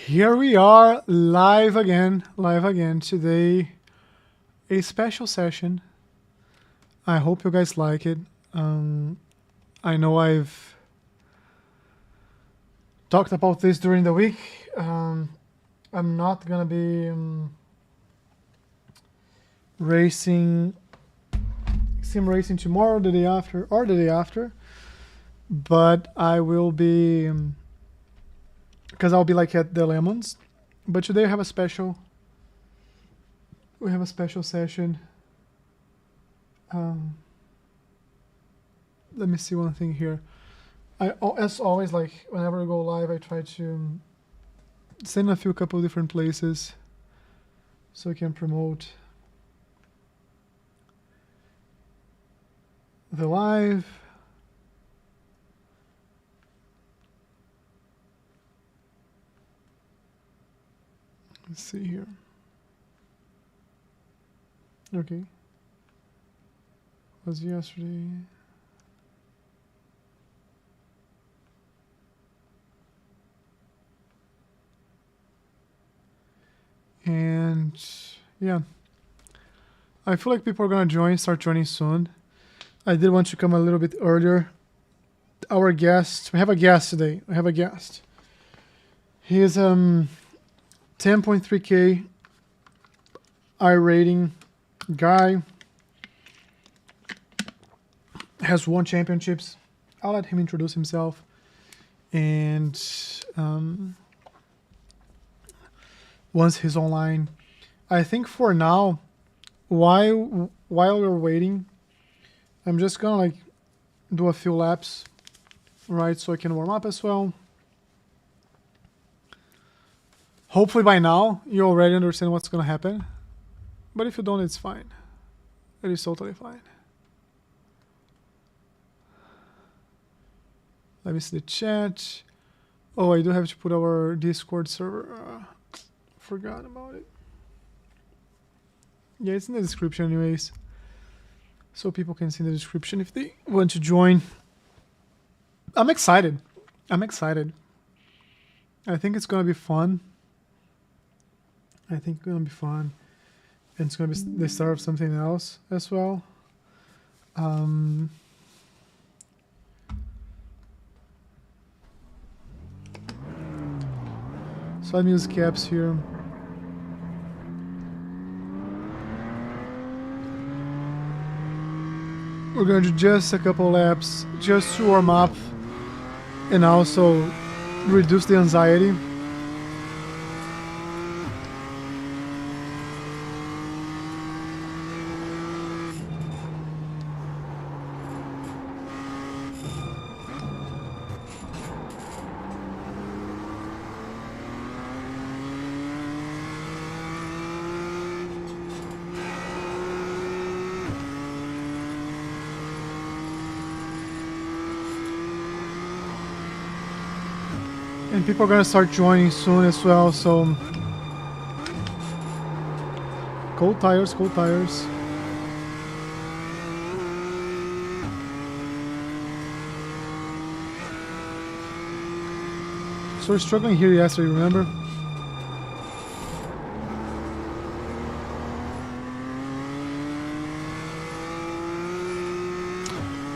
Here we are, live again today. A special session. I hope you guys like it. I know I've talked about this during the week. I'm not gonna be sim racing tomorrow, the day after, but I will be, because I'll be like at the Lemons. But today I have a special. We have a special session. Let me see one thing here. As always, like whenever I go live, I try to send a couple different places so I can promote the live. Let's see here. Okay. Was yesterday. And yeah, I feel like people are gonna start joining soon. I did want to come a little bit earlier. Our guest, we have a guest today. He is 10.3K iRating guy. Has won championships. I'll let him introduce himself. And once he's online, I think for now, while we're waiting, I'm just gonna like do a few laps, right? So I can warm up as well. Hopefully by now you already understand what's gonna happen. But if you don't, it's fine. It is totally fine. Let me see the chat. Oh, I do have to put our Discord server. Forgot about it. Yeah, it's in the description anyways. So people can see the description if they want to join. I'm excited. I think it's gonna be fun. And it's gonna be the start of something else as well. So let me use caps here. We're going to do just a couple laps just to warm up and also reduce the anxiety. And people are gonna start joining soon as well, so cold tires. So we're struggling here yesterday, remember?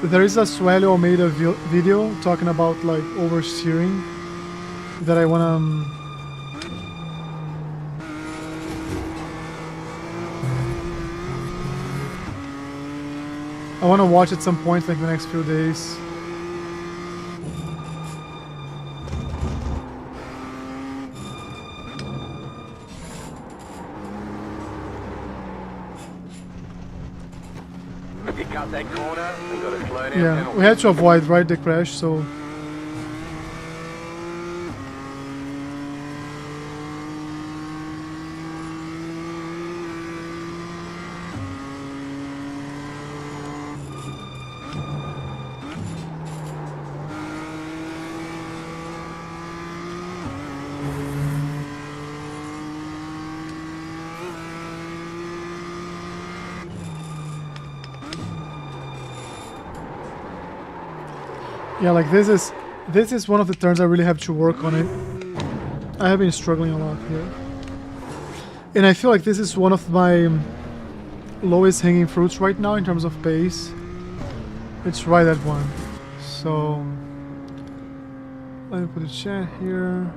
There is a Suelo Almeida video talking about like oversteering that I wanna watch at some point, like the next few days. If you cut that corner, we got to slow down. Yeah, we had to avoid the crash, so. Yeah, like this is one of the turns I really have to work on it. I have been struggling a lot here. And I feel like this is one of my lowest hanging fruits right now in terms of pace. It's right at one. So let me put a chat here.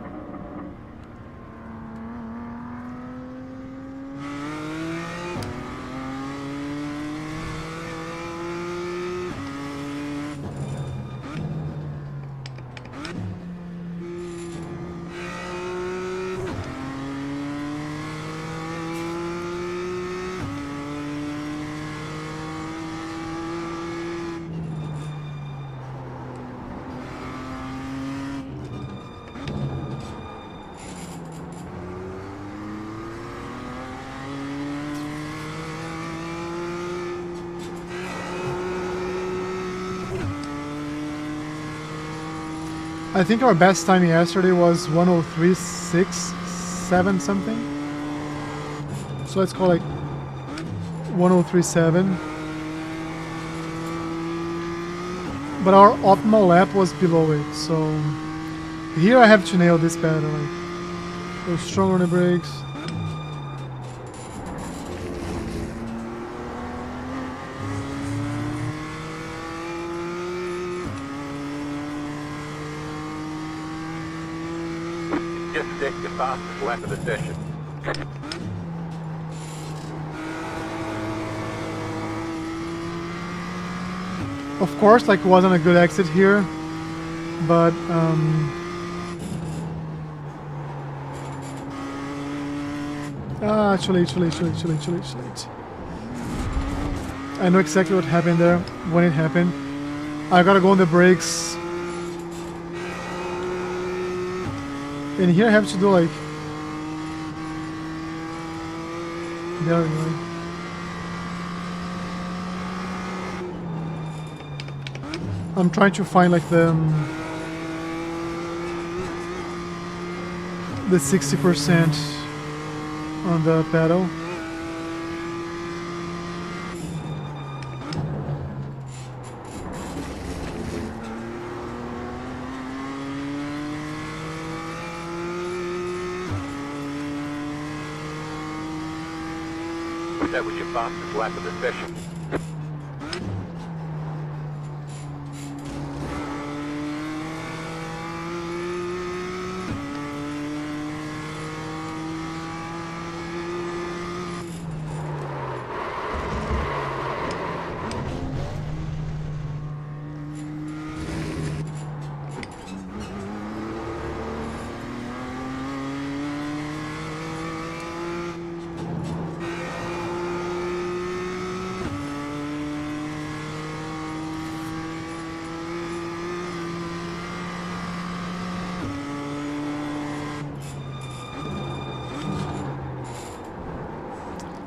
I think our best time yesterday was 103.6, something. So let's call like 103.7. But our optimal lap was below it, so here I have to nail this better. Like, go strong on the brakes. Just stick the fastest lap of the session. Of course, like, wasn't a good exit here, but too late. I know exactly what happened there when it happened. I gotta go on the brakes. And here I have to do like... There we go. I'm trying to find like the 60% on the pedal. That was your fastest lap of the session.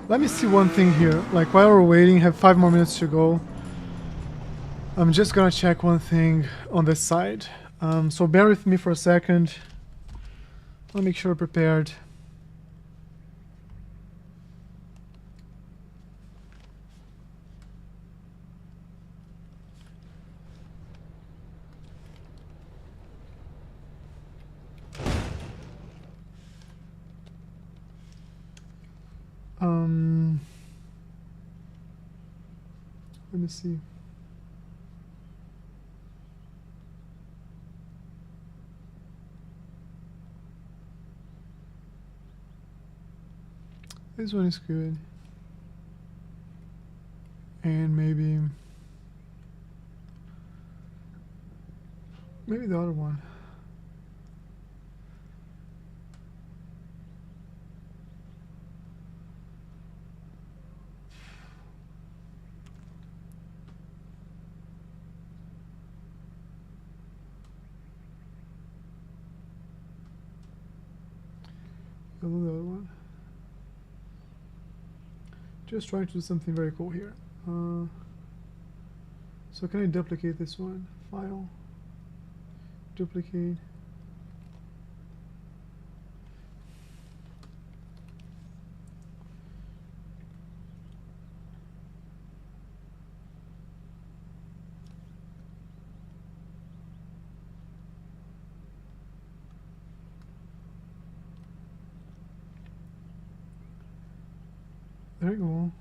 Let me see one thing here. Like, while we're waiting, have 5 more minutes to go. I'm just gonna check one thing on this side. So bear with me for a second. I'll make sure I'm prepared. Let me see. This one is good. And maybe the other one. I'll do the other one. Just trying to do something very cool here. So can I duplicate this one? File, duplicate. There you go.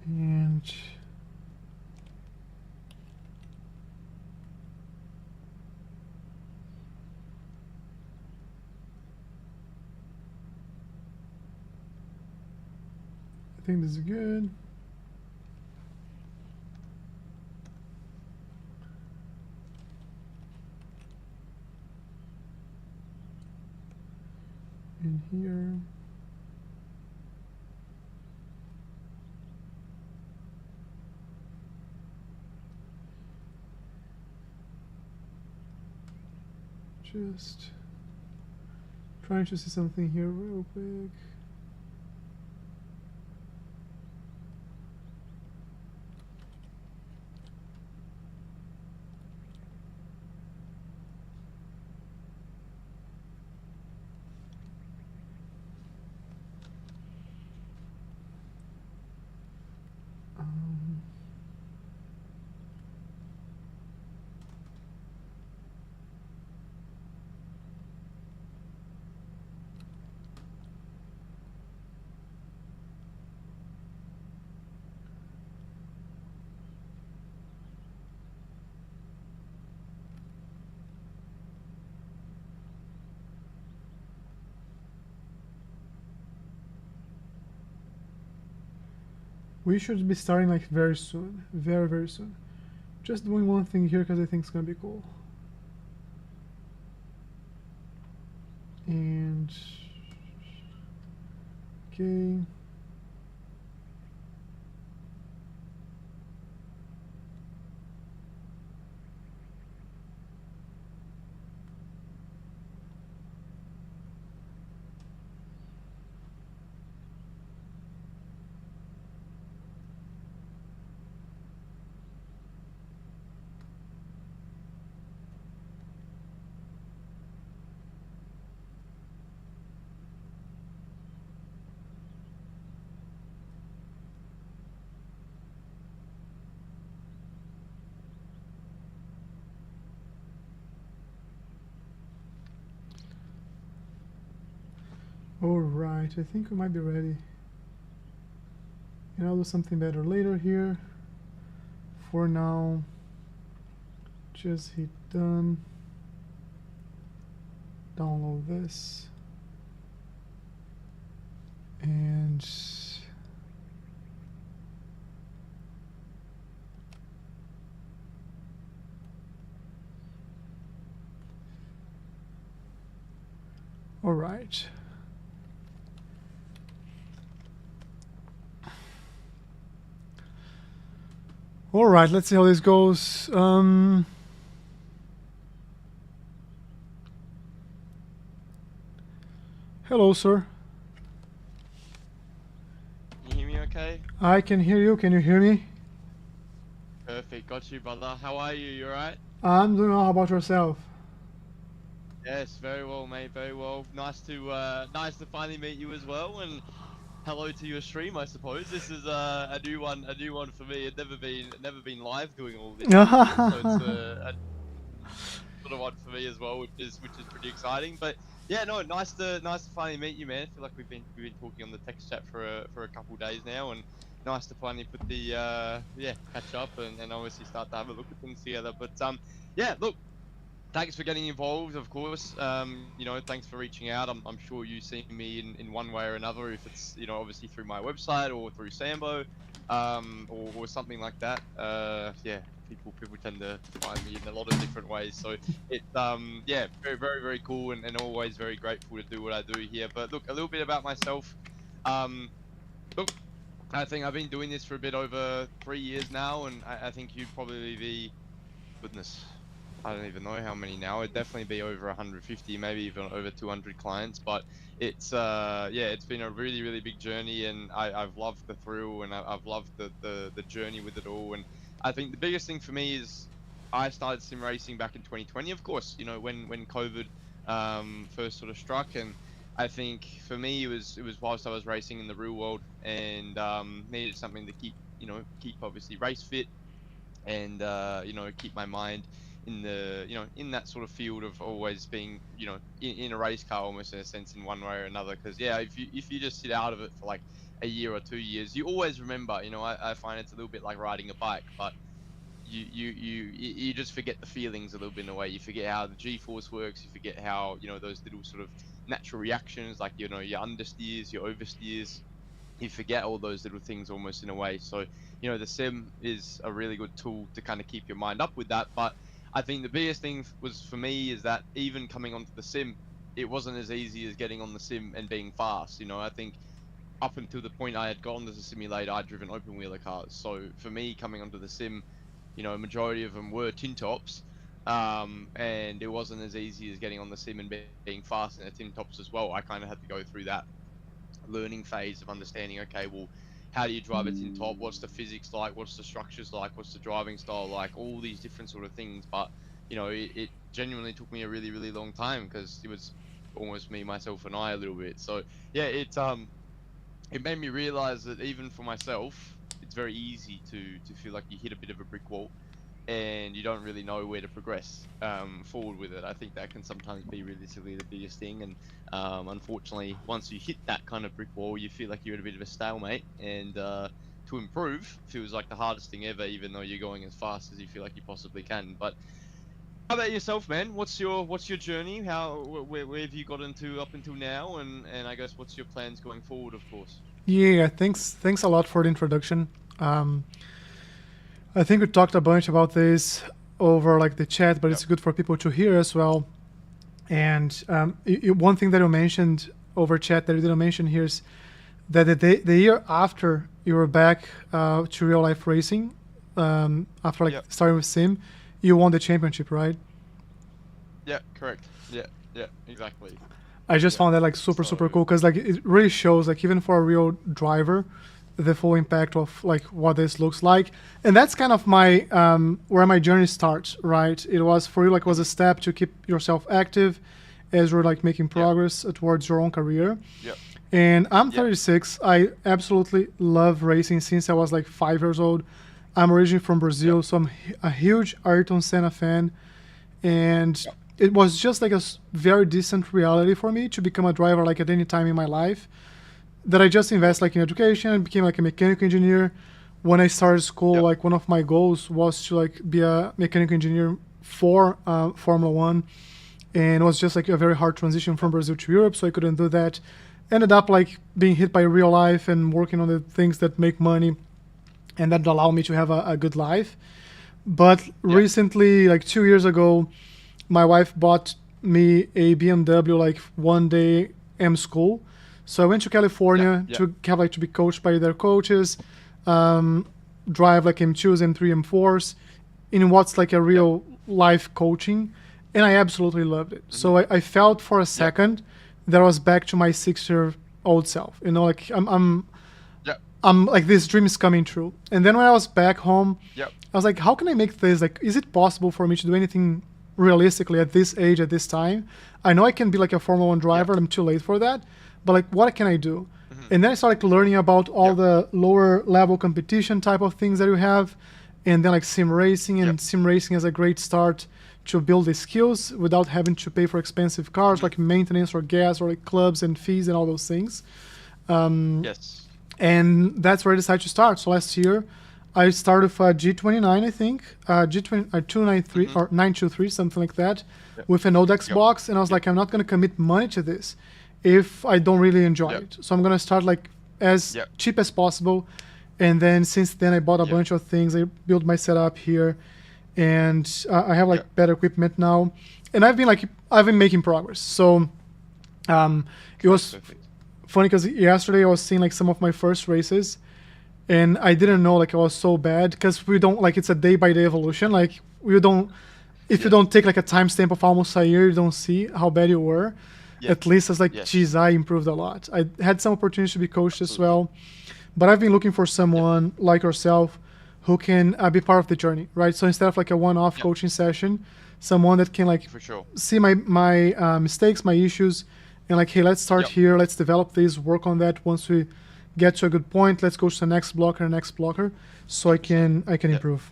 And I think this is good. In here. Just trying to see something here real quick. We should be starting like very soon, very, very soon. Just doing one thing here because I think it's gonna be cool. And okay. Alright, I think we might be ready. And I'll do something better later here. For now, just hit done. Download this. And all right. All right, let's see how this goes. Hello, sir. Can you hear me okay? I can hear you. Can you hear me? Perfect, got you, brother. How are you? You alright? I'm doing well. How about yourself? Yes, very well, mate. Very well. Nice to finally meet you as well, and hello to your stream, I suppose. This is a new one for me. It's never been live doing all this, so it's a sort of one for me as well, which is pretty exciting. But yeah, no, nice to finally meet you, man. I feel like we've been talking on the text chat for a couple days now, and nice to finally put the catch up and obviously start to have a look at things together. But yeah, look. Thanks for getting involved, of course. You know, thanks for reaching out. I'm sure you see me in one way or another, if it's, you know, obviously through my website or through Sambo, or something like that. Yeah, people tend to find me in a lot of different ways. So it's yeah, very cool and always very grateful to do what I do here. But look, a little bit about myself. Look, I think I've been doing this for a bit over 3 years now, and I think you'd probably be, goodness, I don't even know how many now. It'd definitely be over 150, maybe even over 200 clients. But it's yeah, it's been a really big journey, and I've loved the thrill, and I've loved the journey with it all. And I think the biggest thing for me is I started sim racing back in 2020, of course. You know, when COVID first sort of struck, and I think for me it was whilst I was racing in the real world and needed something to keep keep obviously race fit and keep my mind in the in that sort of field of always being in a race car almost in a sense in one way or another. Because yeah, if you just sit out of it for like a year or 2 years, you always remember. I find it's a little bit like riding a bike, but you just forget the feelings a little bit in a way. You forget how the G-force works. You forget how those little sort of natural reactions, like your understeers, your oversteers. You forget all those little things almost in a way. So the sim is a really good tool to kind of keep your mind up with that. But I think the biggest thing was for me is that even coming onto the sim, it wasn't as easy as getting on the sim and being fast. I think up until the point I had gotten to the simulator, I'd driven open wheeler cars. So for me, coming onto the sim, a majority of them were tin tops, and it wasn't as easy as getting on the sim and being fast in the tin tops as well. I kind of had to go through that learning phase of understanding, okay, well, how do you drive a tin top? What's the physics like? What's the structures like? What's the driving style like? All these different sort of things. But it genuinely took me a really, really long time because it was almost me, myself, and I a little bit. So yeah, it made me realize that even for myself, it's very easy to feel like you hit a bit of a brick wall and you don't really know where to progress forward with it. I think that can sometimes be realistically the biggest thing. And unfortunately, once you hit that kind of brick wall, you feel like you're at a bit of a stalemate. And to improve feels like the hardest thing ever, even though you're going as fast as you feel like you possibly can. But how about yourself, man? What's your journey? Where have you got into up until now? And I guess what's your plans going forward, of course? Yeah, thanks a lot for the introduction. Um, I think we talked a bunch about this over like the chat, but it's good for people to hear as well. And one thing that you mentioned over chat that you didn't mention here is that the year after you were back to real life racing, after starting with sim, you won the championship, right? Yeah, correct. Yeah, exactly. I just found that like super cool because like it really shows like even for a real driver the full impact of like what this looks like. And that's kind of my where my journey starts, right? It was for you like was a step to keep yourself active as you're like making progress towards your own career. Yep. And I'm 36. I absolutely love racing since I was like 5 years old. I'm originally from Brazil, so I'm a huge Ayrton Senna fan. And it was just like a very decent reality for me to become a driver like at any time in my life. That I just invest like in education and became like a mechanical engineer. When I started school, like one of my goals was to like be a mechanical engineer for Formula One. And it was just like a very hard transition from Brazil to Europe, so I couldn't do that. Ended up like being hit by real life and working on the things that make money and that allow me to have a good life. But recently, like 2 years ago, my wife bought me a BMW like one day M school. So I went to California to have like to be coached by their coaches, drive like M2s, M3, M4s in what's like a real life coaching. And I absolutely loved it. So I felt for a second that I was back to my 6-year-old self. Like I'm like this dream is coming true. And then when I was back home, I was like, how can I make this? Like, is it possible for me to do anything realistically at this age, at this time? I know I can be like a Formula One driver. I'm too late for that. But like, what can I do? And then I started learning about all the lower level competition type of things that you have. And then like sim racing, and sim racing is a great start to build the skills without having to pay for expensive cars like maintenance or gas or like clubs and fees and all those things. And that's where I decided to start. So last year, I started with a G29, I think, G20, 293 or 923, something like that, with an old Xbox. And I was like, I'm not going to commit money to this if I don't really enjoy it. So I'm going to start like as cheap as possible. And then since then, I bought a bunch of things. I built my setup here. And I have like better equipment now. And I've been making progress. So it was funny because yesterday I was seeing like some of my first races. And I didn't know like I was so bad because we don't like it's a day-by-day evolution. Like we don't, if you don't take like a timestamp of almost a year, you don't see how bad you were. At least it's like, geez, I improved a lot. I had some opportunities to be coached as well. But I've been looking for someone like yourself who can be part of the journey, right? So instead of like a one-off coaching session, someone that can like see my mistakes, my issues, and like, hey, let's start Yep. here, let's develop this, work on that. Once we get to a good point, let's go to the next blocker, so I can Yep. improve.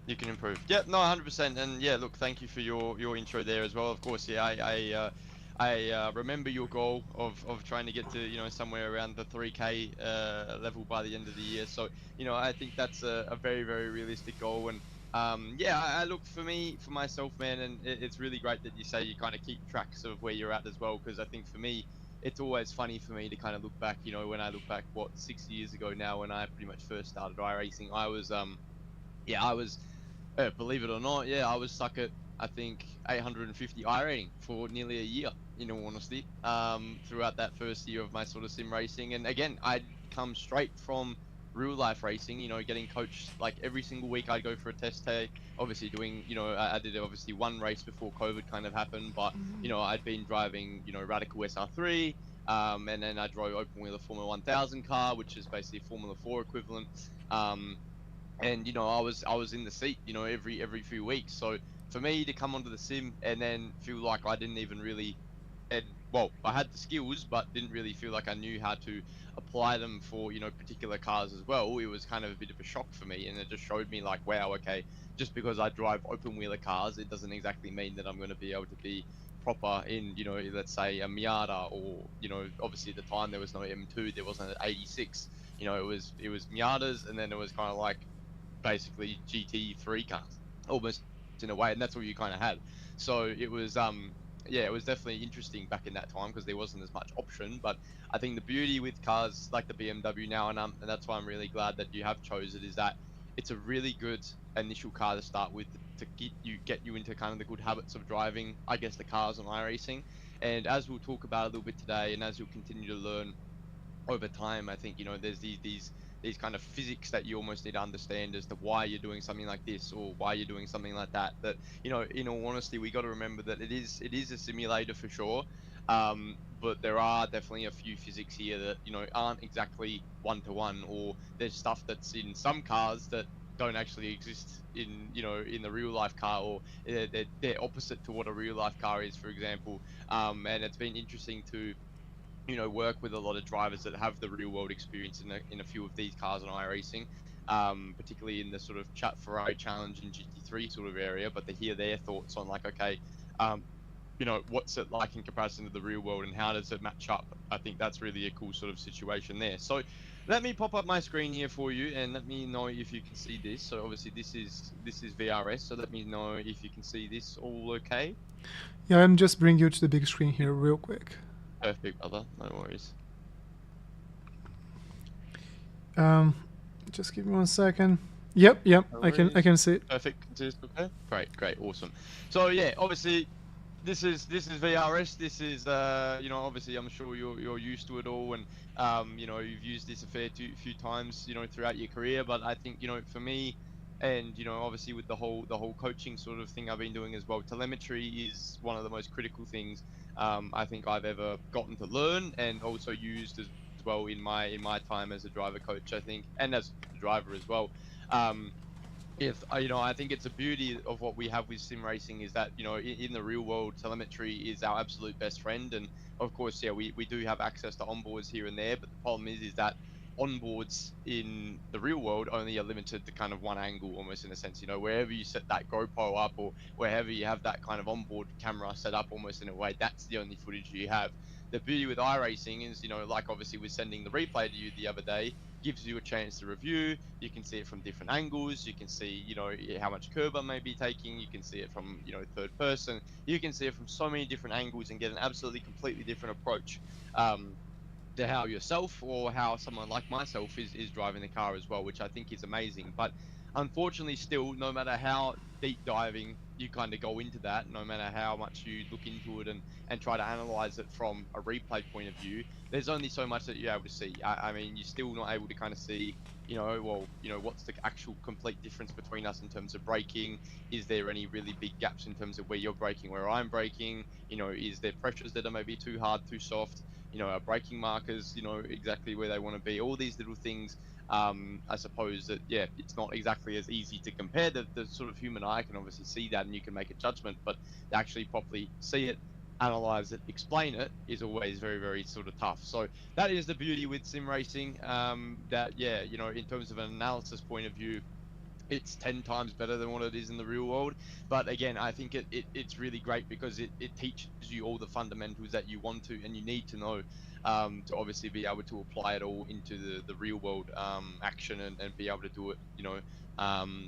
You can improve. Yep, no, 100%. And yeah, look, thank you for your intro there as well. Of course, yeah, I remember your goal of trying to get to, you know, somewhere around the 3K level by the end of the year. So, you know, I think that's a very, very realistic goal. And yeah, I look, for myself, man, and it's really great that you say you kind of keep tracks of where you're at as well, because I think for me, it's always funny for me to kind of look back, you know, when I look back, what, 6 years ago now, when I pretty much first started iRacing, I was, yeah, I was, believe it or not, yeah, I was stuck at, I think, 850 iRating for nearly a year, in all honesty, throughout that first year of my sort of sim racing. And again, I'd come straight from real life racing, you know, getting coached like every single week. I'd go for a test day, obviously doing, you know, I did obviously one race before COVID kind of happened, but, you know, I'd been driving, you know, Radical SR3, and then I drove open wheeler Formula 1000 car, which is basically Formula 4 equivalent. And you know, I was in the seat, you know, every few weeks. So for me to come onto the sim and then feel like I didn't even really, and well, I had the skills but didn't really feel like I knew how to apply them for, you know, particular cars as well, it was kind of a bit of a shock for me. And it just showed me like, wow, okay, just because I drive open wheeler cars, it doesn't exactly mean that I'm going to be able to be proper in, you know, let's say a Miata, or, you know, obviously at the time there was no M2, there wasn't an 86, you know, it was Miatas, and then it was kind of like basically GT3 cars, almost, in a way, and that's all you kind of had. So it was, yeah, it was definitely interesting back in that time because there wasn't as much option. But I think the beauty with cars like the BMW now, and that's why I'm really glad that you have chose it, is that it's a really good initial car to start with, to get you into kind of the good habits of driving, I guess, the cars on iRacing. And as we'll talk about a little bit today, and as you'll continue to learn over time, I think, you know, there's these kind of physics that you almost need to understand as to why you're doing something like this or why you're doing something like that. That, you know, in all honesty, we got to remember that it is a simulator for sure, but there are definitely a few physics here that, you know, aren't exactly one to one, or there's stuff that's in some cars that don't actually exist in, you know, in the real life car, or they're opposite to what a real life car is, for example. And it's been interesting to, you know, work with a lot of drivers that have the real world experience in a few of these cars on iRacing, particularly in the sort of chat Ferrari challenge and GT3 sort of area, but to hear their thoughts on like, okay, um, you know, what's it like in comparison to the real world and how does it match up? I think that's really a cool sort of situation there. So let me pop up my screen here for you and let me know if you can see this. So obviously this is VRS, so let me know if you can see this all okay. Yeah, I'm just bringing you to the big screen here real quick. Perfect, brother. No worries. Um, just give me 1 second. Yep, No I worries. can see it. Perfect. Is this okay? Great, awesome. So yeah, obviously this is VRS. This is you know, obviously I'm sure you're used to it all, and you know, you've used this a few times, you know, throughout your career. But I think, you know, for me, and you know, obviously with the whole coaching sort of thing I've been doing as well, telemetry is one of the most critical things I think I've ever gotten to learn and also used as well in my time as a driver coach, I think, and as a driver as well. Um, if you know, I think it's a beauty of what we have with sim racing is that, you know, in the real world, telemetry is our absolute best friend. And of course, yeah, we do have access to onboards here and there, but the problem is that onboards in the real world only are limited to kind of one angle, almost, in a sense. You know, wherever you set that GoPro up or wherever you have that kind of onboard camera set up, almost in a way, that's the only footage you have. The beauty with iRacing is, you know, like obviously with sending the replay to you the other day, gives you a chance to review. You can see it from different angles. You can see, you know, how much curb I may be taking. You can see it from, you know, third person. You can see it from so many different angles and get an absolutely completely different approach. To how yourself or how someone like myself is driving the car as well, which I think is amazing. But unfortunately, still, no matter how deep diving you kind of go into that, no matter how much you look into it and try to analyze it from a replay point of view, there's only so much that you're able to see. I mean, you're still not able to kind of see, you know, well, you know, what's the actual complete difference between us in terms of braking? Is there any really big gaps in terms of where you're braking, where I'm braking? You know, is there pressures that are maybe too hard, too soft? You know, our braking markers, you know, exactly where they want to be, all these little things. I suppose that, yeah, it's not exactly as easy to compare. The sort of human eye can obviously see that and you can make a judgment, but to actually properly see it, analyze it, explain it is always very, very sort of tough. So that is the beauty with sim racing. That yeah, you know, in terms of an analysis point of view, it's 10 times better than what it is in the real world. But again, I think it's really great because it teaches you all the fundamentals that you want to and you need to know, to obviously be able to apply it all into the real world action, and be able to do it, you know,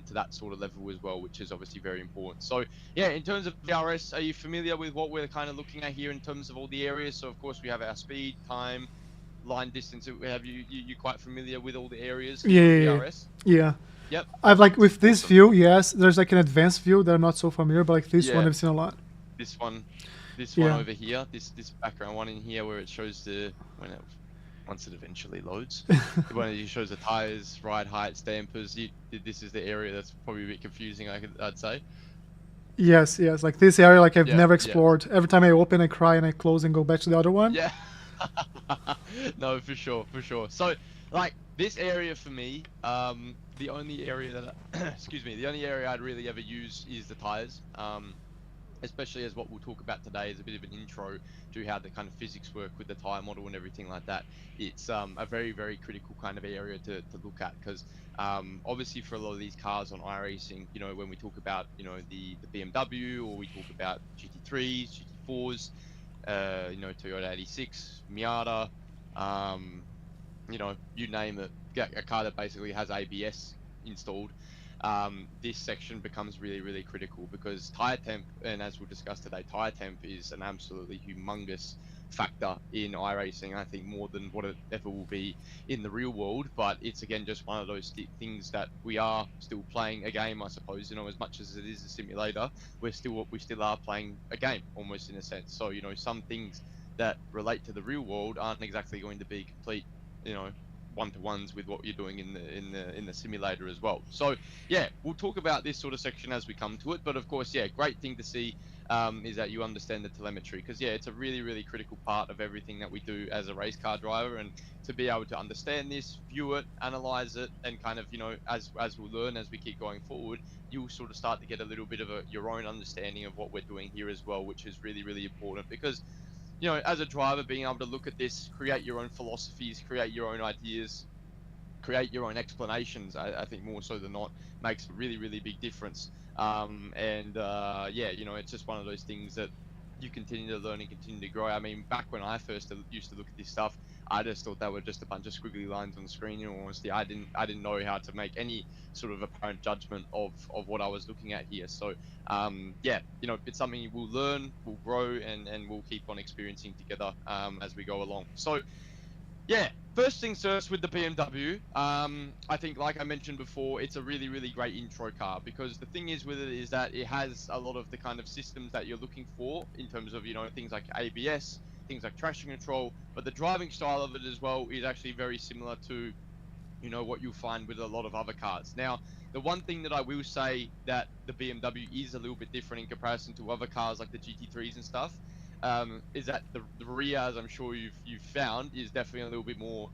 to that sort of level as well, which is obviously very important. So yeah, in terms of VRS, are you familiar with what we're kind of looking at here in terms of all the areas? So of course we have our speed, time, line, distance. Have you quite familiar with all the areas Yeah, here on yeah, yeah. VRS? Yeah. Yep. I've like with this Awesome. view, yes. There's like an advanced view that I'm not so familiar, but like this one Yeah, I've seen a lot. this one, this one Yeah. over here, this background one in here where it shows the once it eventually loads, when it shows the tires, ride heights, dampers. This is the area that's probably a bit confusing. I'd say. Yes, yes. Like this area, like I've Yeah, never yeah, explored. Every time I open, I cry and I close and go back to the other one. yeah. No, for sure, for sure. So, like this area for me, the only area that excuse me, the only area I'd really ever use is the tires. Especially as what we'll talk about today is a bit of an intro to how the kind of physics work with the tire model and everything like that. It's a very, very critical kind of area to look at, because obviously for a lot of these cars on iRacing, you know, when we talk about, you know, the BMW, or we talk about GT3s, GT4s, you know, Toyota 86, Miata, you know, you name it, a car that basically has ABS installed. This section becomes really, really critical, because tire temp, and as we'll discuss today, tire temp is an absolutely humongous factor in iRacing. I think more than what it ever will be in the real world. But it's again just one of those things that we are still playing a game, I suppose. You know, as much as it is a simulator, we still are playing a game almost, in a sense. So you know, some things that relate to the real world aren't exactly going to be complete, you know, one-to-ones with what you're doing in the simulator as well. So yeah, we'll talk about this sort of section as we come to it. But of course, yeah, great thing to see is that you understand the telemetry, because yeah, it's a really, really critical part of everything that we do as a race car driver. And to be able to understand this, view it, analyze it, and kind of, you know, as we'll learn as we keep going forward, you'll sort of start to get a little bit of your own understanding of what we're doing here as well, which is really, really important. Because you know, as a driver, being able to look at this, create your own philosophies, create your own ideas, create your own explanations, I think more so than not, makes a really, really big difference. Yeah, you know, it's just one of those things that you continue to learn and continue to grow. I mean, back when I first used to look at this stuff, I just thought they were just a bunch of squiggly lines on the screen. In all honesty, I didn't know how to make any sort of apparent judgment of what I was looking at here. So yeah, you know, it's something we'll learn, we'll grow, and we'll keep on experiencing together as we go along. So yeah, first things first with the BMW. I think, like I mentioned before, it's a really, really great intro car, because the thing is with it is that it has a lot of the kind of systems that you're looking for in terms of, you know, things like ABS, things like traction control, but the driving style of it as well is actually very similar to, you know, what you'll find with a lot of other cars. Now, the one thing that I will say that the BMW is a little bit different in comparison to other cars like the GT3s and stuff, is that the rear, as I'm sure you've found, is definitely a little bit more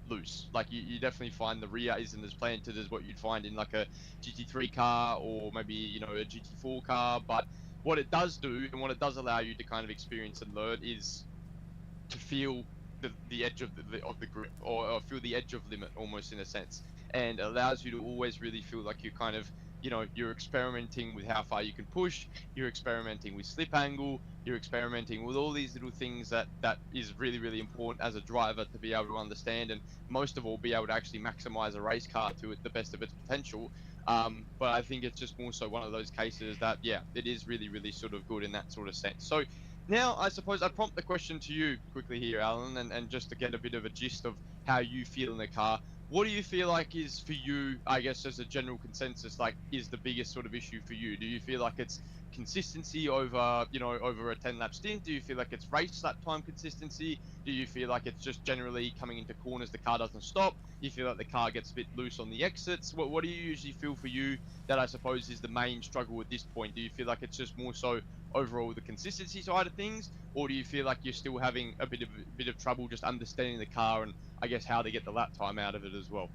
loose. Like you definitely find the rear isn't as planted as what you'd find in like a GT3 car, or maybe, you know, a GT4 car. But what it does do, and what it does allow you to kind of experience and learn, is to feel the edge of the grip, or feel the edge of limit almost, in a sense, and it allows you to always really feel like you're kind of, you know, you're experimenting with how far you can push, you're experimenting with slip angle, you're experimenting with all these little things that is really, really important as a driver to be able to understand, and most of all be able to actually maximize a race car to the best of its potential. But I think it's just more so one of those cases that, yeah, it is really, really sort of good in that sort of sense. So now, I suppose I prompt the question to you quickly here, Alan, and just to get a bit of a gist of how you feel in the car. What do you feel like is for you, I guess, as a general consensus, like, is the biggest sort of issue for you? Do you feel like it's consistency over, you know, over a 10-lap stint? Do you feel like it's race lap time consistency? Do you feel like it's just generally coming into corners, the car doesn't stop? You feel like the car gets a bit loose on the exits? What do you usually feel for you that I suppose is the main struggle at this point? Do you feel like it's just more so overall the consistency side of things, or do you feel like you're still having a bit of trouble just understanding the car, and I guess how to get the lap time out of it as well?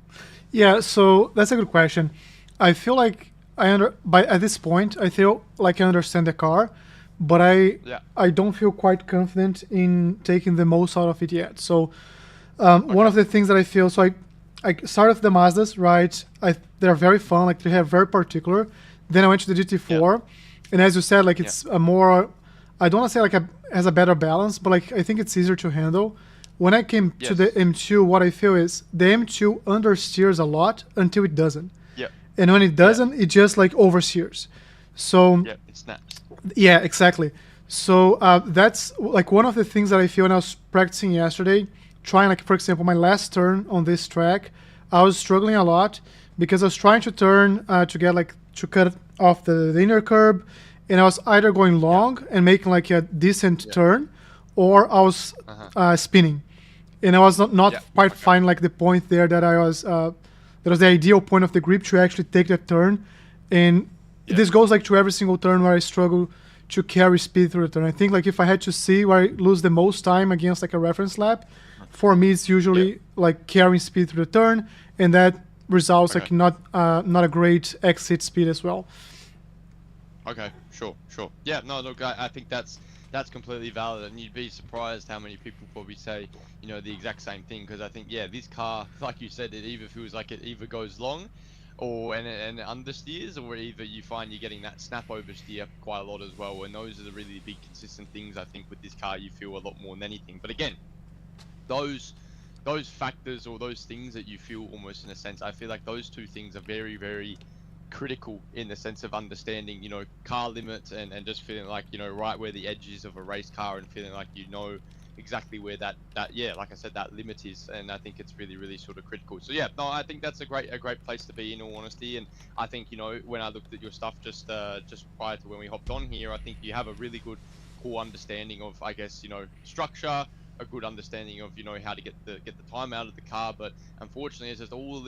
Yeah, so that's a good question. I feel like at this point, I feel like I understand the car, but Yeah. I don't feel quite confident in taking the most out of it yet. So one Okay. of the things that I feel, so I started with the Mazdas, right? They're very fun, like they have very particular. Then I went to the GT4, and as you said, like it's a more, I don't want to say like has a better balance, but like I think it's easier to handle. When I came to the Yes. M2, what I feel is the M2 understeers a lot until it doesn't, Yep. and when it Yeah. doesn't, it just like oversteers. So Yep. It snaps. yeah, exactly. So that's like one of the things that I feel when I was practicing yesterday, trying like for example my last turn on this track, I was struggling a lot because I was trying to turn to get like to cut off the inner curb, and I was either going long and making like a decent turn, or I was spinning, and I was not Yeah. quite Okay. finding like the point there that I was that was the ideal point of the grip to actually take that turn, and this goes like to every single turn where I struggle to carry speed through the turn. I think like if I had to see where I lose the most time against like a reference lap, for me it's usually like carrying speed through the turn, and that results like not a great exit speed as well. Okay, sure. Yeah, no, look, I think that's completely valid, and you'd be surprised how many people probably say, you know, the exact same thing. Because I think, yeah, this car, like you said, it either feels like it either goes long, or and it understeers, or either you find you're getting that snap oversteer quite a lot as well. And those are the really big consistent things I think with this car you feel a lot more than anything. But again, those factors or those things that you feel almost in a sense, I feel like those two things are very, very critical in the sense of understanding, you know, car limits and just feeling like, you know, right where the edge is of a race car and feeling like you know exactly where that yeah, like I said, that limit is. And I think it's really, really sort of critical. So yeah, no, I think that's a great place to be, in all honesty. And I think, you know, when I looked at your stuff just prior to when we hopped on here, I think you have a really good core understanding of, I guess, you know, structure, a good understanding of, you know, how to get the time out of the car. But unfortunately, it's just all the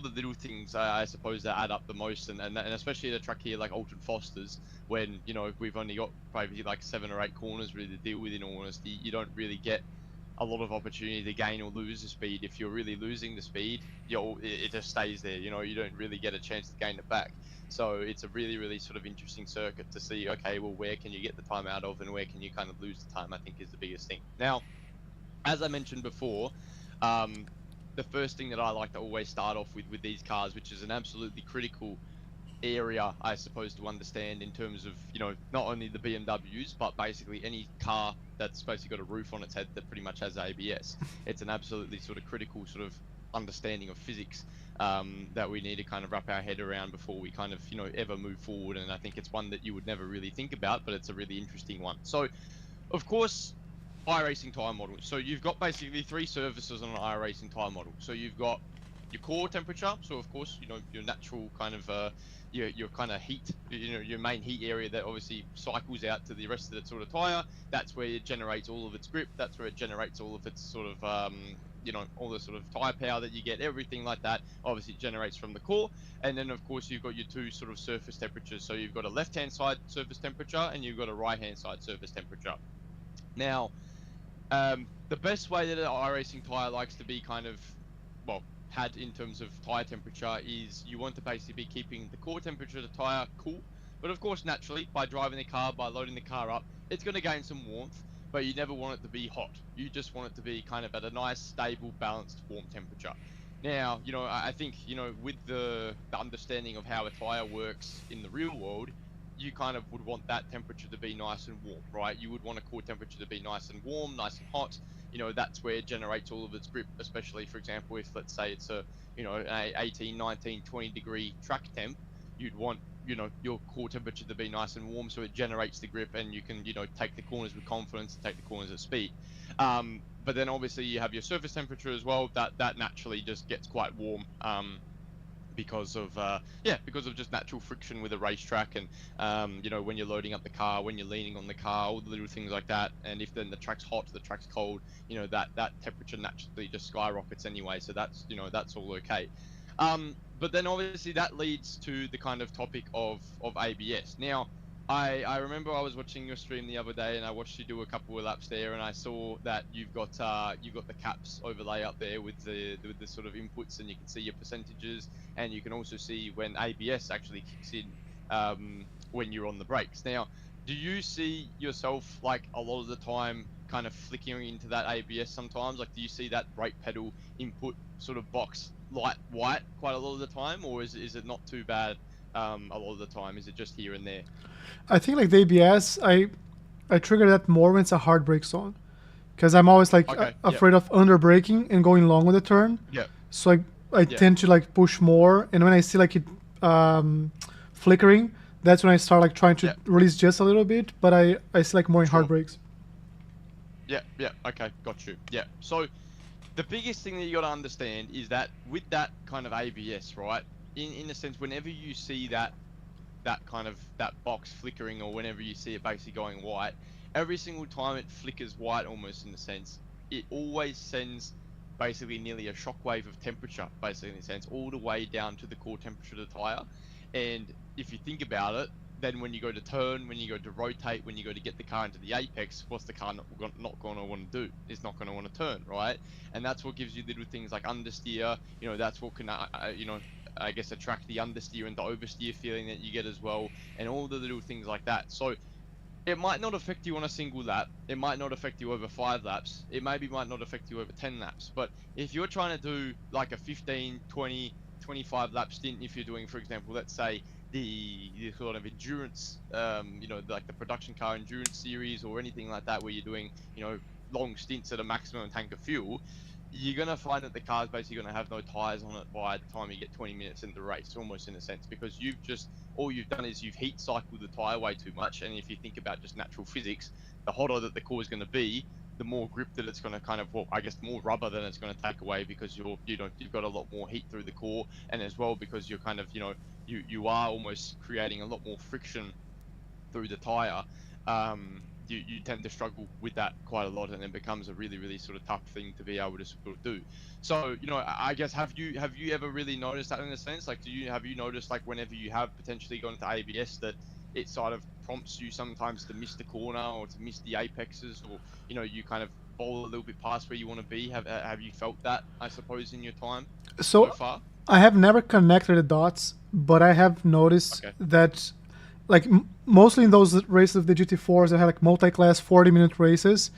little things, I suppose, that add up the most. And especially at a track here like Alton Foster's, when, you know, we've only got probably like 7 or 8 corners really to deal with, in all honesty, you don't really get a lot of opportunity to gain or lose the speed. If you're really losing the speed, it just stays there. You know, you don't really get a chance to gain it back. So it's a really, really sort of interesting circuit to see, okay, well, where can you get the time out of and where can you kind of lose the time, I think is the biggest thing. Now, as I mentioned before, the first thing that I like to always start off with these cars, which is an absolutely critical area, I suppose, to understand in terms of, you know, not only the BMWs, but basically any car that's basically got a roof on its head that pretty much has ABS. It's an absolutely sort of critical sort of understanding of physics that we need to kind of wrap our head around before we kind of, you know, ever move forward. And I think it's one that you would never really think about, but it's a really interesting one. So, of course, iRacing tire model. So you've got basically 3 surfaces on an iRacing tire model. So you've got your core temperature. So of course, you know, your natural kind of your kind of heat, you know, your main heat area that obviously cycles out to the rest of the sort of tire. That's where it generates all of its grip. That's where it generates all of its sort of you know, all the sort of tire power that you get, everything like that obviously generates from the core. And then of course you've got your 2 sort of surface temperatures. So you've got a left hand side surface temperature and you've got a right hand side surface temperature. Now, the best way that an iRacing tire likes to be kind of, well, had in terms of tire temperature is you want to basically be keeping the core temperature of the tire cool. But of course, naturally, by driving the car, by loading the car up, it's going to gain some warmth, but you never want it to be hot. You just want it to be kind of at a nice, stable, balanced, warm temperature. Now, you know, I think, you know, with the understanding of how a tire works in the real world, you kind of would want that temperature to be nice and warm, right? You would want a core temperature to be nice and warm, nice and hot. You know, that's where it generates all of its grip, especially, for example, if let's say it's a, you know, a 18, 19, 20 degree track temp, you'd want, you know, your core temperature to be nice and warm so it generates the grip and you can, you know, take the corners with confidence and take the corners at speed. But then obviously you have your surface temperature as well, that naturally just gets quite warm. Because of because of just natural friction with a racetrack. And you know, when you're loading up the car, when you're leaning on the car, all the little things like that. And if then the track's hot, the track's cold, you know, that temperature naturally just skyrockets anyway. So that's, you know, that's all okay. But then obviously that leads to the kind of topic of ABS. Now, I remember I was watching your stream the other day and I watched you do a couple of laps there, and I saw that you've got the caps overlay up there with the sort of inputs, and you can see your percentages, and you can also see when ABS actually kicks in when you're on the brakes. Now, do you see yourself like a lot of the time kind of flickering into that ABS sometimes? Like, do you see that brake pedal input sort of box light white quite a lot of the time, or is it not too bad a lot of the time? Is it just here and there? I think like the ABS, I trigger that more when it's a hard brake zone, because I'm always like Okay. afraid of under braking and going long with the turn. Yeah. So I tend to like push more, and when I see like it flickering, that's when I start like trying to release just a little bit. But I see like more in hard brakes. Yeah. Okay, got you. Yeah. So the biggest thing that you got to understand is that with that kind of ABS, right? In a sense, whenever you see that kind of that box flickering, or whenever you see it basically going white, every single time it flickers white, almost in a sense, it always sends basically nearly a shockwave of temperature, basically in a sense, all the way down to the core temperature of the tire. And if you think about it, then when you go to turn, when you go to rotate, when you go to get the car into the apex, what's the car not going to want to do? It's not going to want to turn, right? And that's what gives you little things like understeer. You know, that's what can, I guess, attract the understeer and the oversteer feeling that you get as well, and all the little things like that. So it might not affect you on a single lap. It might not affect you over 5 laps. It might not affect you over 10 laps. But if you're trying to do like a 15, 20, 25 lap stint, if you're doing, for example, let's say the sort of endurance, like the production car endurance series or anything like that, where you're doing, long stints at a maximum tank of fuel, you're going to find that the car's basically going to have no tires on it by the time you get 20 minutes into the race, almost in a sense, because all you've done is you've heat cycled the tire way too much. And if you think about just natural physics, the hotter that the core is going to be, the more grip that it's going to kind of, well, I guess more rubber than it's going to take away, because you've got a lot more heat through the core, and as well because you're kind of, you are almost creating a lot more friction through the tire. You tend to struggle with that quite a lot, and it becomes a really, really sort of tough thing to be able to sort of do. So, I guess, have you ever really noticed that in a sense? Like, have you noticed, like, whenever you have potentially gone into ABS, that it sort of prompts you sometimes to miss the corner or to miss the apexes, or, you kind of bowl a little bit past where you want to be? Have you felt that, I suppose, in your time so So far? I have never connected the dots, but I have noticed Okay. that, like mostly in those races of the GT4s, I had like multi-class 40-minute races.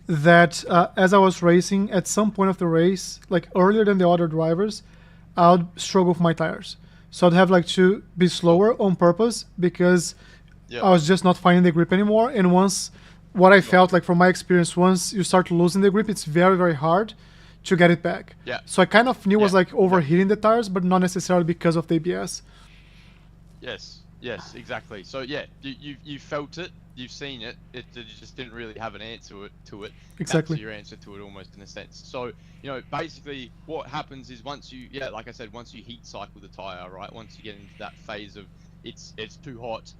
That as I was racing, at some point of the race, like earlier than the other drivers, I would struggle with my tires. So I'd have like to be slower on purpose, because Yeah. I was just not finding the grip anymore. And what I felt like from my experience, once you start losing the grip, it's very, very hard to get it back. Yeah. So I kind of knew it was Yeah. like overheating the tires, but not necessarily because of the ABS. Yes, exactly. So yeah, you felt it, you've seen it. You just didn't really have an answer to it. Exactly. That's your answer to it, almost in a sense. So basically, what happens is once you, like I said, once you heat cycle the tire, right? Once you get into that phase of it's too hot.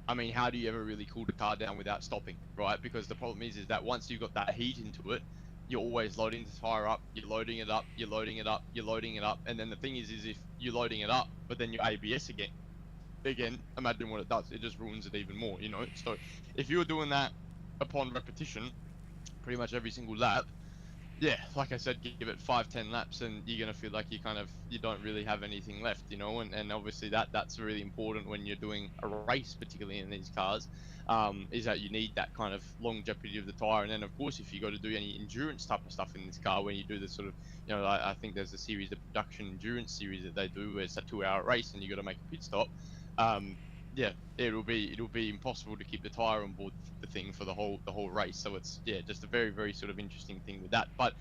I mean, how do you ever really cool the car down without stopping, right? Because the problem is that once you've got that heat into it, you're always loading the tire up, you're loading it up, you're loading it up, you're loading it up, and then the thing is if you're loading it up, but then your ABS again, imagine what it does. It just ruins it even more, So if you were doing that upon repetition, pretty much every single lap, yeah, like I said, give it 5-10 laps, and you're gonna feel like you don't really have anything left, and obviously that's really important when you're doing a race, particularly in these cars, is that you need that kind of longevity of the tire. And then of course, if you got to do any endurance type of stuff in this car, when you do this sort of, I think there's a series, the production endurance series that they do, where it's a 2-hour race and you got to make a pit stop. Yeah, it'll be impossible to keep the tire on board the thing for the whole race. So it's just a very, very sort of interesting thing with that. But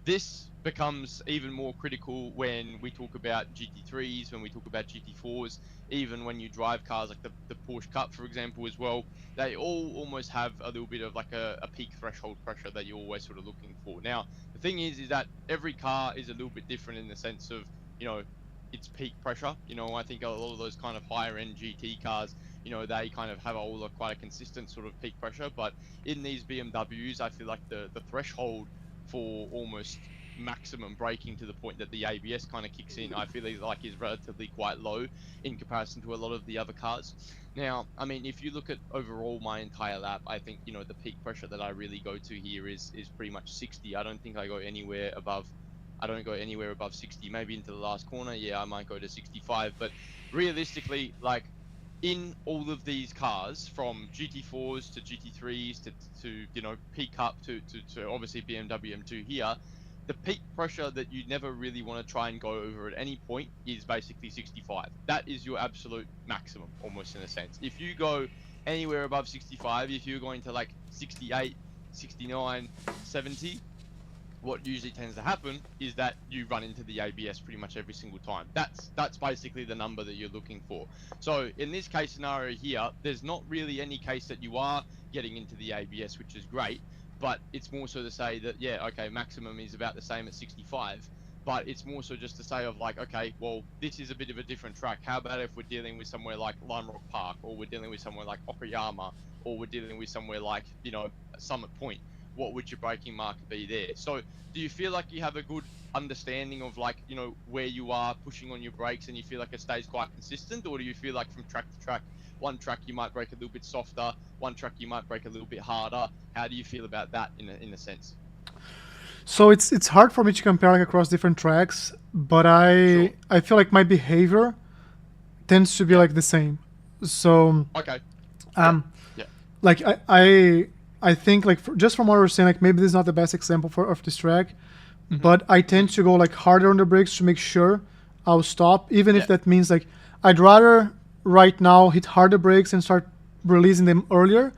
this becomes even more critical when we talk about GT3s, when we talk about GT4s, even when you drive cars like the Porsche Cup, for example, as well. They all almost have a little bit of like a peak threshold pressure that you're always sort of looking for. Now, the thing is that every car is a little bit different in the sense of, its peak pressure. I think a lot of those kind of higher end GT cars, they kind of have quite a consistent sort of peak pressure. But in these BMWs, I feel like the threshold for almost maximum braking, to the point that the ABS kind of kicks in, I feel is relatively quite low in comparison to a lot of the other cars. Now, I mean, if you look at overall my entire lap, I think, the peak pressure that I really go to here is pretty much 60. I don't think I go anywhere above 60. Maybe into the last corner, yeah, I might go to 65. But realistically, like, in all of these cars, from GT4s to GT3s to you know, peak up to obviously BMW M2 here, the peak pressure that you never really want to try and go over at any point is basically 65. That is your absolute maximum, almost in a sense. If you go anywhere above 65, if you're going to like 68, 69, 70, what usually tends to happen is that you run into the ABS pretty much every single time. That's basically the number that you're looking for. So in this case scenario here, there's not really any case that you are getting into the ABS, which is great, but it's more so to say that, yeah, okay, maximum is about the same at 65, but it's more so just to say of like, okay, well, this is a bit of a different track. How about if we're dealing with somewhere like Lime Rock Park, or we're dealing with somewhere like Okayama, or we're dealing with somewhere like, you know, Summit Point? What would your braking marker be there? So do you feel like you have a good understanding of, like, you know, where you are pushing on your brakes and you feel like it stays quite consistent? Or do you feel like from track to track, one track you might brake a little bit softer, one track you might brake a little bit harder? How do you feel about that in a sense? So it's hard for me to compare like across different tracks, but Sure. I feel like my behavior tends to be Yeah. like the same. So Okay. um Yeah. like I think like just from what we're saying, like maybe this is not the best example for of this track, but I tend to go like harder on the brakes to make sure I'll stop, even if Yeah. that means like I'd rather right now hit harder brakes and start releasing them earlier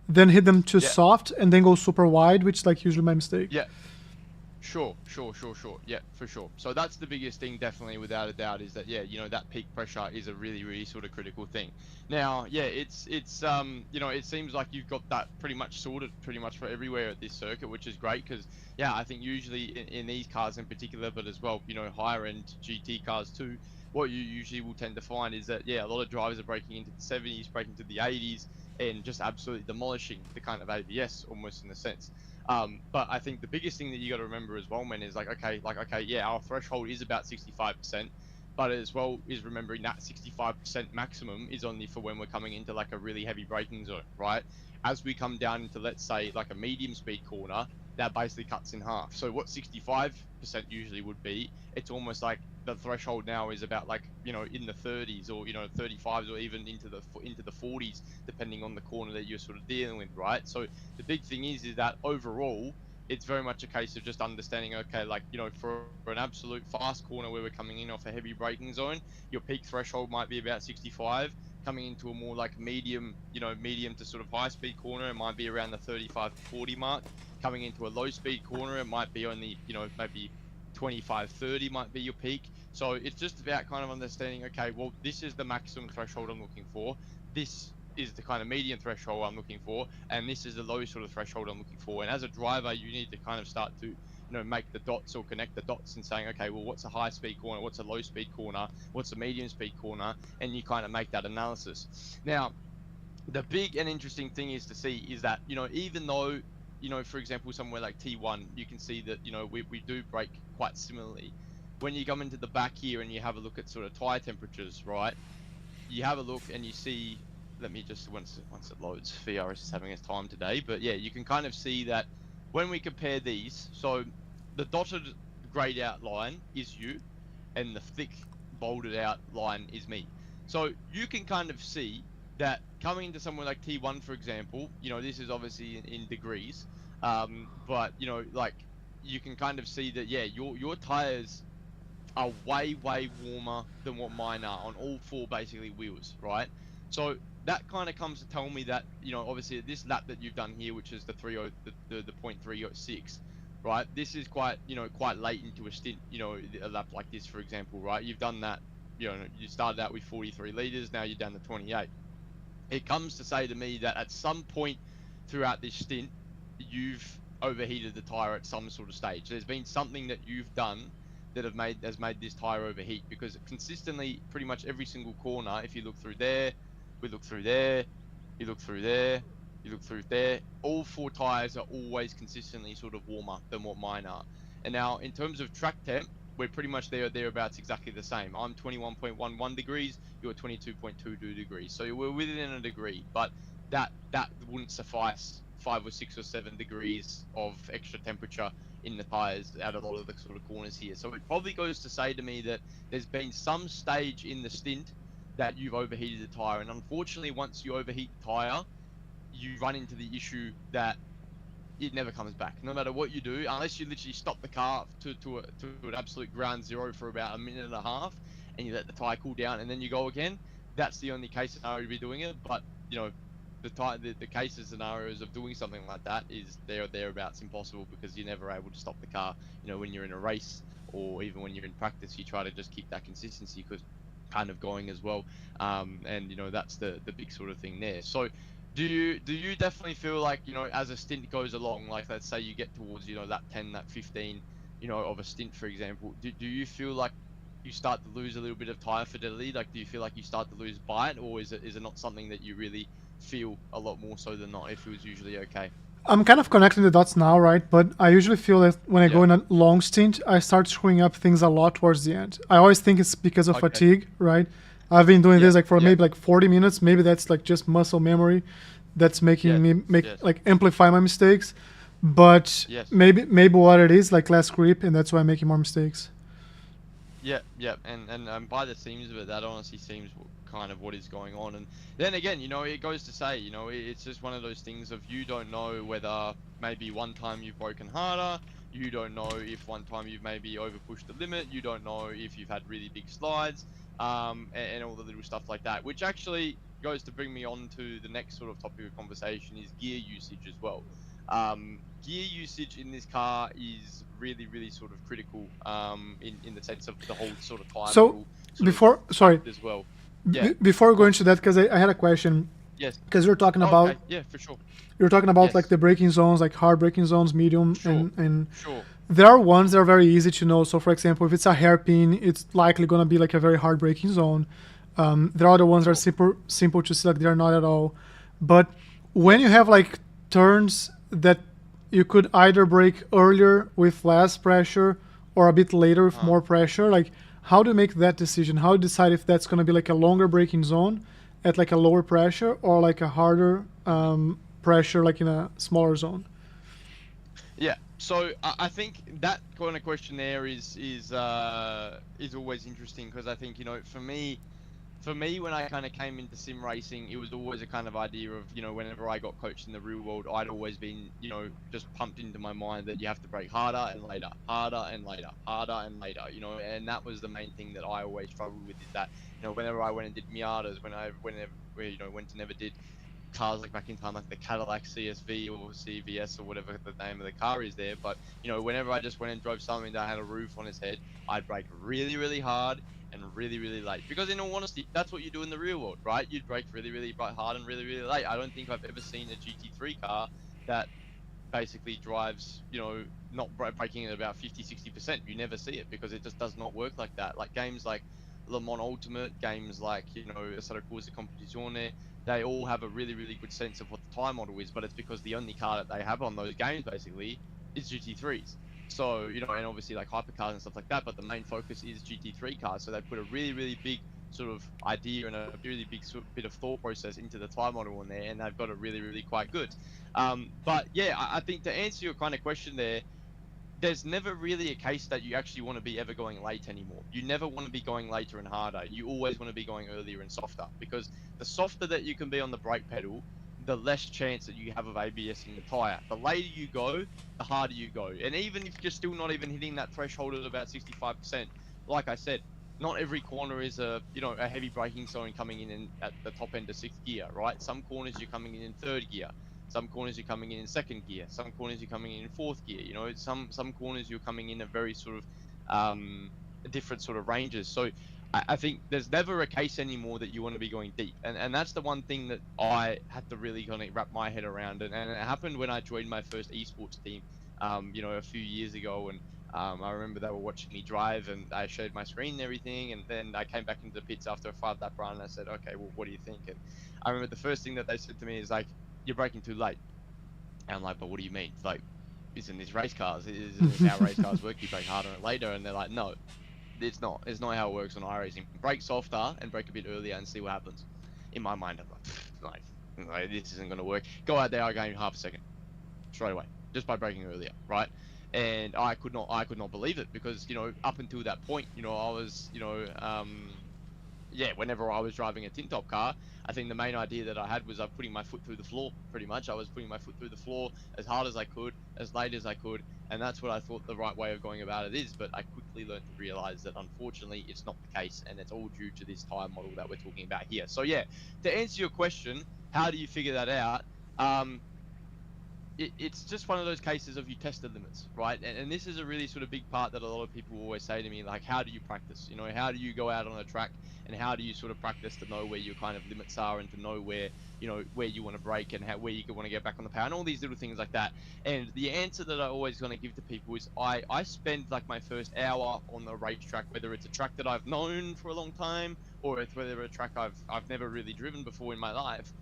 than hit them too Yeah. soft and then go super wide, which is like usually my mistake. Yeah. Sure. Yeah, for sure. So that's the biggest thing, definitely, without a doubt, is that, yeah, you know, that peak pressure is a really, really sort of critical thing. Now, yeah, it's you know, it seems like you've got that pretty much sorted pretty much for everywhere at this circuit, which is great because, yeah, I think usually in these cars in particular, but as well, you know, higher end GT cars too, what you usually will tend to find is that, yeah, a lot of drivers are breaking into the 70s, breaking to the 80s, and just absolutely demolishing the kind of ABS almost in a sense. But I think the biggest thing that you got to remember as well, man, is like, okay, yeah, our threshold is about 65%, but as well is remembering that 65% maximum is only for when we're coming into like a really heavy braking zone, right? As we come down into, let's say, like a medium speed corner, that basically cuts in half. So what 65% usually would be, it's almost like the threshold now is about, like, you know, in the 30s, or, you know, 35s, or even into the 40s, depending on the corner that you're sort of dealing with, right? So the big thing is that overall, it's very much a case of just understanding, okay, like, you know, for an absolute fast corner where we're coming in off a heavy braking zone, your peak threshold might be about 65. Coming into a more like medium, you know, medium to sort of high speed corner, it might be around the 35 to 40 mark. Coming into a low speed corner, it might be only, you know, maybe 25, 30 might be your peak. So it's just about kind of understanding, okay, well, this is the maximum threshold I'm looking for. This is the kind of median threshold I'm looking for, and this is the low sort of threshold I'm looking for. And as a driver, you need to kind of start to, you know, make the dots or connect the dots and saying, okay, well, what's a high speed corner? What's a low speed corner? What's a medium speed corner? And you kind of make that analysis. Now, the big and interesting thing is to see is that, you know, even though, you know, for example, somewhere like T1, you can see that, you know, we do brake quite similarly. When you come into the back here and you have a look at sort of tire temperatures, right? You have a look and you see, let me just, once it loads, VRS is having its time today, but yeah, you can kind of see that when we compare these, so the dotted grayed out line is you, and the thick bolded out line is me. So you can kind of see that coming into somewhere like T1, for example, you know, this is obviously in degrees, but, you know, like, you can kind of see that, yeah, your tires are way warmer than what mine are on all four basically wheels, right? So that kind of comes to tell me that, you know, obviously this lap that you've done here, which is the 30 the 0.306, right? This is quite, you know, quite late into a stint, you know, a lap like this, for example, right? You've done that, you know, you started out with 43 liters, now you're down to 28. It comes to say to me that at some point throughout this stint, you've overheated the tire at some sort of stage. There's been something that you've done that has made this tire overheat, because consistently, pretty much every single corner, if you look through there, we look through there, you look through there, you look through there, all four tires are always consistently sort of warmer than what mine are. And now in terms of track temp, we're pretty much thereabouts exactly the same. I'm 21.11 degrees, you're 22.22 degrees. So we're within a degree, but that wouldn't suffice 5 or 6 or 7 degrees of extra temperature in the tires at a lot of the sort of corners here. So it probably goes to say to me that there's been some stage in the stint that you've overheated the tire. And unfortunately, once you overheat the tire, you run into the issue that it never comes back. No matter what you do, unless you literally stop the car to an absolute ground zero for about a minute and a half, and you let the tire cool down, and then you go again. That's the only case scenario you'd be doing it. But you know, the cases scenarios of doing something like that is thereabouts impossible, because you're never able to stop the car. You know, when you're in a race or even when you're in practice, you try to just keep that consistency because kind of going as well. And you know, that's the big sort of thing there. So do you definitely feel like, you know, as a stint goes along, like let's say you get towards, you know, that 10, that 15, you know, of a stint, for example, do you feel like you start to lose a little bit of tire fidelity? Like, do you feel like you start to lose bite, or is it not something that you really feel a lot more so than not? It feels usually okay. I'm kind of connecting the dots now, right? But I usually feel that when I go Yeah. in a long stint, I start screwing up things a lot towards the end. I always think it's because of Okay. fatigue, right? I've been doing Yeah. this like for Yeah. maybe like 40 minutes. Maybe that's like just muscle memory that's making Yes. me make Yes. like amplify my mistakes. But Yes. maybe what it is, like less grip, and that's why I'm making more mistakes. Yeah, yeah, and by the seams of it, that honestly seems kind of what is going on. And then again, you know, it goes to say, you know, it's just one of those things of, you don't know whether maybe one time you've broken harder, you don't know if one time you've maybe over pushed the limit, you don't know if you've had really big slides, and all the little stuff like that, which actually goes to bring me on to the next sort of topic of conversation, is gear usage as well. Gear usage in this car is really, really sort of critical, in the sense of the whole sort of tire So model sort of before, sorry, fact as well. Yeah, before go going on. to that, because I had a question, Yes. because Oh, okay. Yeah, for sure. you're talking about like Yes. the braking zones, like hard braking zones, medium, Sure. and Sure. there are ones that are very easy to know. So, for example, if it's a hairpin, it's likely going to be like a very hard braking zone. There are other ones that are Sure. simple to select. They're not at all. But when you Yes. have like turns that you could either brake earlier with less pressure or a bit later with Uh-huh. more pressure, like how do you make that decision? How do you decide if that's going to be like a longer braking zone at like a lower pressure, or like a harder pressure like in a smaller zone? Yeah. So I think that kind of question there is always interesting, because I think, you know, for me, when I kind of came into sim racing, it was always a kind of idea of, you know, whenever I got coached in the real world, I'd always been, you know, just pumped into my mind that you have to brake harder and later, harder and later, harder and later, you know, and that was the main thing that I always struggled with, is that, you know, whenever I went and did Miatas, whenever, you know, went and never did cars like back in time, like the Cadillac CSV or CVS or whatever the name of the car is there. But, you know, whenever I just went and drove something that had a roof on its head, I'd brake really, really hard and really, really late. Because in all honesty, that's what you do in the real world, right? You'd brake really, really hard and really, really late. I don't think I've ever seen a GT3 car that basically drives, you know, not braking at about 50-60%. You never see it, because it just does not work like that. Like games like Le Mans Ultimate, games like, you know, Assetto Corsa Competizione, they all have a really, really good sense of what the tire model is, but it's because the only car that they have on those games basically is GT3s. So, you know, and obviously like hypercars and stuff like that, but the main focus is GT3 cars. So they put a really, really big sort of idea and a really big sort of bit of thought process into the tire model on there, and they've got it really, really quite good. But yeah, I think to answer your kind of question there, there's never really a case that you actually want to be ever going late anymore. You never want to be going later and harder. You always want to be going earlier and softer, because the softer that you can be on the brake pedal, the less chance that you have of ABSing the tire. The later you go, the harder you go. And even if you're still not even hitting that threshold at about 65%, like I said, not every corner is a, you know, a heavy braking zone coming in at the top end of sixth gear, right? Some corners you're coming in third gear. Some corners you're coming in second gear. Some corners you're coming in fourth gear. You know, some corners you're coming in a very sort of different sort of ranges. So I think there's never a case anymore that you want to be going deep, and that's the one thing that I had to really kind of wrap my head around. And it happened when I joined my first esports team, you know, a few years ago, and I remember they were watching me drive, and I showed my screen and everything, and then I came back into the pits after a 5-lap run, and I said, okay, well, what do you think? And I remember the first thing that they said to me is like, you're braking too late. And I'm like, but what do you mean? It's like, isn't this race cars? Isn't this how race cars work? You brake harder and later. And they're like, no, it's not. It's not how it works on iRacing. Brake softer and brake a bit earlier and see what happens. In my mind, I'm like, this isn't going to work. Go out there, I gain half a second straight away just by braking earlier, right? And I could not believe it, because, you know, up until that point, you know, I was, you know, yeah, whenever I was driving a tin top car, I think the main idea that I had was putting my foot through the floor. Pretty much, I was putting my foot through the floor as hard as I could, as late as I could, and that's what I thought the right way of going about it is. But I quickly learned to realize that unfortunately, it's not the case, and it's all due to this tire model that we're talking about here. So yeah, to answer your question, how do you figure that out? Um, it's just one of those cases of you test the limits, right? And this is a really sort of big part that a lot of people always say to me, like, how do you practice? You know, how do you go out on a track and how do you sort of practice to know where your kind of limits are and to know where, you know, where you want to brake and where you want to get back on the power and all these little things like that. And the answer that I always going to give to people is I spend like my first hour on the racetrack, whether it's a track that I've known for a long time or it's whether a track I've never really driven before in my life.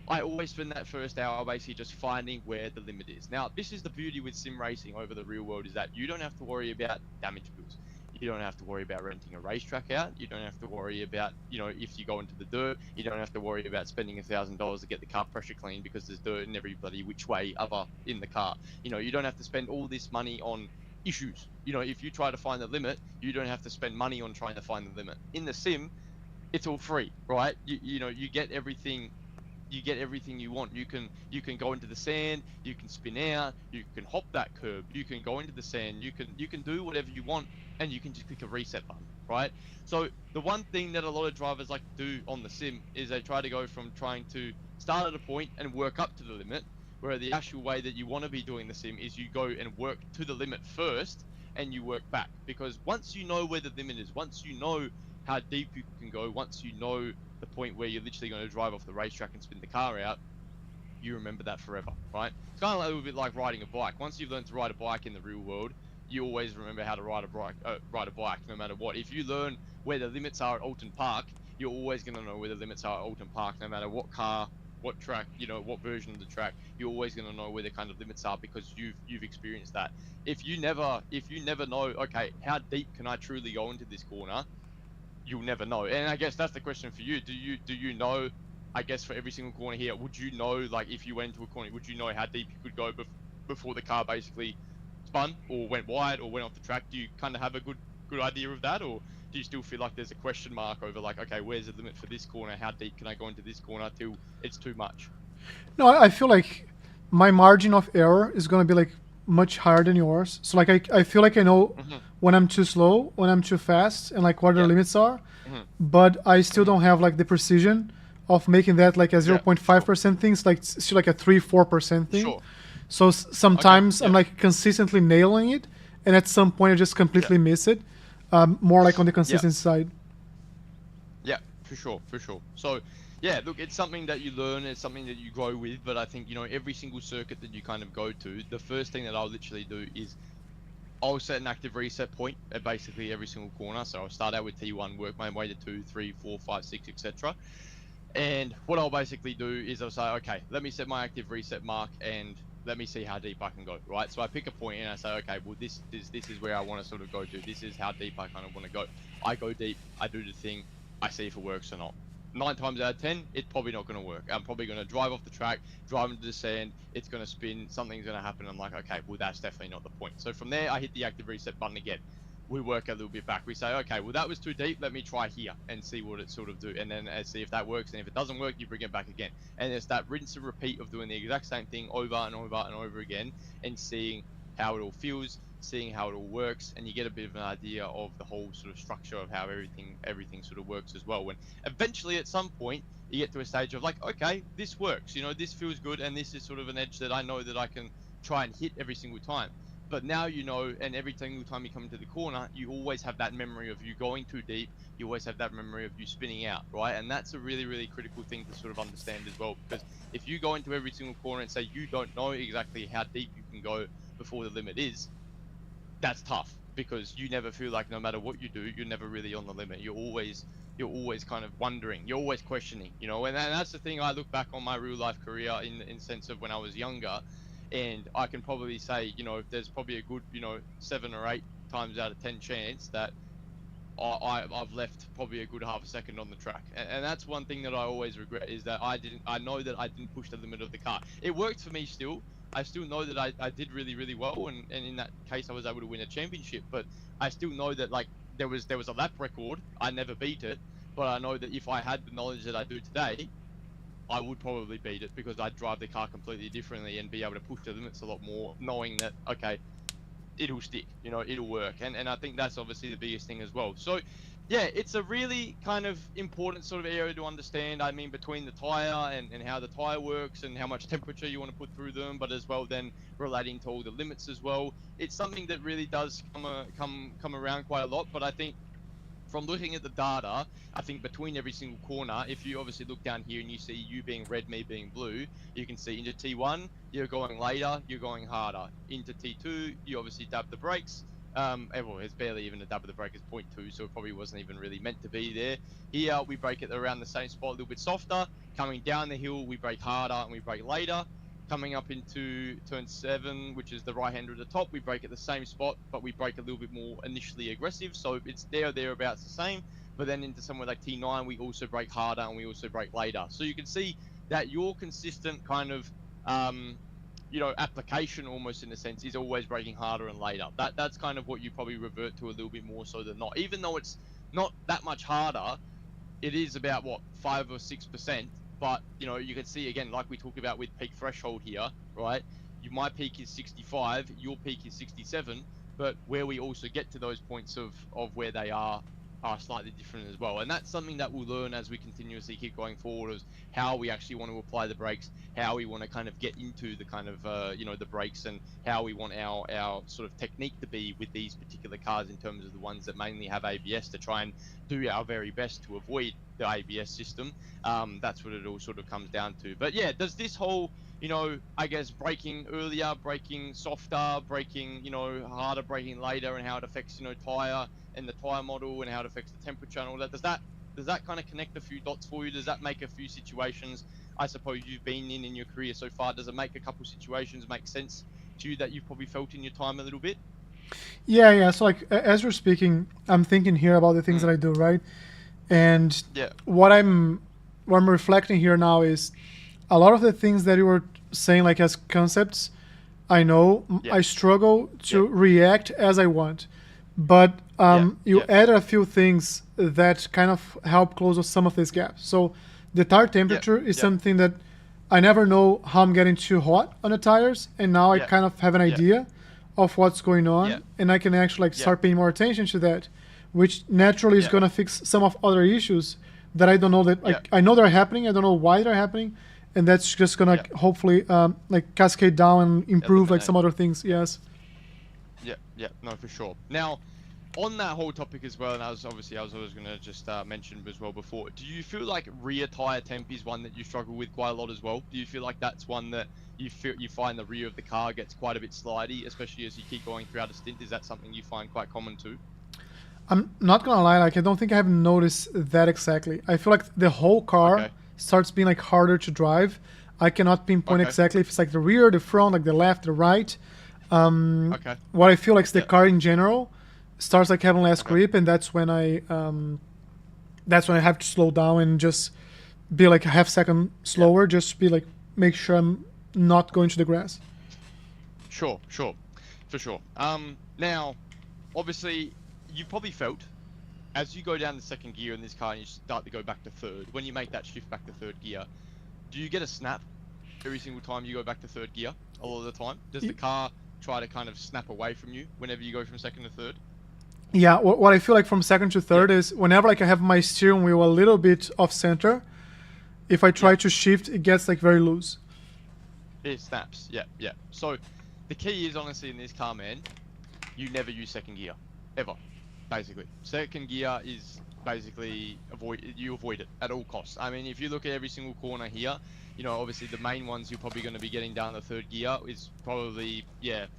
I always spend that first hour basically just finding where the limit is. Now, this is the beauty with sim racing over the real world is that you don't have to worry about damage bills. You don't have to worry about renting a racetrack out. You don't have to worry about, you know, if you go into the dirt, you don't have to worry about spending $1,000 to get the car pressure cleaned because there's dirt in every bloody which way other in the car. You know, you don't have to spend all this money on issues. You know, if you try to find the limit, you don't have to spend money on trying to find the limit. In the sim, it's all free, right? You know, you get everything you want. You can go into the sand, you can spin out, you can hop that curb, you can go into the sand, you can do whatever you want, and you can just click a reset button, right? So the one thing that a lot of drivers like to do on the sim is they try to go from trying to start at a point and work up to the limit, where the actual way that you want to be doing the sim is you go and work to the limit first and you work back, because once you know where the limit is, once you know how deep you can go, once you know the point where you're literally going to drive off the racetrack and spin the car out, you remember that forever, right? It's kind of a little bit like riding a bike. Once you've learned to ride a bike in the real world, you always remember how to ride a bike no matter what. If you learn where the limits are at Alton Park, you're always going to know where the limits are at Alton Park no matter what car, what track, you know, what version of the track. You're always going to know where the kind of limits are because you've experienced that. If you never know, okay, how deep can I truly go into this corner, you'll never know. And I guess that's the question for you. Do you know, I guess for every single corner here, would you know, like if you went into a corner, would you know how deep you could go before the car basically spun or went wide or went off the track? Do you kind of have a good idea of that, or do you still feel like there's a question mark over like, okay, where's the limit for this corner? How deep can I go into this corner till it's too much? No, I feel like my margin of error is gonna be like much higher than yours. So like I feel like I know when I'm too slow, when I'm too fast, and like what the limits are. But I still don't have like the precision of making that like a 0.5% thing. It's like still like a 3-4% thing. Sure. So sometimes I'm like consistently nailing it, and at some point I just completely miss it. More like on the consistency side. Yeah, for sure. So, yeah, look, it's something that you learn, it's something that you grow with, but I think, you know, every single circuit that you kind of go to, the first thing that I'll literally do is I'll set an active reset point at basically every single corner. So I'll start out with T1, work my way to 2, 3, 4, 5, 6, etc. And what I'll basically do is I'll say, okay, let me set my active reset mark and let me see how deep I can go, right? So I pick a point and I say, okay, well, this is where I want to sort of go to. This is how deep I kind of want to go. I go deep, I do the thing, I see if it works or not. 9 times out of 10, it's probably not going to work. I'm probably going to drive off the track, drive into the sand, it's going to spin, something's going to happen. I'm like, okay, well, that's definitely not the point. So from there, I hit the active reset button again. We work a little bit back. We say, okay, well, that was too deep. Let me try here and see what it sort of do. And then see if that works. And if it doesn't work, you bring it back again. And it's that rinse and repeat of doing the exact same thing over and over and over again and seeing how it all feels, seeing how it all works, and you get a bit of an idea of the whole sort of structure of how everything sort of works as well. When eventually at some point you get to a stage of like, okay, this works, you know, this feels good, and this is sort of an edge that I know that I can try and hit every single time. But now you know, and every single time you come into the corner, you always have that memory of you going too deep. You always have that memory of you spinning out, right? And that's a really, really critical thing to sort of understand as well. Because if you go into every single corner and say you don't know exactly how deep you can go before the limit is, that's tough, because you never feel like no matter what you do, you're never really on the limit. You're always kind of wondering, you're always questioning, you know. And that's the thing. I look back on my real life career in sense of when I was younger, and I can probably say, you know, there's probably a good, you know, 7 or 8 times out of 10 chance that I've left probably a good half a second on the track. And that's one thing that I always regret, is that I know that I didn't push the limit of the car. It worked for me still. I still know that I did really, really well, and in that case I was able to win a championship, but I still know that like there was a lap record, I never beat it, but I know that if I had the knowledge that I do today, I would probably beat it because I'd drive the car completely differently and be able to push the limits a lot more, knowing that, okay, it'll stick, you know, it'll work. And I think that's obviously the biggest thing as well. So yeah, it's a really kind of important sort of area to understand. I mean, between the tire and how the tire works and how much temperature you want to put through them, but as well then relating to all the limits as well. It's something that really does come around quite a lot. But I think from looking at the data, I think between every single corner, if you obviously look down here and you see you being red, me being blue, you can see into T1, you're going later, you're going harder. Into T2, you obviously dab the brakes. Well, it's barely even a dab of the brake, it's 0.2, so it probably wasn't even really meant to be there. Here, we brake it around the same spot, a little bit softer. Coming down the hill, we brake harder and we brake later. Coming up into turn 7, which is the right hander at the top, we brake at the same spot, but we brake a little bit more initially aggressive, so it's there or thereabouts the same. But then into somewhere like T9, we also brake harder and we also brake later. So you can see that your consistent kind of, you know, application almost in a sense is always braking harder and later. That's kind of what you probably revert to a little bit more so than not. Even though it's not that much harder, it is about what, 5 or 6%. But you know, you can see again, like we talked about with peak threshold here, right? My peak is 65, your peak is 67, but where we also get to those points of where they are slightly different as well. And that's something that we'll learn as we continuously keep going forward, is how we actually want to apply the brakes, how we want to kind of get into the kind of you know, the brakes, and how we want our sort of technique to be with these particular cars in terms of the ones that mainly have ABS, to try and do our very best to avoid the ABS system. That's what it all sort of comes down to. But yeah, does this whole, you know, I guess braking earlier, braking softer, braking, you know, harder, braking later, and how it affects, you know, tire and the tire model and how it affects the temperature and all that, does that kind of connect a few dots for you? Does that make a few situations, I suppose, you've been in your career so far, does it make a couple situations make sense to you that you've probably felt in your time a little bit? Yeah. So like as you're speaking, I'm thinking here about the things that I do, right? And Yeah. what I'm reflecting here now is a lot of the things that you were saying, like as concepts, I know Yeah. I struggle to react as I want, but you added a few things that kind of help close some of these gaps. So the tire temperature is something that I never know how I'm getting too hot on the tires, and now I kind of have an idea of what's going on, and I can actually like start paying more attention to that, which naturally is going to fix some of other issues that I don't know that like I know they're happening, I don't know why they're happening, and that's just gonna hopefully like cascade down and improve like some other things. Yes. Yeah, no, for sure. Now, on that whole topic as well, and I was always going to just mention as well before, do you feel like rear tire temp is one that you struggle with quite a lot as well? Do you feel like that's one that you find the rear of the car gets quite a bit slidey, especially as you keep going throughout a stint? Is that something you find quite common too? I'm not gonna lie, like I don't think I have noticed that exactly. I feel like the whole car starts being like harder to drive. I cannot pinpoint exactly if it's like the rear, the front, like the left, the right. What I feel like is the car in general starts like having less grip, and that's when I have to slow down and just be like a half second slower, just to be like make sure I'm not going to the grass. Sure, for sure. Now, obviously, you probably felt as you go down the second gear in this car and you start to go back to third, when you make that shift back to third gear, do you get a snap every single time you go back to third gear? A lot of the time, does the car try to kind of snap away from you whenever you go from second to third? Yeah, what I feel like from second to third is whenever like I have my steering wheel a little bit off center, if I try to shift, it gets like very loose. It snaps. Yeah. So the key is honestly in this car, man, you never use second gear ever. Basically, second gear is basically you avoid it at all costs. I mean, if you look at every single corner here, you know, obviously the main ones you're probably going to be getting down the third gear is probably,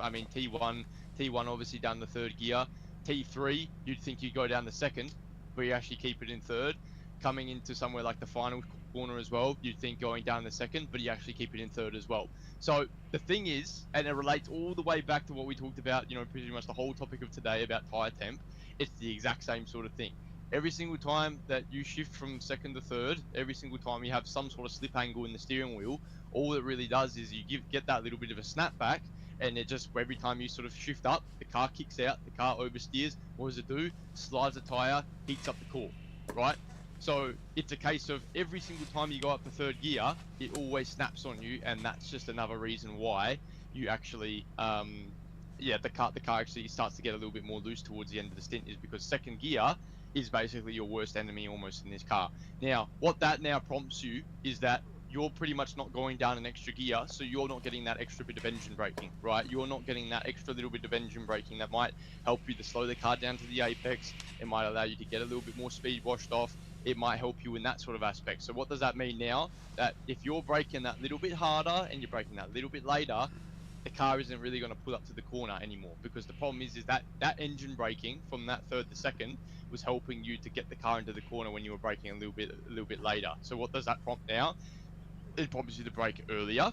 I mean, T1 obviously down the third gear. T3, you'd think you'd go down the second, but you actually keep it in third. Coming into somewhere like the final corner as well, you'd think going down the second, but you actually keep it in third as well. So the thing is, and it relates all the way back to what we talked about, you know, pretty much the whole topic of today about tire temp, it's the exact same sort of thing. Every single time that you shift from second to third, every single time you have some sort of slip angle in the steering wheel, all it really does is you get that little bit of a snap back, and it just, every time you sort of shift up, the car kicks out, the car oversteers. What does it do? Slides the tire, heats up the core, right? So it's a case of every single time you go up to third gear, it always snaps on you, and that's just another reason why you actually, yeah, the car actually starts to get a little bit more loose towards the end of the stint, is because second gear is basically your worst enemy almost in this car. Now, what that now prompts you is that you're pretty much not going down an extra gear, so you're not getting that extra bit of engine braking, right? You're not getting that extra little bit of engine braking that might help you to slow the car down to the apex. It might allow you to get a little bit more speed washed off. It might help you in that sort of aspect. So what does that mean now? That if you're braking that little bit harder and you're braking that little bit later, the car isn't really going to pull up to the corner anymore, because the problem is that that engine braking from that third to second was helping you to get the car into the corner when you were braking a little bit later. So what does that prompt now? It prompts you to brake earlier,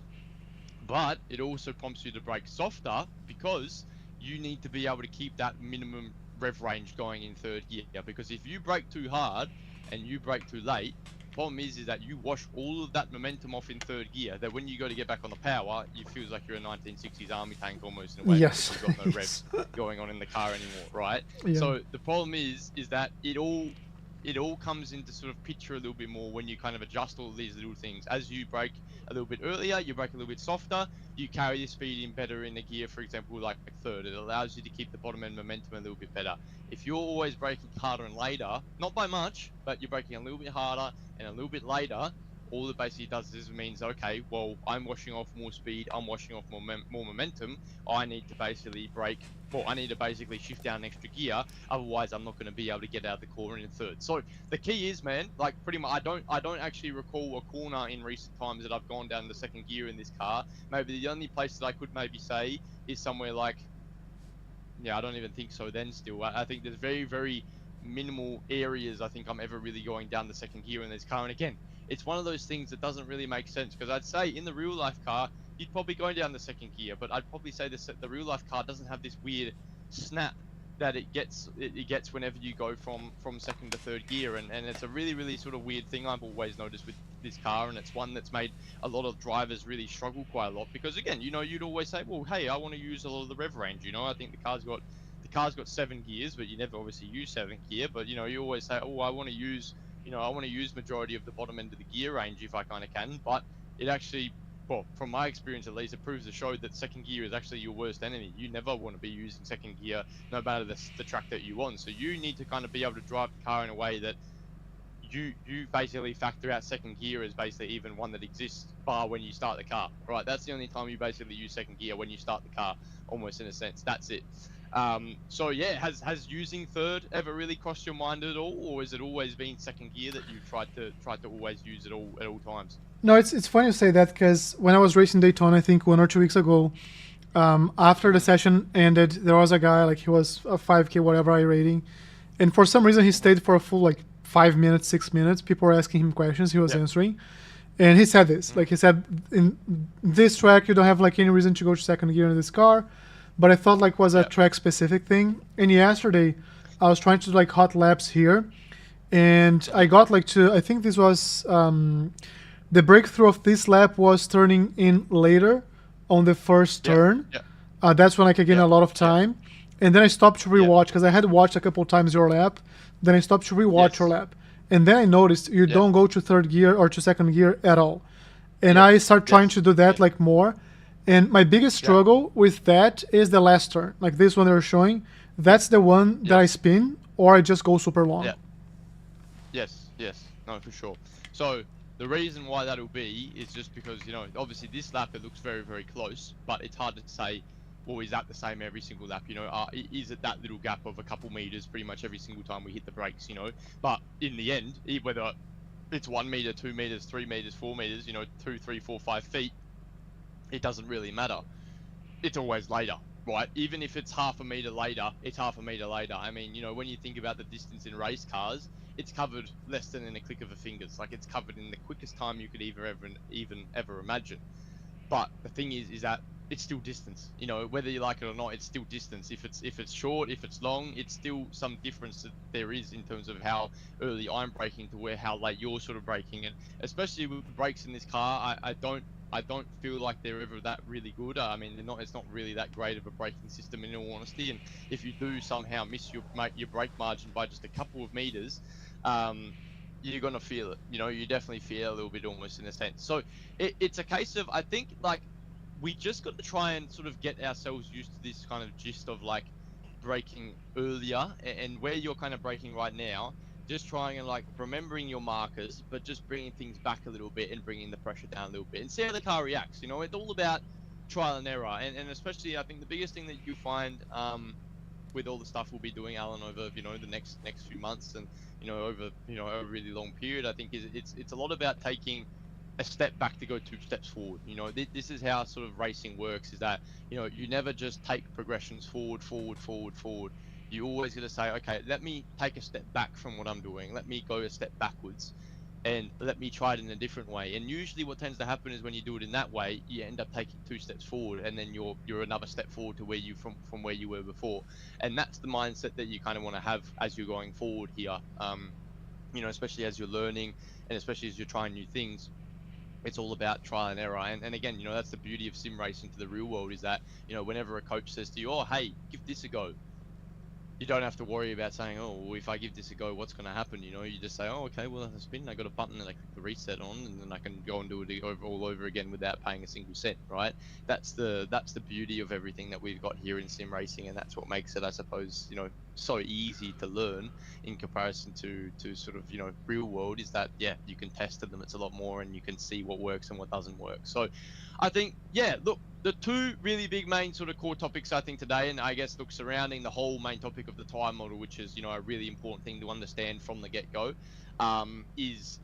but it also prompts you to brake softer, because you need to be able to keep that minimum rev range going in third gear. Because if you brake too hard and you brake too late, problem is that you wash all of that momentum off in third gear, that when you go to get back on the power, it feels like you're a 1960s army tank almost in a way. Yes. Because you've got no revs going on in the car anymore, right? Yeah. So the problem is that it all comes into sort of picture a little bit more when you kind of adjust all these little things. As you brake a little bit earlier, you brake a little bit softer, you carry your speed in better in the gear, for example, like third. It allows you to keep the bottom end momentum a little bit better. If you're always braking harder and later, not by much, but you're braking a little bit harder and a little bit later, all it basically does is means, okay, well, I'm washing off more speed, I'm washing off more momentum, I need to basically brake, well, I need to basically shift down an extra gear, otherwise I'm not going to be able to get out of the corner in third. So the key is, man, like pretty much, I don't actually recall a corner in recent times that I've gone down the second gear in this car. Maybe the only place that I could maybe say is somewhere like, yeah, I don't even think so then still. I think there's very, very minimal areas I think I'm ever really going down the second gear in this car. And again, it's one of those things that doesn't really make sense, because I'd say in the real life car, you'd probably go down the second gear, but I'd probably say the real life car doesn't have this weird snap that it gets whenever you go from second to third gear, and it's a really, really sort of weird thing I've always noticed with this car, and it's one that's made a lot of drivers really struggle quite a lot, because again, you know, you'd always say, well, hey, I want to use a lot of the rev range, you know, I think the car's got 7 gears, but you never obviously use 7th gear, but you know, you always say, oh, I want to use majority of the bottom end of the gear range if I kind of can. But it actually, well, from my experience at least, it proves to show that second gear is actually your worst enemy. You never want to be using second gear, no matter the track that you want. So you need to kind of be able to drive the car in a way that you basically factor out second gear as basically even one that exists, bar when you start the car, right? That's the only time you basically use second gear, when you start the car, almost in a sense. That's it. So yeah, has using third ever really crossed your mind at all, or has it always been second gear that you've tried to always use at all times? No, it's funny you say that, because when I was racing Daytona, I think 1 or 2 weeks ago, after the session ended, there was a guy, like he was a 5K whatever iRating, and for some reason he stayed for a full like 5 minutes, 6 minutes. People were asking him questions, he was answering, and he said this, like he said, in this track you don't have like any reason to go to second gear in this car, but I thought like was a track specific thing. And yesterday I was trying to do like hot laps here, and I got like to, I think this was the breakthrough of this lap was turning in later on the first turn. That's when I could gain a lot of time. And then I stopped to rewatch, because I had watched a couple times your lap. Then I stopped to rewatch your lap. And then I noticed you don't go to third gear or to second gear at all. And I start trying to do that like more. And my biggest struggle with that is the last turn. Like this one they were showing. That's the one that I spin, or I just go super long. Yes. No, for sure. So the reason why that'll be is just because, you know, obviously this lap it looks very, very close, but it's hard to say, well, is that the same every single lap? You know, is it that little gap of a couple meters pretty much every single time we hit the brakes? You know, but in the end, whether it's 1 meter, 2 meters, 3 meters, 4 meters, you know, 2, 3, 4, 5 feet, it doesn't really matter. It's always later, right? Even if it's half a meter later, it's half a meter later. I mean, you know, when you think about the distance in race cars, it's covered less than in a click of a fingers. Like it's covered in the quickest time you could ever imagine. But the thing is that it's still distance. You know, whether you like it or not, it's still distance. If it's short, if it's long, it's still some difference that there is in terms of how early I'm braking to how late you're sort of braking. And especially with the brakes in this car, I don't feel like they're ever that really good. I mean, it's not really that great of a braking system in all honesty. And if you do somehow miss your brake margin by just a couple of meters, you're gonna feel it. You know, you definitely feel a little bit almost in a sense. So it's a case of, I think, like, we just got to try and sort of get ourselves used to this kind of gist of like braking earlier, and where you're kind of braking right now, just trying and like remembering your markers, but just bringing things back a little bit and bringing the pressure down a little bit and see how the car reacts. You know, it's all about trial and error, and especially I think the biggest thing that you find with all the stuff we'll be doing, Alan, over the next few months, and over a really long period, I think is it's a lot about taking a step back to go 2 steps forward. This is how sort of racing works, is that you never just take progressions forward, forward, forward, forward. You always got to say, okay, let me take a step back from what I'm doing, let me go a step backwards, and let me try it in a different way. And usually what tends to happen is when you do it in that way, you end up taking 2 steps forward, and then you're another step forward to where you from where you were before. And that's the mindset that you kind of want to have as you're going forward here, especially as you're learning, and especially as you're trying new things. It's all about trial and error. And again, that's the beauty of sim racing to the real world, is that whenever a coach says to you, oh, hey, give this a go, you don't have to worry about saying, oh, well, if I give this a go, what's going to happen? You just say, oh, okay, well, that's spin. I got a button and I click the reset on, and then I can go and do it all over again without paying a single cent, right? That's the beauty of everything that we've got here in sim racing, and that's what makes it, I suppose, so easy to learn in comparison to sort of real world, is that you can test the limits a lot more, and you can see what works and what doesn't work. So I think, look, the two really big main sort of core topics I think today, and I guess look, surrounding the whole main topic of the tire model, which is a really important thing to understand from the get-go, is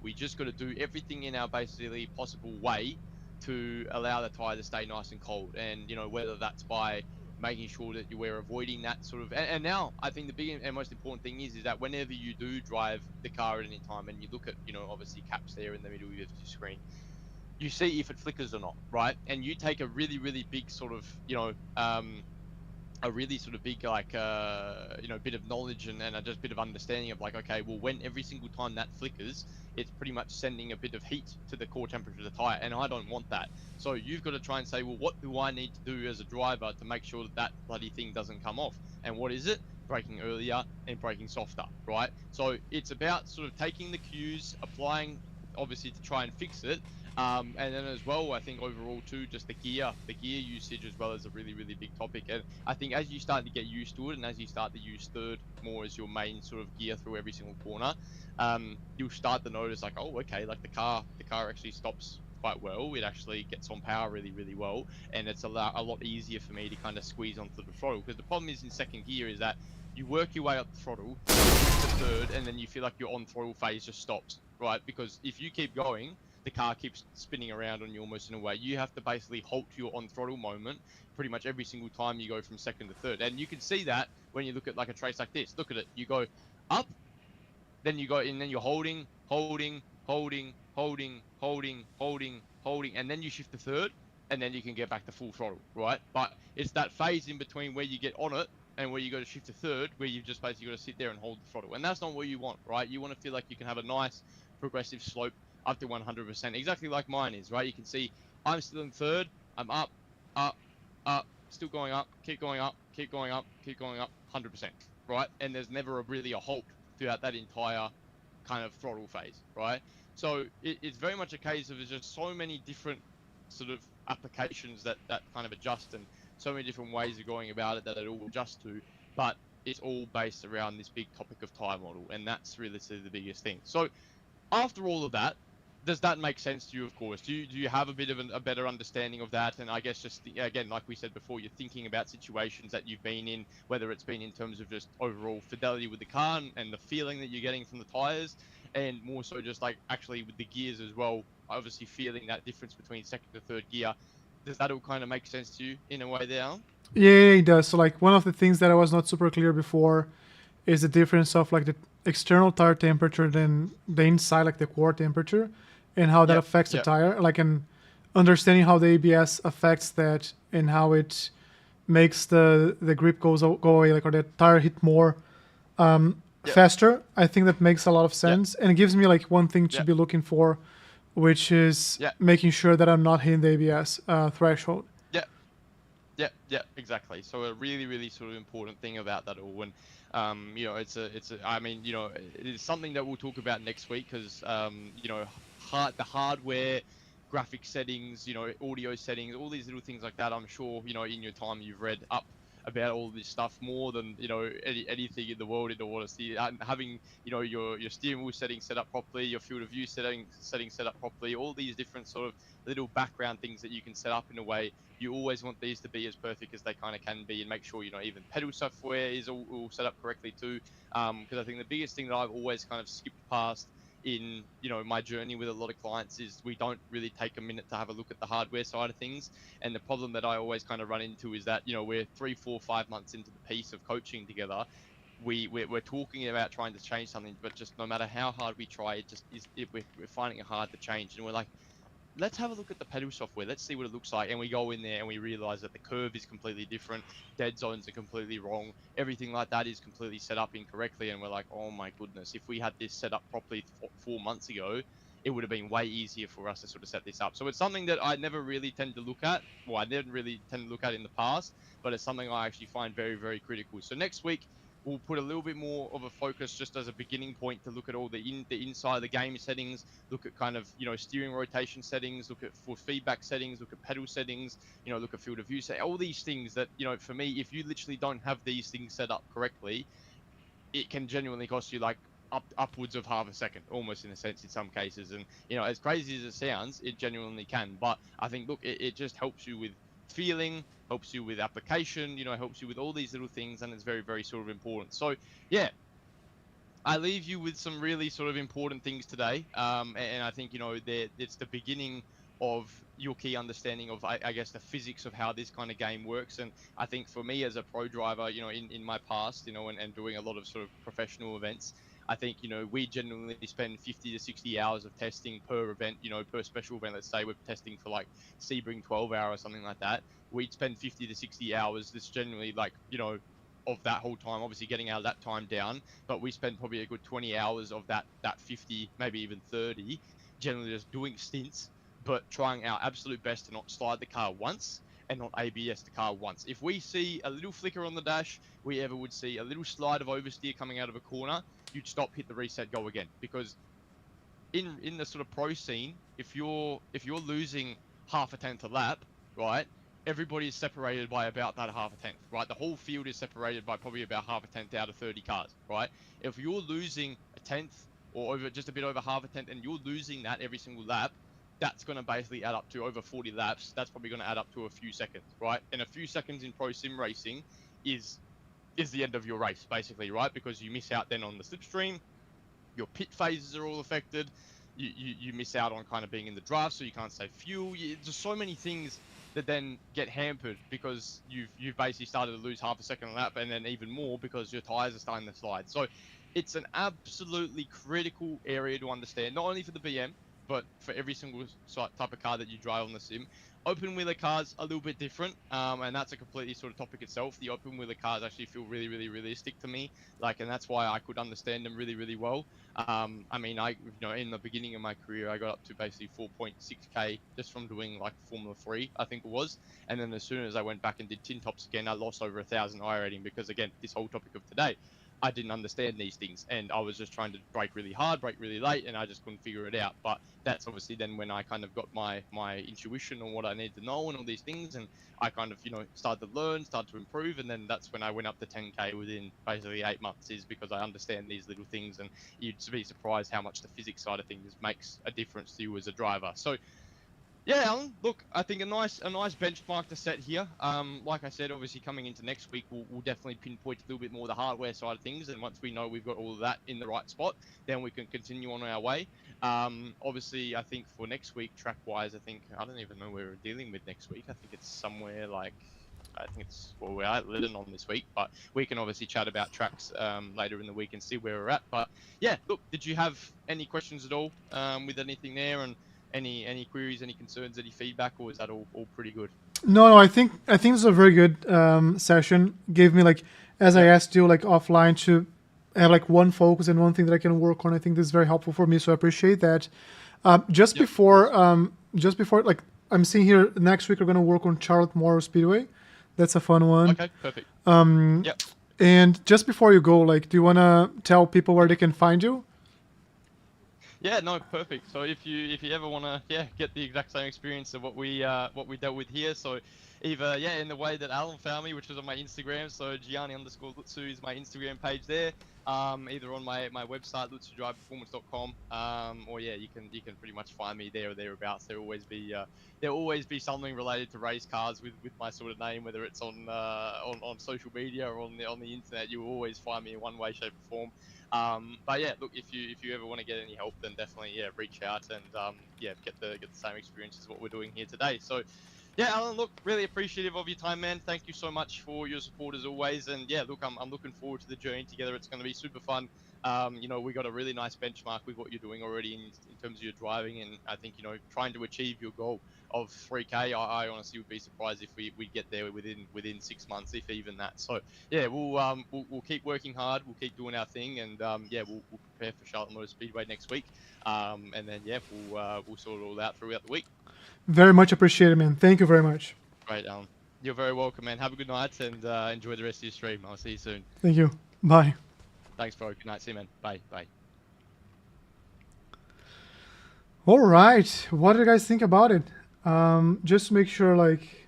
we just got to do everything in our basically possible way to allow the tire to stay nice and cold. And whether that's by making sure that we're avoiding that sort of, and now I think the big and most important thing is that whenever you do drive the car at any time, and you look at obviously caps there in the middle of your screen, you see if it flickers or not, right? And you take a really, really big sort of, a really sort of big, like, bit of knowledge and a just bit of understanding of like, okay, well, when every single time that flickers, it's pretty much sending a bit of heat to the core temperature of the tire, and I don't want that. So you've got to try and say, well, what do I need to do as a driver to make sure that bloody thing doesn't come off? And what is it? Braking earlier and braking softer, right? So it's about sort of taking the cues, applying, obviously, to try and fix it. And then as well, I think overall too, just the gear usage as well is a really, really big topic. And I think as you start to get used to it, and as you start to use third more as your main sort of gear through every single corner, you'll start to notice like, oh, okay, like the car actually stops quite well. It actually gets on power really, really well, and it's a lot easier for me to kind of squeeze onto the throttle. Because the problem is in second gear is that you work your way up the throttle to third, and then you feel like your on throttle phase just stops, right? Because if you keep going, the car keeps spinning around on you almost in a way. You have to basically halt your on throttle moment pretty much every single time you go from second to third. And you can see that when you look at like a trace like this. Look at it. You go up, then you go, and then you're holding, and then you shift to third, and then you can get back to full throttle, right? But it's that phase in between where you get on it and where you go to shift to third, where you've just basically got to sit there and hold the throttle. And that's not what you want, right? You want to feel like you can have a nice progressive slope up to 100%, exactly like mine is, right? You can see I'm still in third, I'm up, still going up, keep going up, 100%, right? And there's never really a halt throughout that entire kind of throttle phase, right? So it's very much a case of there's just so many different sort of applications that kind of adjust, and so many different ways of going about it that it all adjusts to, but it's all based around this big topic of tire model, and that's really the biggest thing. So after all of that, does that make sense to you? Of course. Do you have a bit of a better understanding of that? And I guess just again, like we said before, you're thinking about situations that you've been in, whether it's been in terms of just overall fidelity with the car and the feeling that you're getting from the tires, and more so just like actually with the gears as well, obviously feeling that difference between second to third gear. Does that all kind of make sense to you in a way there? Yeah, it does. So like one of the things that I was not super clear before is the difference of like the external tire temperature than the inside, like the core temperature, and how that affects the tire, like, and understanding how the ABS affects that and how it makes the grip go away, like, or the tire hit more faster. I think that makes a lot of sense, and it gives me like one thing to be looking for, which is making sure that I'm not hitting the ABS threshold. Yeah, exactly. So a really, really sort of important thing about that all, and you know, I mean, you know, it is something that we'll talk about next week because you know, the hardware, graphic settings, you know, audio settings, all these little things like that. I'm sure, you know, in your time you've read up about all this stuff more than, you know, anything in the world, in all honesty. And having, you know, your steering wheel settings set up properly, your field of view settings set up properly, all these different sort of little background things that you can set up in a way. You always want these to be as perfect as they kind of can be, and make sure, you know, even pedal software is all set up correctly too. Because I think the biggest thing that I've always kind of skipped past in, you know, my journey with a lot of clients is we don't really take a minute to have a look at the hardware side of things. And the problem that I always kind of run into is that, you know, we're 3, 4, 5 months into the piece of coaching together. We're talking about trying to change something, but just no matter how hard we try, it just is we're finding it hard to change. And we're like, let's have a look at the pedal software. Let's see what it looks like. And we go in there and we realize that the curve is completely different. Dead zones are completely wrong. Everything like that is completely set up incorrectly. And we're like, oh my goodness, if we had this set up properly 4 months ago, it would have been way easier for us to sort of set this up. So it's something that I never really tend to look at. Well, I didn't really tend to look at in the past, but it's something I actually find very, very critical. So next week, we'll put a little bit more of a focus just as a beginning point to look at all the inside of the game settings, look at kind of, you know, steering rotation settings, look at for feedback settings, look at pedal settings, you know, look at field of view, all these things that, you know, for me, if you literally don't have these things set up correctly, it can genuinely cost you like upwards of half a second, almost in a sense, in some cases. And, you know, as crazy as it sounds, it genuinely can. But I think, look, it just helps you with feeling, helps you with application, you know, helps you with all these little things, and it's very, very sort of important. So yeah, I leave you with some really sort of important things today. And I think, you know, it's the beginning of your key understanding of, I guess, the physics of how this kind of game works. And I think for me as a pro driver, you know, in my past, you know, and doing a lot of sort of professional events, I think, you know, we generally spend 50 to 60 hours of testing per event, you know, per special event. Let's say we're testing for like Sebring 12 hour or something like that. We'd spend 50 to 60 hours. That's generally like, you know, of that whole time, obviously getting out of that time down, but we spend probably a good 20 hours of that 50, maybe even 30, generally just doing stints, but trying our absolute best to not slide the car once and not ABS the car once. If we see a little flicker on the dash, we ever would see a little slide of oversteer coming out of a corner, you'd stop, hit the reset, go again. Because in the sort of pro scene, if you're losing half a tenth a lap, right, everybody is separated by about that half a tenth, right? The whole field is separated by probably about half a tenth out of 30 cars, right? If you're losing a tenth or over just a bit over half a tenth, and you're losing that every single lap, that's going to basically add up to over 40 laps. That's probably going to add up to a few seconds, right? And a few seconds in pro sim racing is the end of your race, basically, right? Because you miss out then on the slipstream, your pit phases are all affected. You miss out on kind of being in the draft, so you can't save fuel. There's so many things that then get hampered because you've basically started to lose half a second a lap, and then even more because your tires are starting to slide. So it's an absolutely critical area to understand, not only for the BM, but for every single type of car that you drive on the sim. Open wheeler cars a little bit different, and that's a completely sort of topic itself. The open wheeler cars actually feel really, really realistic to me, like, and that's why I could understand them really, really well. I mean, you know, in the beginning of my career, I got up to basically 4.6k just from doing like Formula 3, I think it was. And then as soon as I went back and did tin tops again, I lost over 1,000 iRating because, again, this whole topic of today, I didn't understand these things, and I was just trying to brake really hard, brake really late, and I just couldn't figure it out. But that's obviously then when I kind of got my intuition on what I need to know and all these things, and I kind of, you know, started to learn, started to improve, and then that's when I went up to 10k within basically 8 months, is because I understand these little things. And you'd be surprised how much the physics side of things makes a difference to you as a driver. So yeah, Alan, look, I think a nice benchmark to set here. Like I said, obviously coming into next week, we'll definitely pinpoint a little bit more the hardware side of things. And once we know we've got all of that in the right spot, then we can continue on our way. Obviously, I think for next week, track-wise, I don't even know where we're dealing with next week. I think it's somewhere like, well, we're at Lytton this week, but we can obviously chat about tracks later in the week and see where we're at. But yeah, look, did you have any questions at all with anything there? And any queries, any concerns, any feedback, or is that all pretty good? No, I think this is a very good session. Gave me, like, as I asked you, like, offline, to have like one focus and one thing that I can work on. I think this is very helpful for me, so I appreciate that. Just before, like, I'm seeing here next week we're going to work on Charlotte Moore Speedway. That's a fun one. Okay, perfect. Yep. And just before you go, like, do you want to tell people where they can find you? Yeah, no, perfect. So if you ever want to get the exact same experience of what we dealt with here, so either in the way that Alan found me, which was on my Instagram, so Gianni_Lutsu is my Instagram page there. Either on my website lutsudriveperformance.com, or you can pretty much find me there or thereabouts. There'll always be something related to race cars with my sort of name, whether it's on social media or on the internet. You will always find me in one way, shape, or form. But yeah, look, if you ever want to get any help, then definitely reach out and get the same experience as what we're doing here today. So yeah, Alan, look, really appreciative of your time, man. Thank you so much for your support as always. And yeah, look, I'm looking forward to the journey together. It's going to be super fun. We got a really nice benchmark with what you're doing already in terms of your driving, and I think trying to achieve your goal of 3K, I honestly would be surprised if we get there within 6 months, if even that. So yeah, we'll keep working hard, we'll keep doing our thing, and we'll prepare for Charlotte Motor Speedway next week, and then we'll sort it all out throughout the week. Very much appreciated, man. Thank you very much. Great, Alan. You're very welcome, man. Have a good night and enjoy the rest of your stream. I'll see you soon. Thank you. Bye. Thanks, bro. Good night. See you, man. Bye. Bye. All right. What do you guys think about it? Just to make sure, like,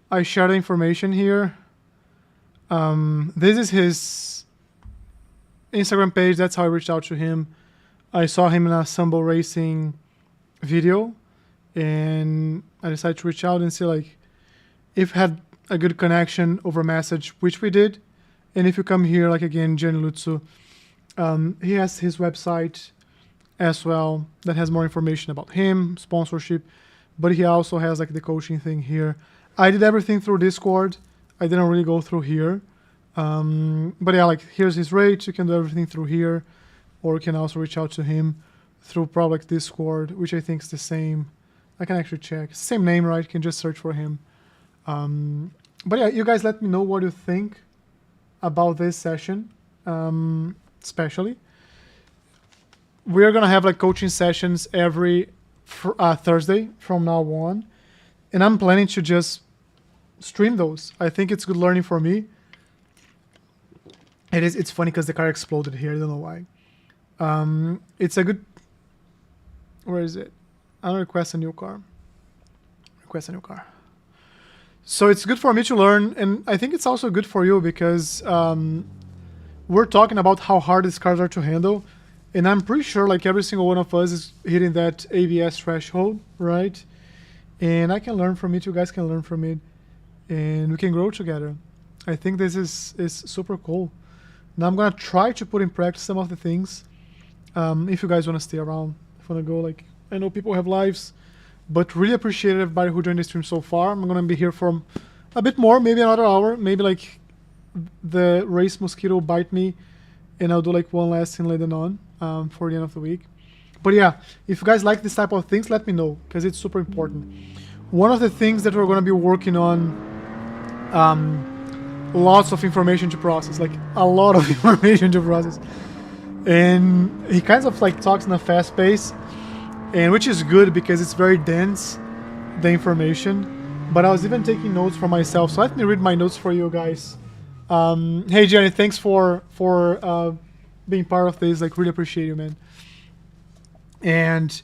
I share the information here. This is his Instagram page. That's how I reached out to him. I saw him in a Sambo Racing video, and I decided to reach out and see, like, if had a good connection over message, which we did. And if you come here, like, again, Gianni Lutsu, he has his website as well that has more information about him, sponsorship, but he also has, like, the coaching thing here. I did everything through Discord. I didn't really go through here. But yeah, like, here's his rates. You can do everything through here, or you can also reach out to him through probably like Discord, which I think is the same. I can actually check. Same name, right? You can just search for him. But yeah, you guys let me know what you think about this session, especially. We're going to have, like, coaching sessions every Thursday from now on. And I'm planning to just stream those. I think it's good learning for me. It's funny because the car exploded here. I don't know why. It's a good... Where is it? I'll request a new car. Request a new car. So it's good for me to learn, and I think it's also good for you because we're talking about how hard these cars are to handle, and I'm pretty sure, like, every single one of us is hitting that ABS threshold, right? And I can learn from it, you guys can learn from it, and we can grow together. I think this is super cool. Now I'm gonna try to put in practice some of the things. If you guys want to stay around, if you want to go, like, I know people have lives, but really appreciate everybody who joined the stream so far. I'm gonna be here for a bit more, maybe another hour, maybe, like, the race mosquito bite me, and I'll do, like, one last thing later on for the end of the week. But yeah, if you guys like this type of things, let me know, because it's super important. One of the things that we're gonna be working on, lots of information to process, like a lot of information to process. And he kind of, like, talks in a fast pace, and which is good because it's very dense, the information. But I was even taking notes for myself, so let me read my notes for you guys. Hey Gianni, thanks for being part of this. Like, really appreciate you, man. And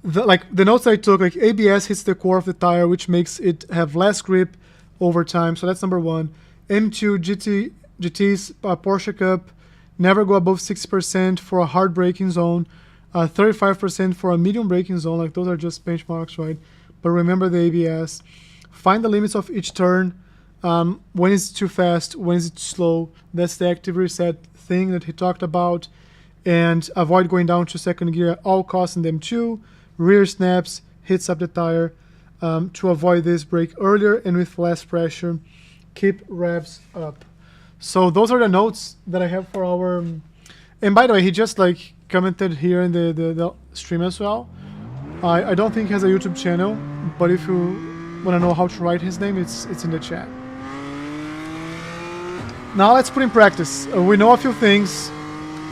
the notes I took, like, ABS hits the core of the tire, which makes it have less grip over time. So that's number one. M2 GT's Porsche Cup never go above 60% for a hard braking zone, 35% for a medium braking zone. Like, those are just benchmarks, right? But remember the ABS. Find the limits of each turn. When is it too fast? When is it slow? That's the active reset thing that he talked about. And avoid going down to second gear at all costs in them too. Rear snaps, hits up the tire. To avoid this, brake earlier and with less pressure. Keep revs up. So those are the notes that I have for our... And by the way, he just, like, commented here in the stream as well. I don't think he has a YouTube channel, but if you want to know how to write his name, it's in the chat. Now let's put in practice. We know a few things.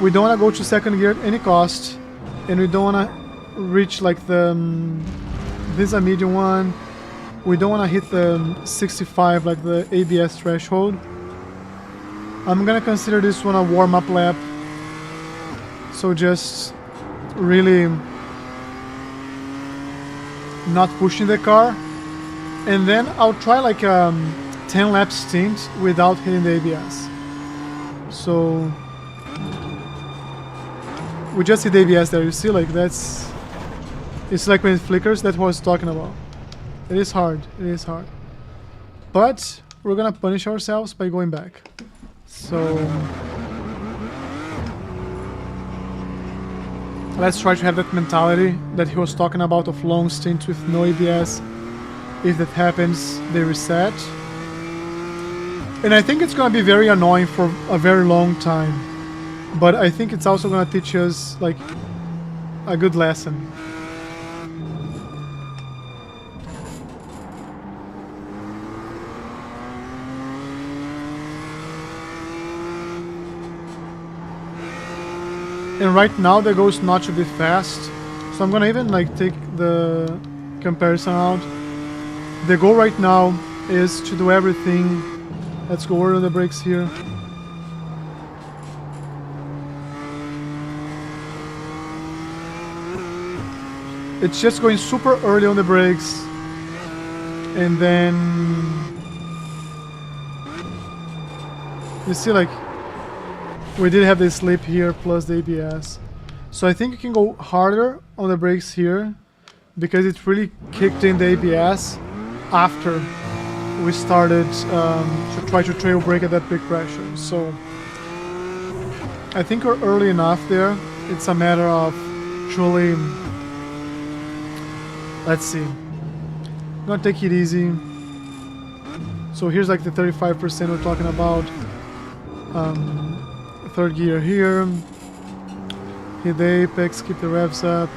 We don't want to go to second gear at any cost, and we don't want to reach, like, this is a medium one. We don't want to hit the 65 like the ABS threshold. I'm gonna consider this one a warm-up lap. So just really not pushing the car. And then I'll try like a 10 lap stint without hitting the ABS. So we just hit the ABS there, you see, like that's, it's like when it flickers, that's what I was talking about. It is hard, it is hard. But we're gonna punish ourselves by going back. So let's try to have that mentality that he was talking about of long stints with no ABS. If that happens, they reset. And I think it's gonna be very annoying for a very long time. But I think it's also gonna teach us like a good lesson. And right now the goal is not to be fast, so I'm gonna even like take the comparison out. The goal right now is to do everything. Let's go over the brakes here. It's just going super early on the brakes, and then you see like we did have this slip here plus the ABS. So I think you can go harder on the brakes here because it really kicked in the ABS after we started to try to trail brake at that brake pressure. So I think we're early enough there. It's a matter of truly, let's see, I'm gonna take it easy. So here's like the 35% we're talking about. Third gear here, hit the apex, keep the revs up.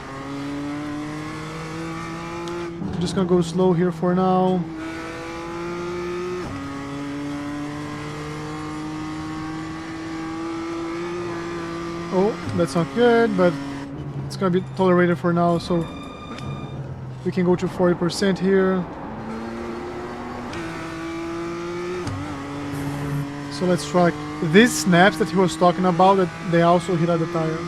I'm just gonna go slow here for now. Oh, that's not good, but it's gonna be tolerated for now, so we can go to 40% here. So let's try these snaps that he was talking about, that they also hit at the tire.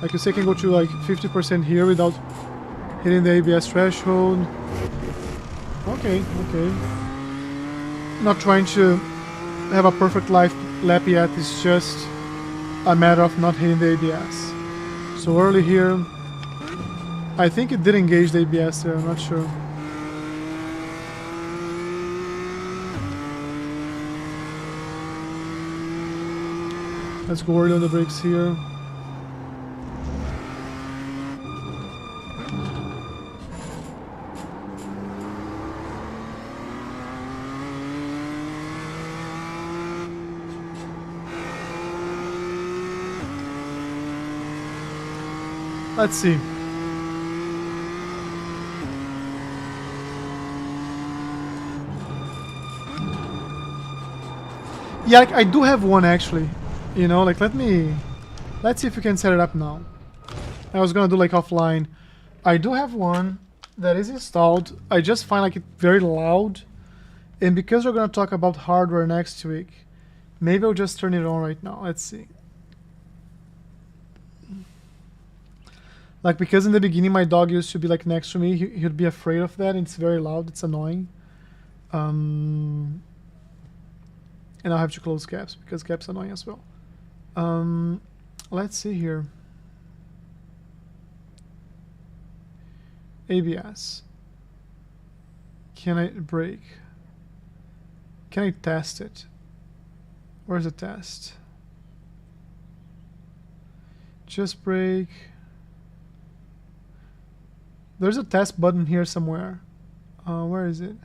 Like you say, can go to like 50% here without hitting the ABS threshold. Okay, okay. Not trying to have a perfect lap yet, it's just a matter of not hitting the ABS. So early here, I think it did engage the ABS there, I'm not sure. Let's go early on the brakes here. Let's see. Yeah, like, I do have one actually. You know, like let's see if we can set it up now. I was gonna do like offline. I do have one that is installed. I just find like it very loud. And because we're gonna talk about hardware next week, maybe I'll just turn it on right now. Let's see. Like because in the beginning my dog used to be like next to me, he'd be afraid of that, and it's very loud, it's annoying. And I'll have to close caps because caps are annoying as well. Let's see here. ABS. Can I brake? Can I test it? Where's the test? Just brake. There's a test button here somewhere. Where is it?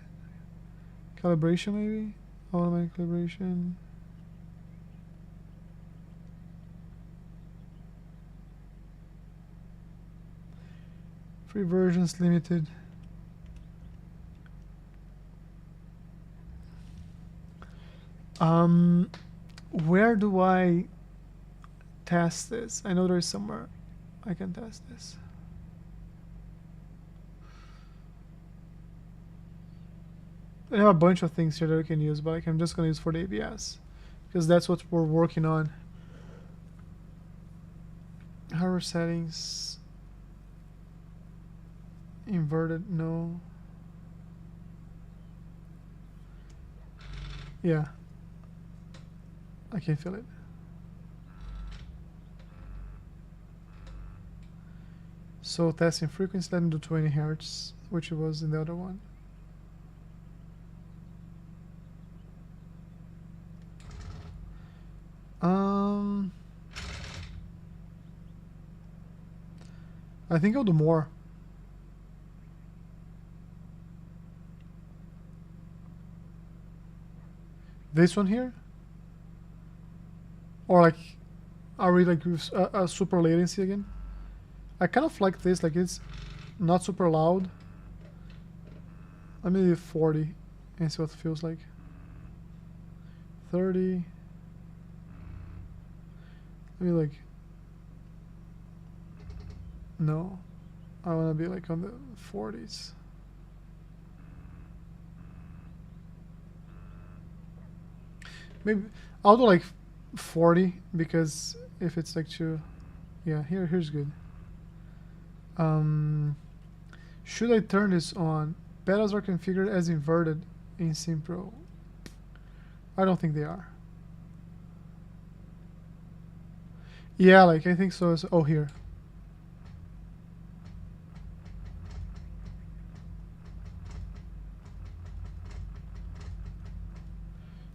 Calibration maybe? Automatic calibration. Free versions limited. Where do I test this? I know there is somewhere I can test this. I have a bunch of things here that I can use, but like I'm just gonna use for the ABS because that's what we're working on. Hardware settings. Inverted, no. Yeah. I can feel it. So testing frequency, let me do 20 Hertz, which it was in the other one. I think I'll do more. This one here? Or like, are we like a super latency again? I kind of like this, like it's not super loud. Let me do 40 and see what it feels like. 30. Let me like, no, I want to be like on the 40s. Maybe I'll do like 40 because if it's like too, yeah, here's good. Should I turn this on? Pedals are configured as inverted in Simpro. I don't think they are. Yeah, like I think so. Oh, here.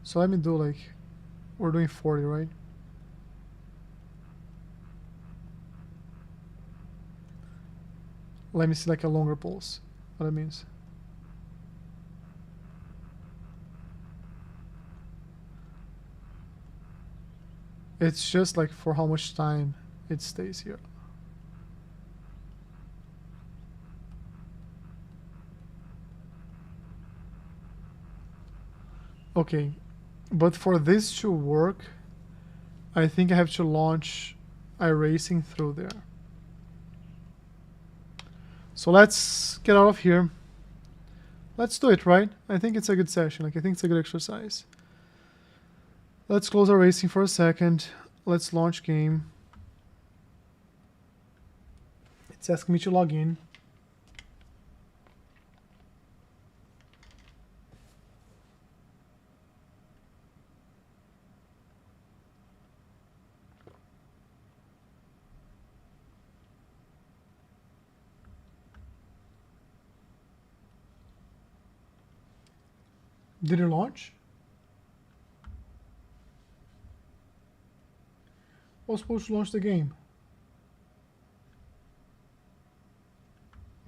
So let me do like, we're doing 40, right? Let me see like a longer pulse, what that means. It's just like for how much time it stays here. Okay, but for this to work, I think I have to launch iRacing through there. So let's get out of here. Let's do it, right? I think it's a good session. Like I think it's a good exercise. Let's close iRacing for a second. Let's launch game. It's asking me to log in. Did it launch? I was supposed to launch the game.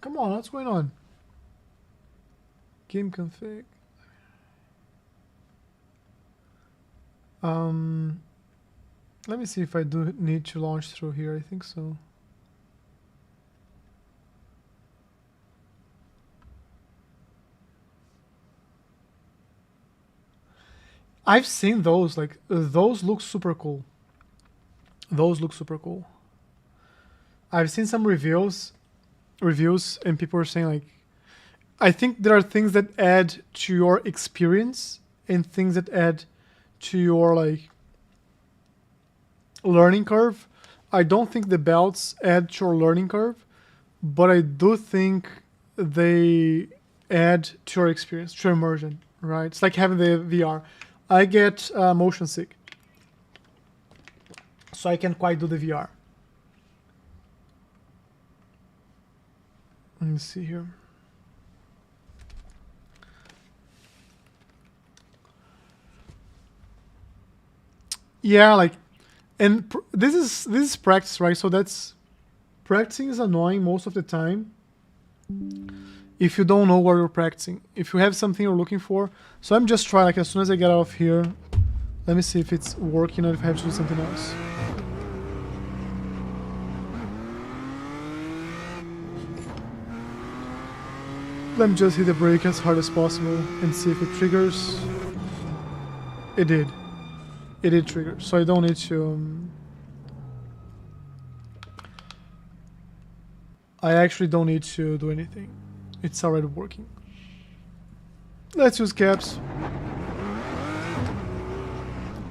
Come on, what's going on? Game config. Let me see if I do need to launch through here. I think so. I've seen those, like those look super cool. Those look super cool. I've seen some reviews and people are saying like, I think there are things that add to your experience and things that add to your like learning curve. I don't think the belts add to your learning curve, but I do think they add to your experience, to your immersion, right? It's like having the VR. I get motion sick, so I can't quite do the VR. Let me see here. Yeah, like, and this is practice, right? So that's practicing is annoying most of the time if you don't know what you're practicing. If you have something you're looking for, so I'm just trying, like as soon as I get out of here, let me see if it's working or if I have to do something else. Let me just hit the brake as hard as possible and see if it triggers. It did. It did trigger, so I don't need to... I actually don't need to do anything. It's already working. Let's use caps.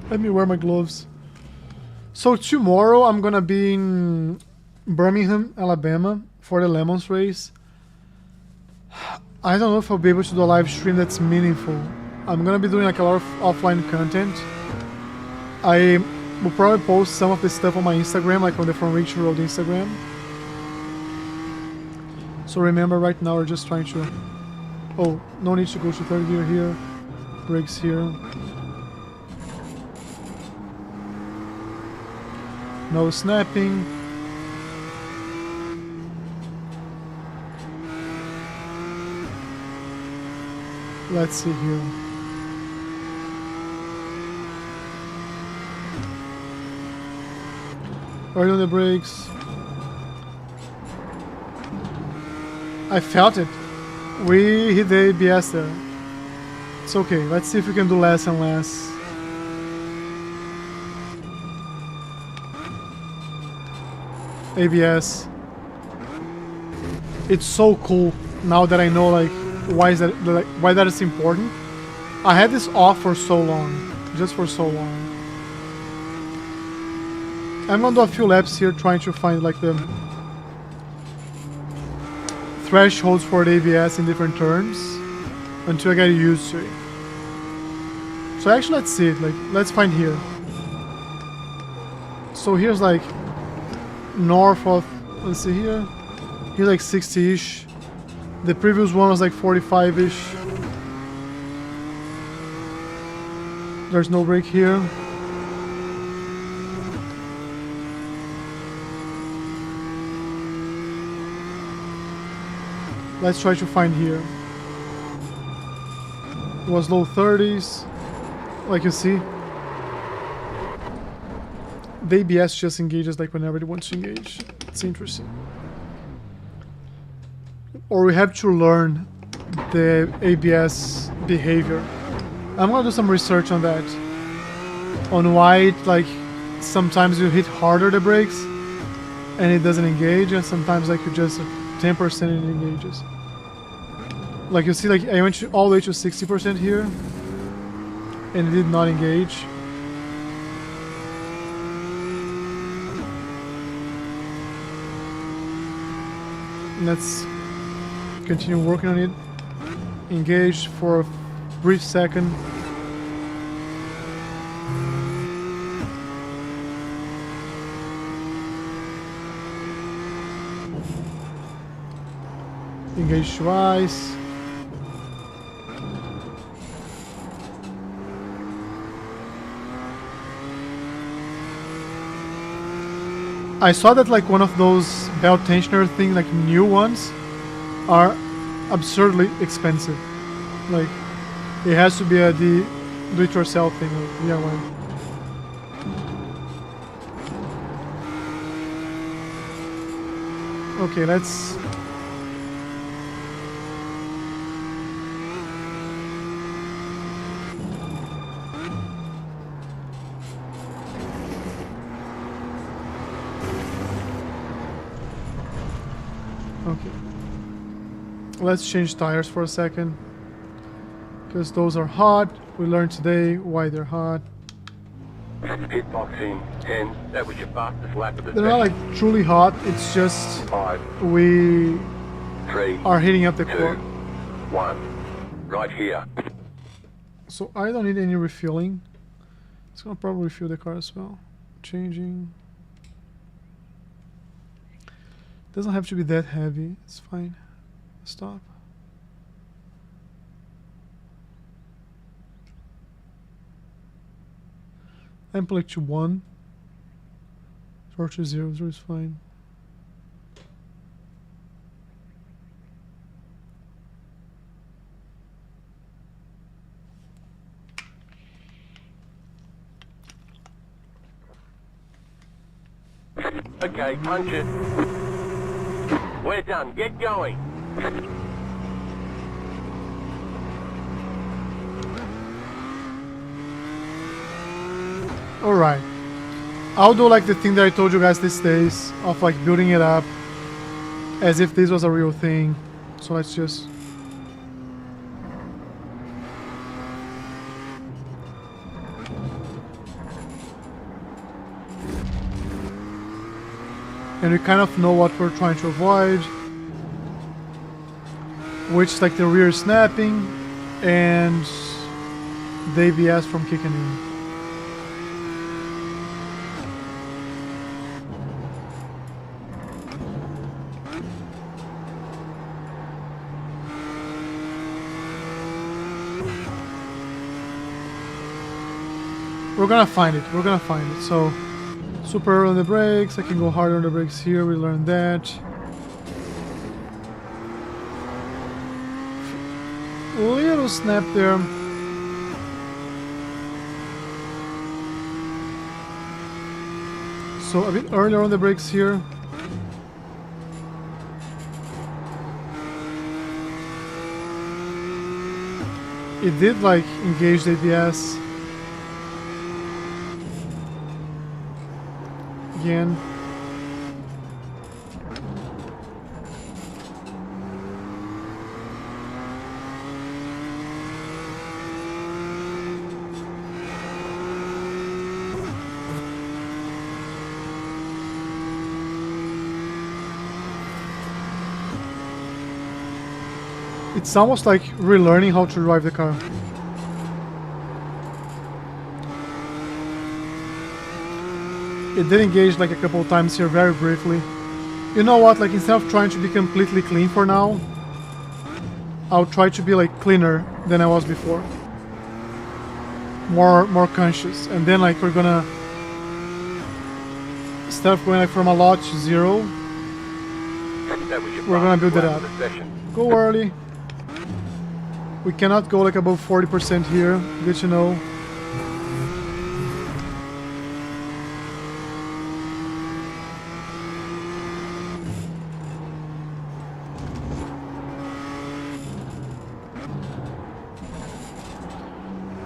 Let me wear my gloves. So tomorrow I'm gonna be in Birmingham, Alabama for the Lemons race. I don't know if I'll be able to do a live stream that's meaningful. I'm gonna be doing like a lot of offline content. I will probably post some of this stuff on my Instagram, like on the From Reach Road Instagram. So remember, right now we're just trying to... Oh, no need to go to third gear here. Brakes here. No snapping. Let's see here. Right on the brakes. I felt it. We hit the ABS there. It's okay. Let's see if we can do less and less. ABS. It's so cool now that I know like why that is important. I had this off for so long, just for so long. I'm gonna do a few laps here trying to find like the thresholds for the ABS in different turns until I get used to it. So actually let's see it, like let's find here. So here's like north of, let's see here, here's like 60-ish. The previous one was like 45-ish. There's no brake here. Let's try to find here. It was low 30s, like you see. The ABS just engages like whenever it wants to engage. It's interesting. Or we have to learn the ABS behavior. I'm gonna do some research on that. On why it, like, sometimes you hit harder the brakes and it doesn't engage, and sometimes like you just 10% and it engages. Like you see, like I went all the way to 60% here and it did not engage. Let's continue working on it. Engage for a brief second. Engage twice. I saw that like one of those belt tensioner things, like new ones, are absurdly expensive. Like it has to be a do-it-yourself thing, like DIY. Okay, let's... Okay. Let's change tires for a second. Because those are hot. We learned today why they're hot. Hitbox in 10. That was your fastest lap of the They're not like truly hot, it's just 5, we 3, are heating up the 2, core. 1. Right here. So I don't need any refueling. It's gonna probably refuel the car as well. Changing. Doesn't have to be that heavy. It's fine. Stop. I'm like to 1. Or to 0. 0 is fine. Okay, punch it. We're done. Get going. Alright. I'll do like the thing that I told you guys these days of like building it up as if this was a real thing. So let's just... and we kind of know what we're trying to avoid, which is like the rear snapping and the ABS from kicking in. We're gonna find it. We're gonna find it. So, super early on the brakes. I can go harder on the brakes here. We learned that. Little snap there. So a bit earlier on the brakes here. It did like engage the ABS. Again. It's almost like relearning how to drive the car. It did engage like a couple of times here, very briefly. You know what, like instead of trying to be completely clean for now, I'll try to be like cleaner than I was before. More conscious. And then like we're gonna, instead of going like from a lot to 0, we're gonna build it up. Go early. We cannot go like above 40% here, good to know.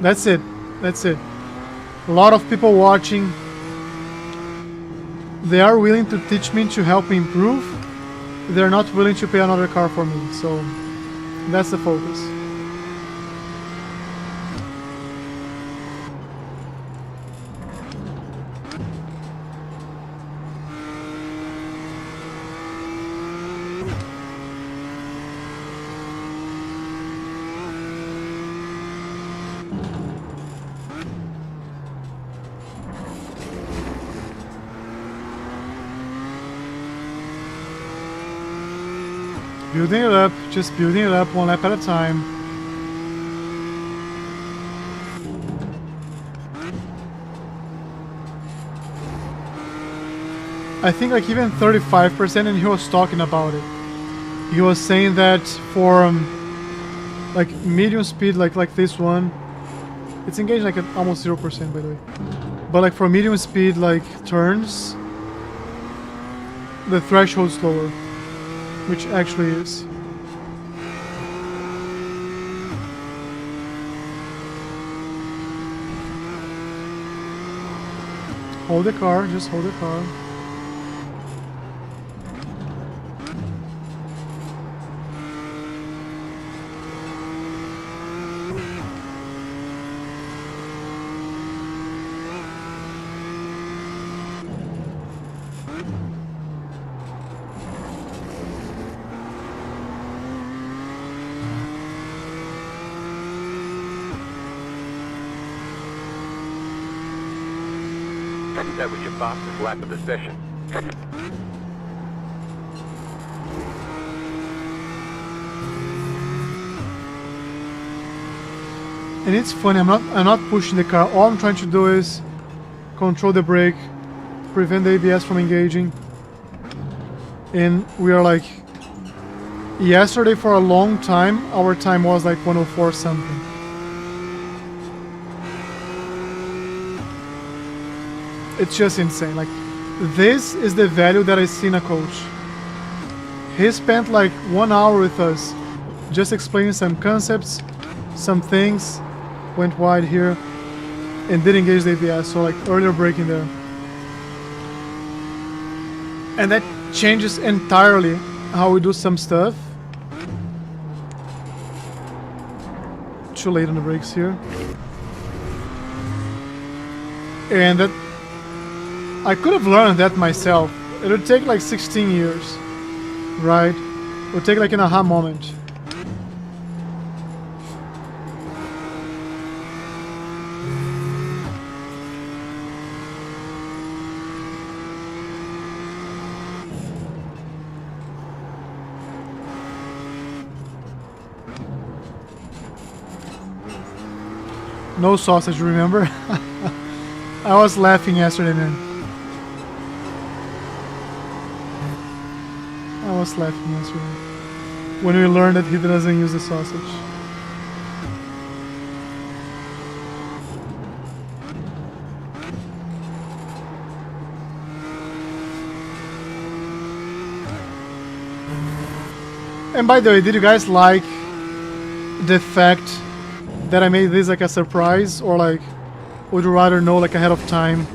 That's it. That's it. A lot of people watching. They are willing to teach me to help me improve. They're not willing to pay another car for me. So that's the focus. Building it up, just building it up one lap at a time. I think like even 35%, and he was talking about it. He was saying that for like medium speed, like this one, it's engaged like at almost 0% by the way. But like for medium speed like turns, the threshold's lower. Which actually is. Hold the car, just hold the car. That was your fastest lap of the session. And it's funny, I'm not pushing the car. All I'm trying to do is control the brake, prevent the ABS from engaging. And we are like, yesterday for a long time, our time was like 104 something. It's just insane. Like, this is the value that I see in a coach. He spent like 1 hour with us, just explaining some concepts, some things, went wide here, and did engage the ABS, so like earlier braking there. And that changes entirely how we do some stuff. Too late on the brakes here. And that I could have learned that myself It would take like 16 years, right? It would take like an aha moment. No sausage, remember? I was laughing yesterday, man. I was laughing yesterday when we learned that he doesn't use the sausage. And by the way, did you guys like the fact that I made this like a surprise, or like would you rather know like ahead of time?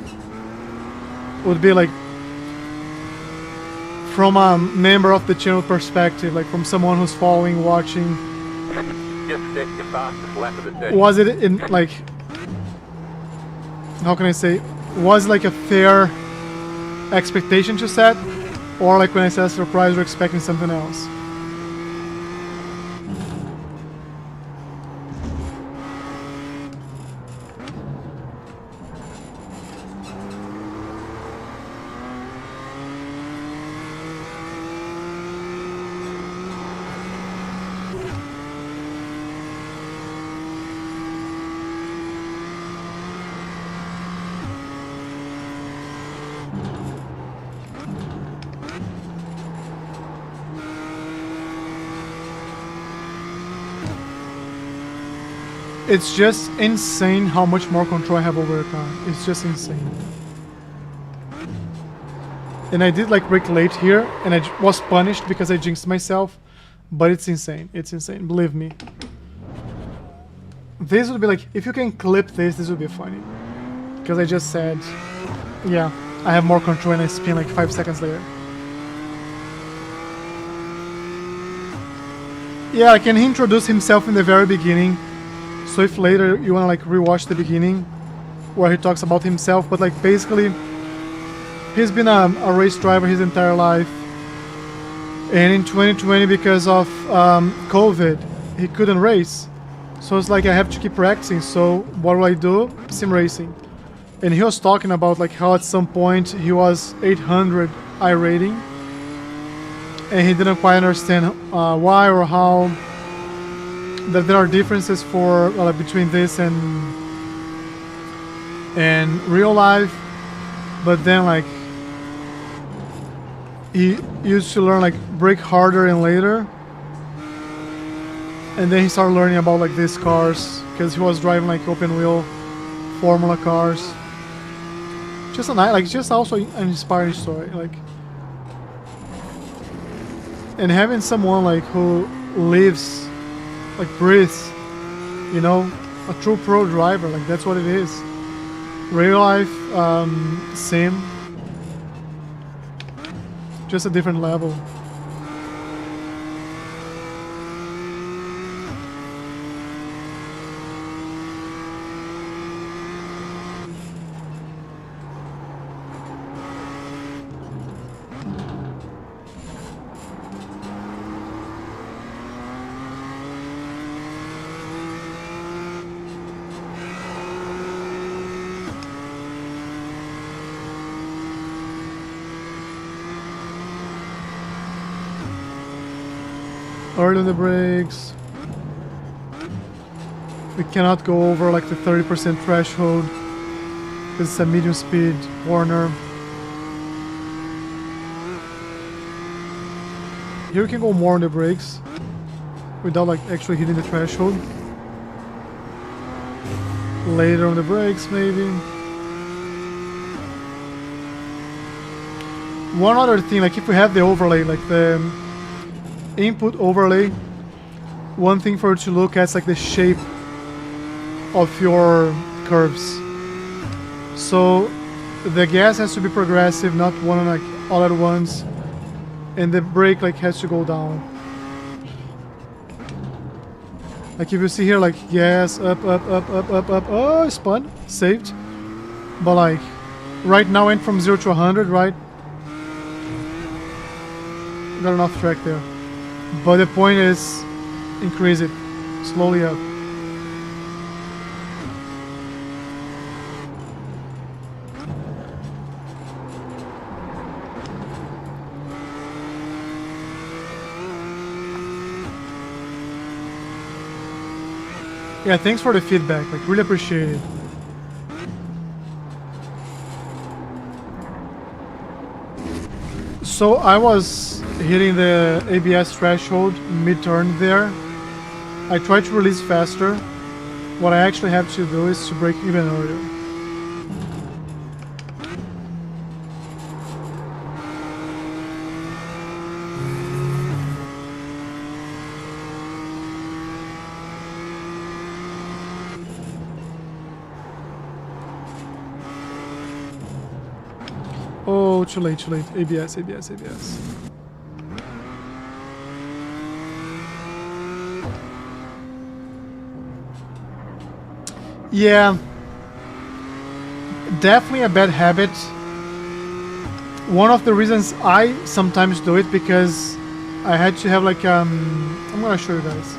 Would be like from a member of the channel perspective, like from someone who's following, watching. Just set your fastest lap of the session. Was it in like, how can I say, was like a fair expectation to set, or like when I said surprise, we're expecting something else? It's just insane how much more control I have over the car. It's just insane. And I did like brake late here, and I was punished because I jinxed myself. But it's insane. It's insane. Believe me. This would be like, if you can clip this, this would be funny. Because I just said, yeah, I have more control and I spin like 5 seconds later. Yeah, like, can he introduce himself in the very beginning? So if later you wanna like rewatch the beginning where he talks about himself, but like basically he's been a race driver his entire life, and in 2020 because of COVID he couldn't race, so it's like I have to keep practicing. So what do I do? Sim racing. And he was talking about like how at some point he was 800 iRating and he didn't quite understand why or how, that there are differences for between this and real life. But then like he used to learn like brake harder and later, and then he started learning about like these cars because he was driving like open wheel formula cars. Just a nice, like, just also an inspiring story, like, and having someone like who lives, like breathes, you know, a true pro driver, like that's what it is. Real life sim, just a different level. Early on the brakes. We cannot go over like the 30% threshold because it's a medium speed corner. Here we can go more on the brakes without like actually hitting the threshold. Later on the brakes maybe. One other thing, like if we have the overlay, like the input overlay, one thing for you to look at is like the shape of your curves. So the gas has to be progressive, not one like all at once, and the brake like has to go down. Like if you see here, like gas up, oh, spun, saved. But like right now went from 0 to 100, right? got enough track there. But the point is, increase it slowly up. Yeah, thanks for the feedback. Like, really appreciate it. So I was hitting the ABS threshold mid-turn there. I tried to release faster. What I actually have to do is to brake even earlier. Oh, too late, too late. ABS, ABS, ABS. Yeah. Definitely a bad habit. One of the reasons I sometimes do it because I had to have like I'm gonna show you guys.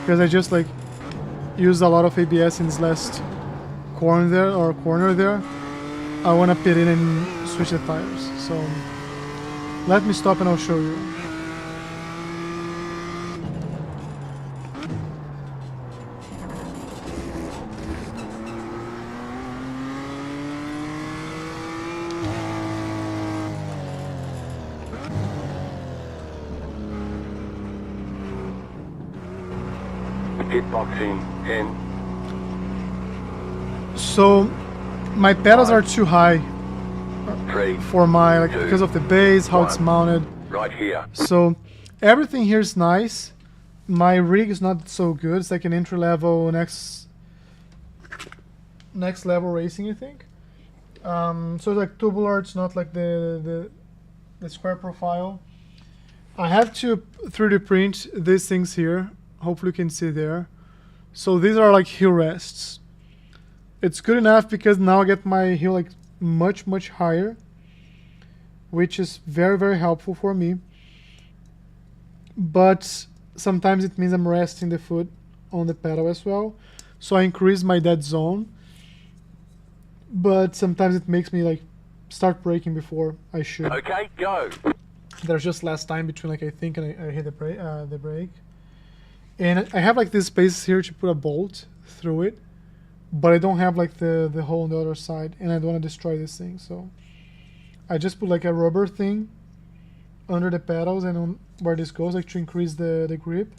Because I just like used a lot of ABS in this last corner there. I wanna pit in and switch the tires. So let me stop and I'll show you. Hitboxing in. So my pedals are too high 3, for my like because of the base, how it's 1. mounted. Right here. So everything here is nice. My rig is not so good. It's like an entry level next level racing, I think. So it's like tubular. It's not like the square profile. I have to 3D print these things here. Hopefully you can see there. So these are like heel rests. It's good enough because now I get my heel like much higher, which is very helpful for me. But sometimes it means I'm resting the foot on the pedal as well. So I increase my dead zone. But sometimes it makes me like start braking before I should. Okay, go. There's just less time between like I think and I hit the brake. And I have like this space here to put a bolt through it, but I don't have like the hole on the other side, and I don't want to destroy this thing. So I just put like a rubber thing under the pedals and on where this goes, like to increase the grip.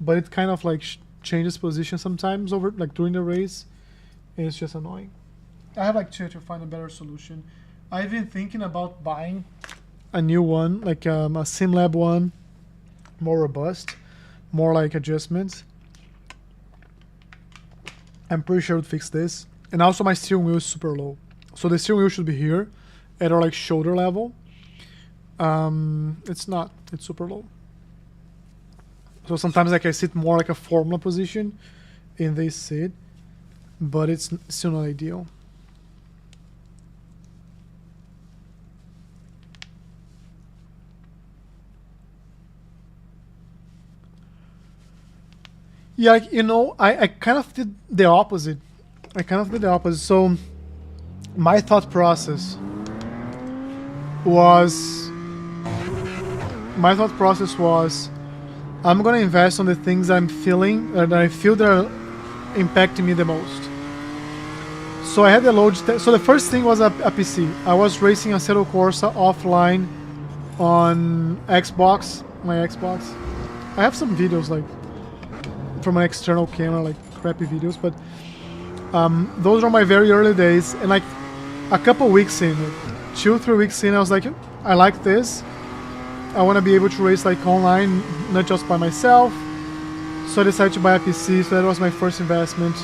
But it kind of like changes position sometimes over like during the race, and it's just annoying. I have like to find a better solution. I've been thinking about buying a new one, like a SimLab one, more robust. More like adjustments. I'm pretty sure it would fix this. And also my steering wheel is super low. So the steering wheel should be here at our like shoulder level. It's not, it's super low. So sometimes like I sit more like a Formula position in this seat, but it's still not ideal. Yeah, like, you know, I kind of did the opposite. So my thought process was I'm gonna invest on the things I'm feeling that I feel that are impacting me the most. So I had the load. So the first thing was a PC. I was racing a Assetto Corsa offline on Xbox, my Xbox. I have some videos like from an external camera, like crappy videos, but those are my very early days. And like a couple weeks in, like 2-3 weeks in, I was like, I like this. I want to be able to race like online, not just by myself. So I decided to buy a PC. So that was my first investment.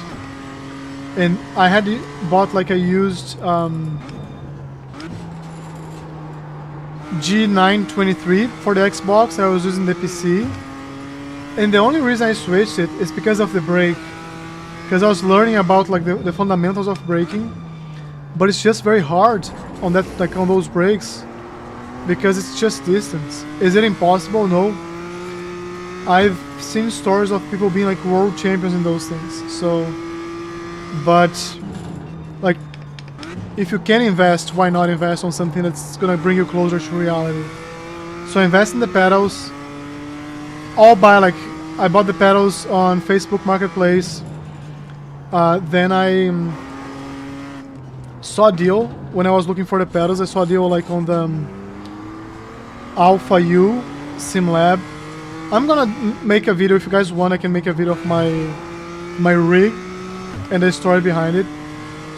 And I had bought like a used G923 for the Xbox. I was using the PC. And the only reason I switched it is because of the brake. Because I was learning about like the fundamentals of braking. But it's just very hard on that, like on those brakes because it's just distance. Is it impossible? No. I've seen stories of people being like world champions in those things. So, but like, if you can invest, why not invest on something that's gonna bring you closer to reality? So invest in the pedals. I'll buy like, I bought the pedals on Facebook Marketplace. Then I saw a deal when I was looking for the pedals. I saw a deal like on the Alpha U SimLab. I'm gonna make a video, if you guys want. I can make a video of my rig and the story behind it.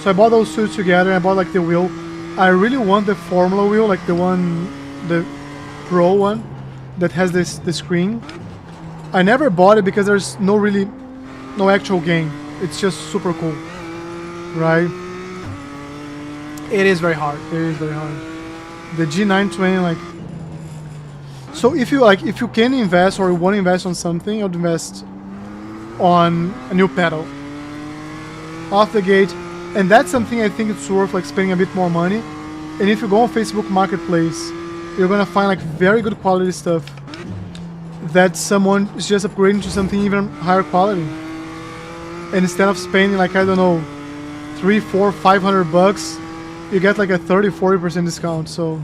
So I bought those two together. And I bought like the wheel. I really want the Formula wheel, like the one, the Pro one that has the screen. I never bought it because there's no actual game. It's just super cool, right? It is very hard. It is very hard. The G920, like. So if you can invest or you want to invest on something, I would invest on a new pedal off the gate, and that's something I think it's worth like spending a bit more money. And if you go on Facebook Marketplace, you're gonna find like very good quality stuff that someone is just upgrading to something even higher quality. And instead of spending like, I don't know, $300, $400, $500, you get like a 30-40% discount. So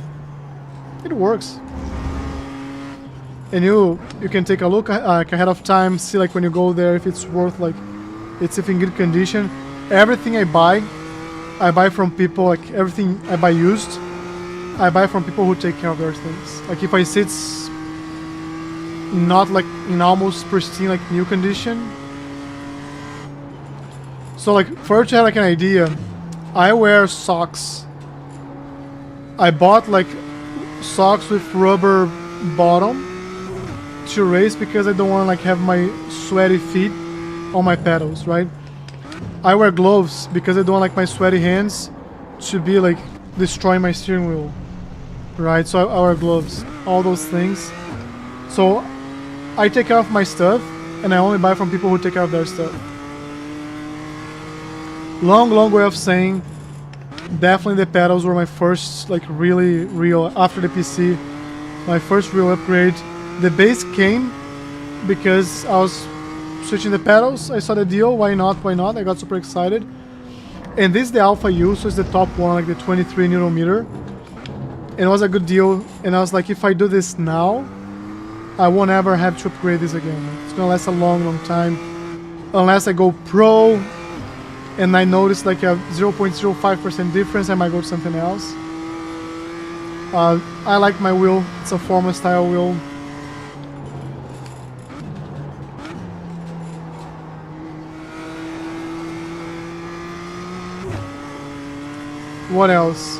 it works. And you can take a look ahead of time, see like when you go there if it's worth, like it's if in good condition. Everything I buy from people, like everything I buy used, I buy from people who take care of their things. Like if I see it's not like in almost pristine, like new condition. So like for you to have like an idea, I wear socks. I bought like socks with rubber bottom to race because I don't want to like have my sweaty feet on my pedals, right? I wear gloves because I don't like my sweaty hands to be like destroying my steering wheel, right? So I wear gloves, all those things. So I take care of my stuff and I only buy from people who take care of their stuff. Long way of saying, definitely the pedals were my first like really real, after the PC, my first real upgrade. The base came because I was switching the pedals. I saw the deal. Why not? I got super excited. And this is the Alpha U, so it's the top one, like the 23 Newton meter. And it was a good deal. And I was like, if I do this now, I won't ever have to upgrade this again. It's gonna last a long time. Unless I go pro and I notice like a 0.05% difference, I might go to something else. I like my wheel. It's a Formula style wheel. What else?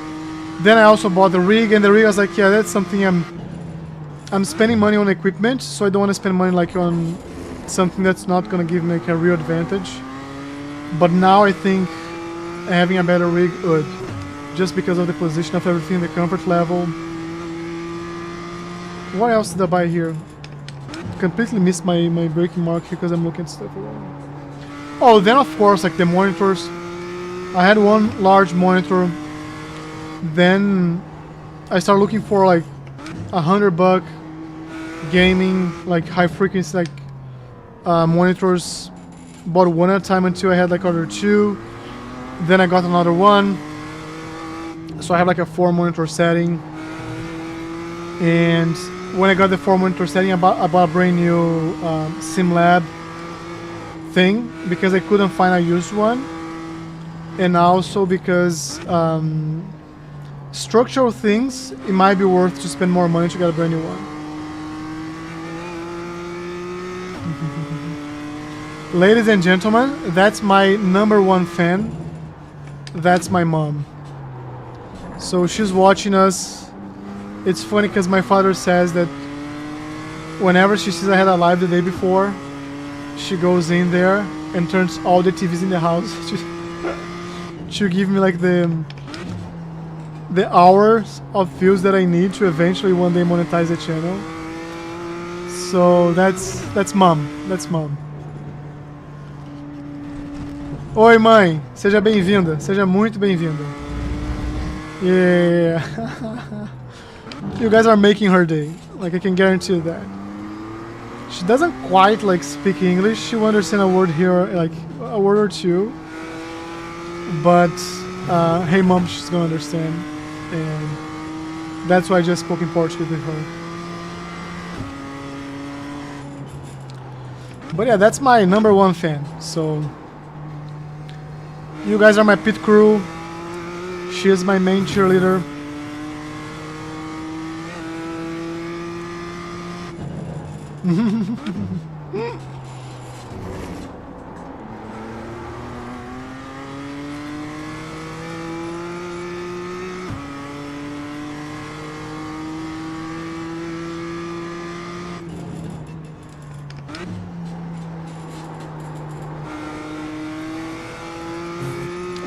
Then I also bought the rig, and the rig I was like, yeah, that's something I'm spending money on equipment, so I don't want to spend money like on something that's not gonna give me like a real advantage. But now I think having a better rig would, just because of the position of everything, the comfort level. What else did I buy here? Completely missed my braking mark because I'm looking at stuff around. Oh, then of course like the monitors. I had one large monitor. Then I started looking for like $100 gaming, like high frequency, like monitors. Bought one at a time until I had like other two. Then I got another one. So I have like a 4 monitor setting. And when I got the 4 monitor setting, I bought a brand new SimLab thing because I couldn't find a used one. And also because structural things, it might be worth to spend more money to get a brand new one. Ladies and gentlemen, that's my #1 fan. That's my mom. So she's watching us. It's funny because my father says that whenever she sees I had a live the day before, she goes in there and turns all the TVs in the house to give me like the hours of views that I need to eventually one day monetize the channel. So that's mom. That's mom. Oi, mãe. Seja bem-vinda. Seja muito bem-vinda. Yeah. You guys are making her day. Like, I can guarantee you that. She doesn't quite like speak English. She will understand a word here, like a word or two. But hey mom, she's gonna understand. And that's why I just spoke in Portuguese with her. But yeah, that's my #1 fan. So you guys are my pit crew. She is my main cheerleader.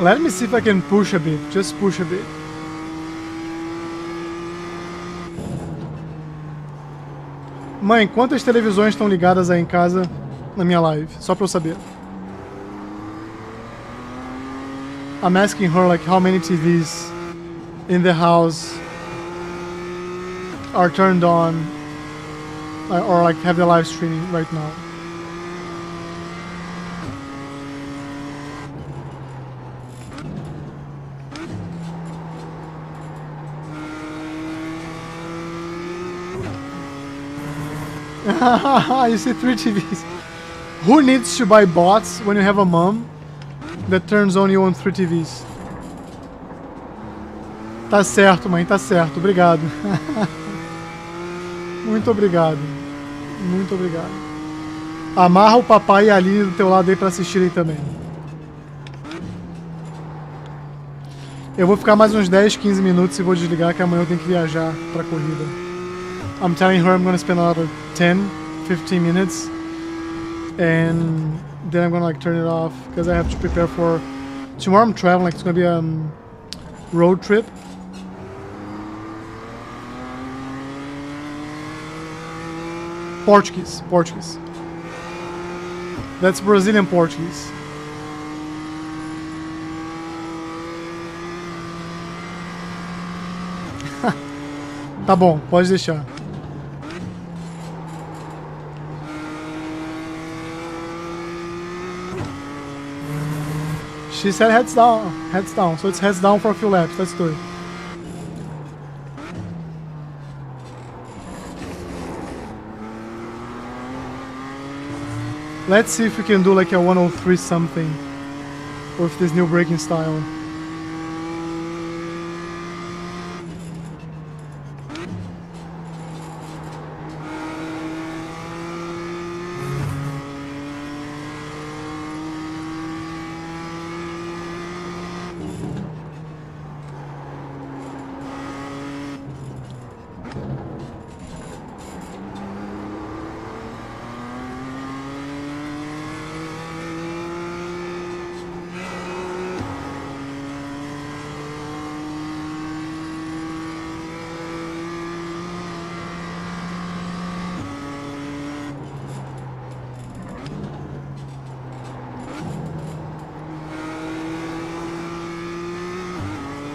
Let me see if I can push a bit. Just push a bit. Mãe, quantas televisões estão ligadas aí em casa na minha live? Só pra eu saber. I'm asking her like how many TVs in the house are turned on or like have the live streaming right now. You see 3 TVs. Who needs to buy bots when you have a mom that turns on you on 3 TVs? Tá certo, mãe, tá certo. Obrigado. Muito obrigado. Muito obrigado. Amarra o papai e a Aline do teu lado aí pra assistirem também. Eu vou ficar mais uns 10, 15 minutos e vou desligar que amanhã eu tenho que viajar pra corrida. I'm telling her I'm gonna spend another 10, 15 minutes and then I'm gonna like turn it off because I have to prepare for tomorrow. I'm traveling, like it's gonna be a road trip. Portuguese. That's Brazilian Portuguese. Tá bom, pode deixar. She said heads down, so it's heads down for a few laps. Let's do it. Let's see if we can do like a 103 something with this new braking style.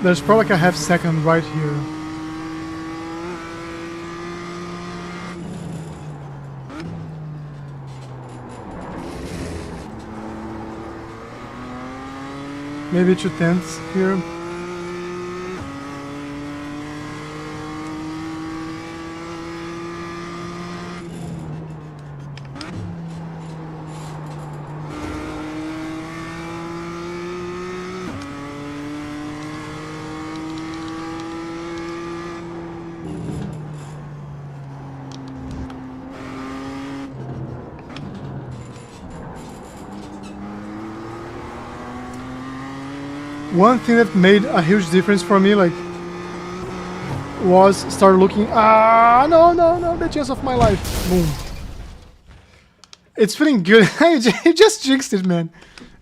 There's probably like a half second right here. Maybe 2/10 here. One thing that made a huge difference for me, like, was start looking. No, the chance of my life. Boom. It's feeling good. You just jinxed it, man.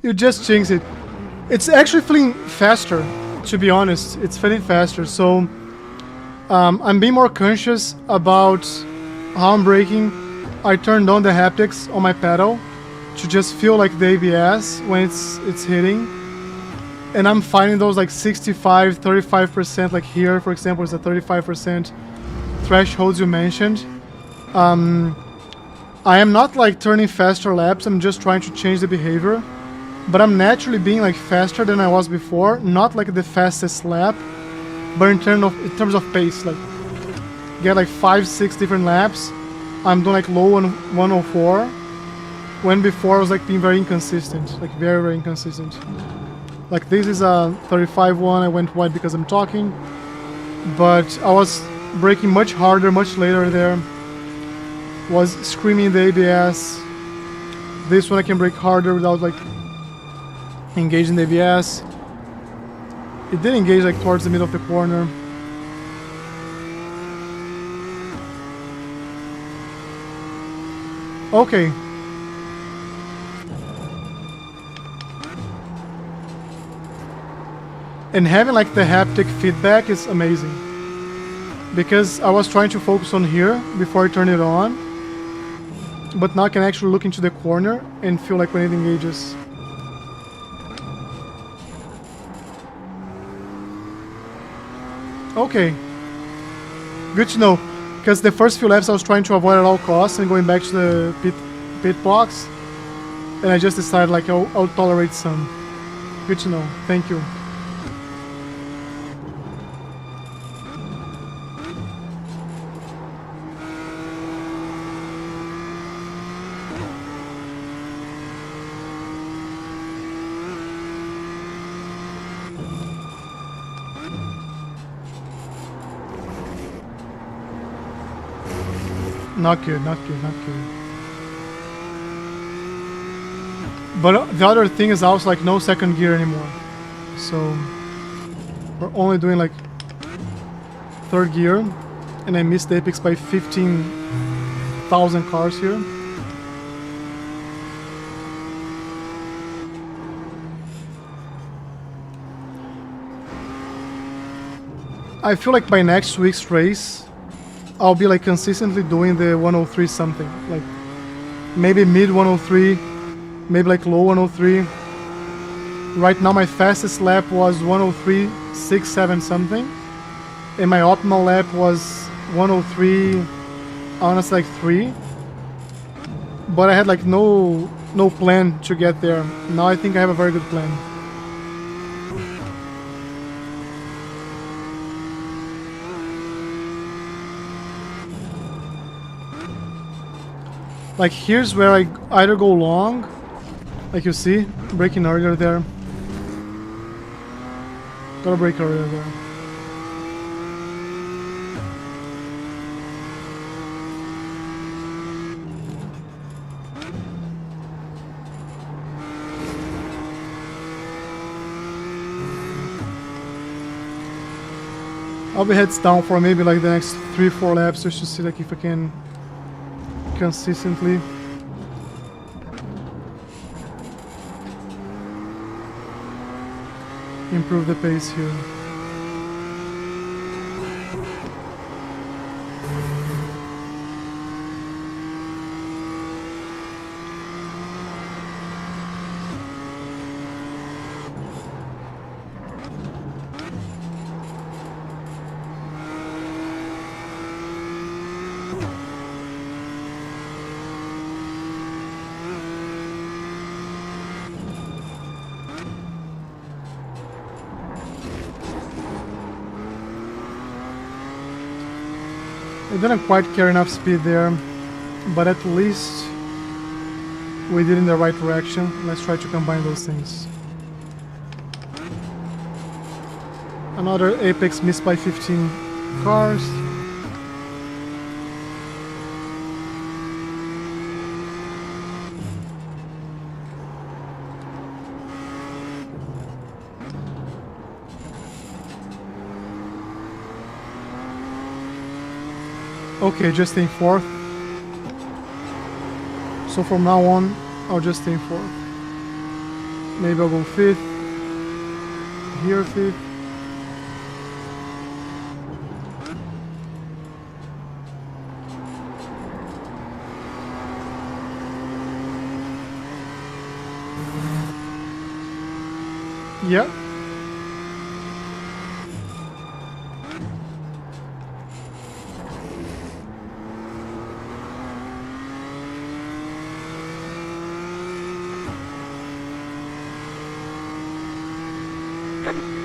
You just jinxed it. It's actually feeling faster, to be honest. It's feeling faster. So I'm being more conscious about how I'm braking. I turned on the haptics on my pedal to just feel like the ABS when it's hitting. and I'm finding those like 65, 35%, like here, for example, is a 35% thresholds you mentioned. I am not like turning faster laps, I'm just trying to change the behavior. But I'm naturally being like faster than I was before, not like the fastest lap, but in terms of pace, like get like 5-6 different laps. I'm doing like low on 104, when before I was like being very inconsistent, like very, very inconsistent. Like this is a 35 one, I went wide because I'm talking, but I was braking much harder, much later there. Was screaming the ABS. This one I can brake harder without like engaging the ABS. It did engage like towards the middle of the corner. Okay. And having like the haptic feedback is amazing. Because I was trying to focus on here before I turn it on. But now I can actually look into the corner and feel like when it engages. Okay. Good to know. Because the first few laps I was trying to avoid at all costs and going back to the pit box. And I just decided like I'll tolerate some. Good to know. Thank you. Not good, not good, not good. But the other thing is also like no second gear anymore. So we're only doing like third gear, and I missed the apex by 15,000 cars here. I feel like by next week's race I'll be like consistently doing the 103 something, like maybe mid 103, maybe like low 103. Right now my fastest lap was 103.67 something, and my optimal lap was 103, honestly like 3. But I had like no plan to get there. Now I think I have a very good plan. Like here's where I either go long, like you see, braking earlier there. Gotta brake earlier there. I'll be heads down for maybe like the next 3-4 laps just to see like if I can consistently improve the pace here. I didn't quite carry enough speed there, but at least we did in the right direction. Let's try to combine those things. Another apex missed by 15 cars. Okay, just staying fourth. So from now on, I'll just stay fourth. Maybe I'll go fifth. Here, fifth. Yeah,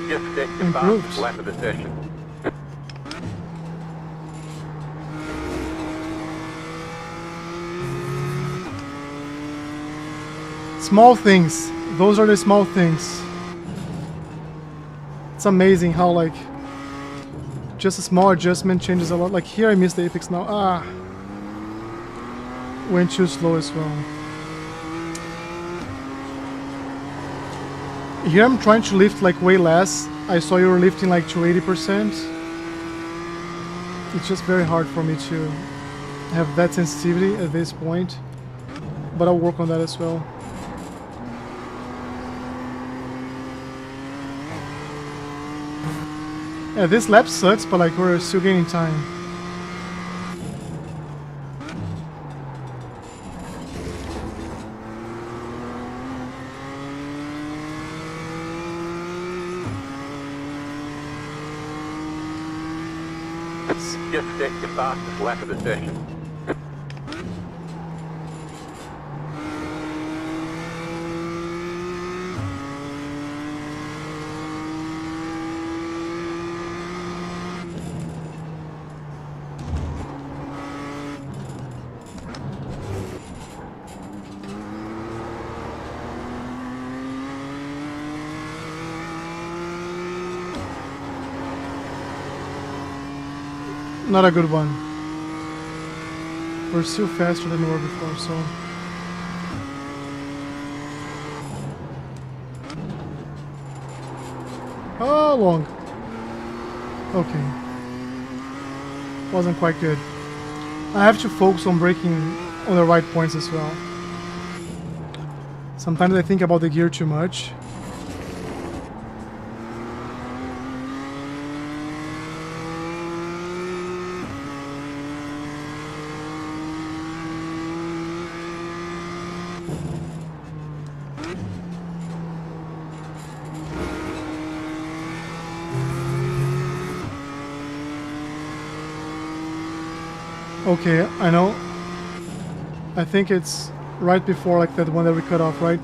Just stick to Improved. fastest lap of the session. Small things. Those are the small things. It's amazing how like just a small adjustment changes a lot. Like here I missed the apex now. Ah. Went too slow as well. Here I'm trying to lift like way less. I saw you were lifting like to 80%. It's just very hard for me to have that sensitivity at this point. But I'll work on that as well. Yeah, this lap sucks, but like we're still gaining time. Just stick to fastest lap of the session. Not a good one. We're still faster than we were before, so... Oh, long. Okay. Wasn't quite good. I have to focus on braking on the right points as well. Sometimes I think about the gear too much. Okay, I know. I think it's right before like that one that we cut off, right?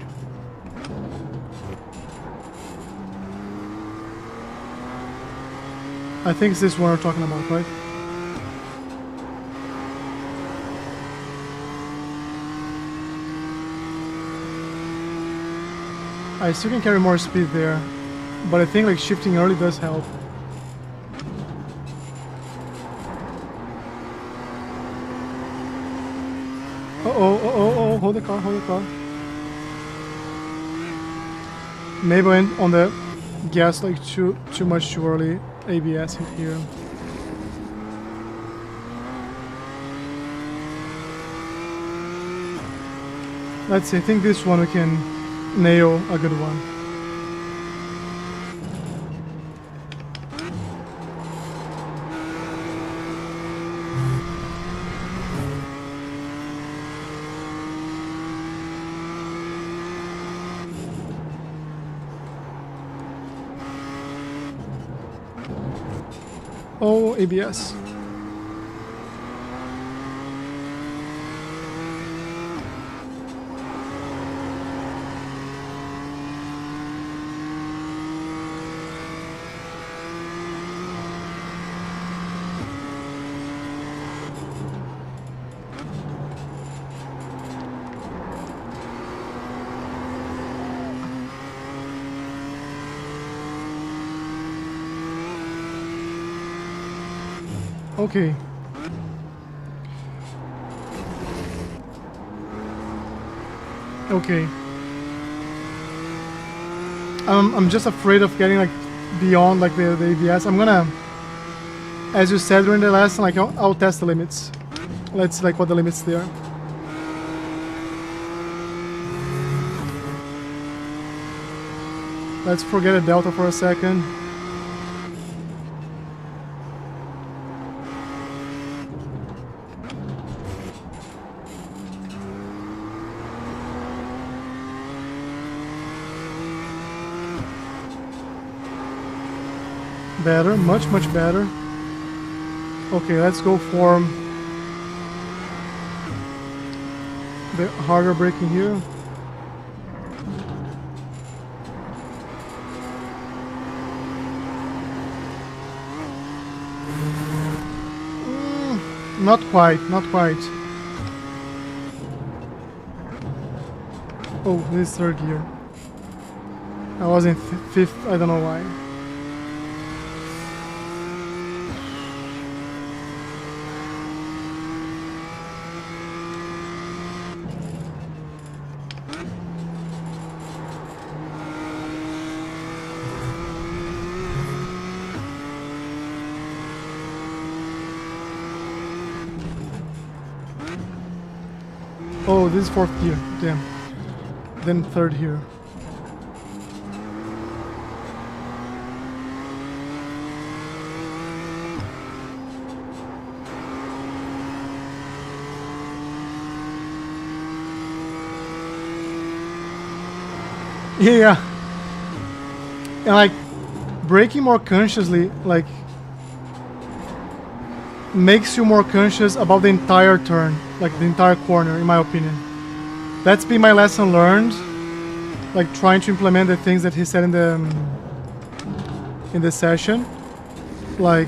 I think it's this one we're talking about, right? I still can carry more speed there, but I think like shifting early does help. Oh, hold the car, hold the car. Maybe I went on the gas like too much too early. ABS hit here. Let's see, I think this one we can nail a good one. Oh, ABS. Okay. Okay. I'm just afraid of getting like beyond like the ABS. I'm gonna, as you said during the lesson, like I'll test the limits. Let's see like what the limits there. Let's forget a delta for a second. Better, much better. Okay, let's go for the harder braking here. Not quite, not quite. Oh, this is third gear. I was in fifth, I don't know why. Oh, this is fourth gear, damn. Then third here. Yeah. And like braking more consciously, like makes you more conscious about the entire turn, like the entire corner, in my opinion. That's been my lesson learned, like trying to implement the things that he said in the session. Like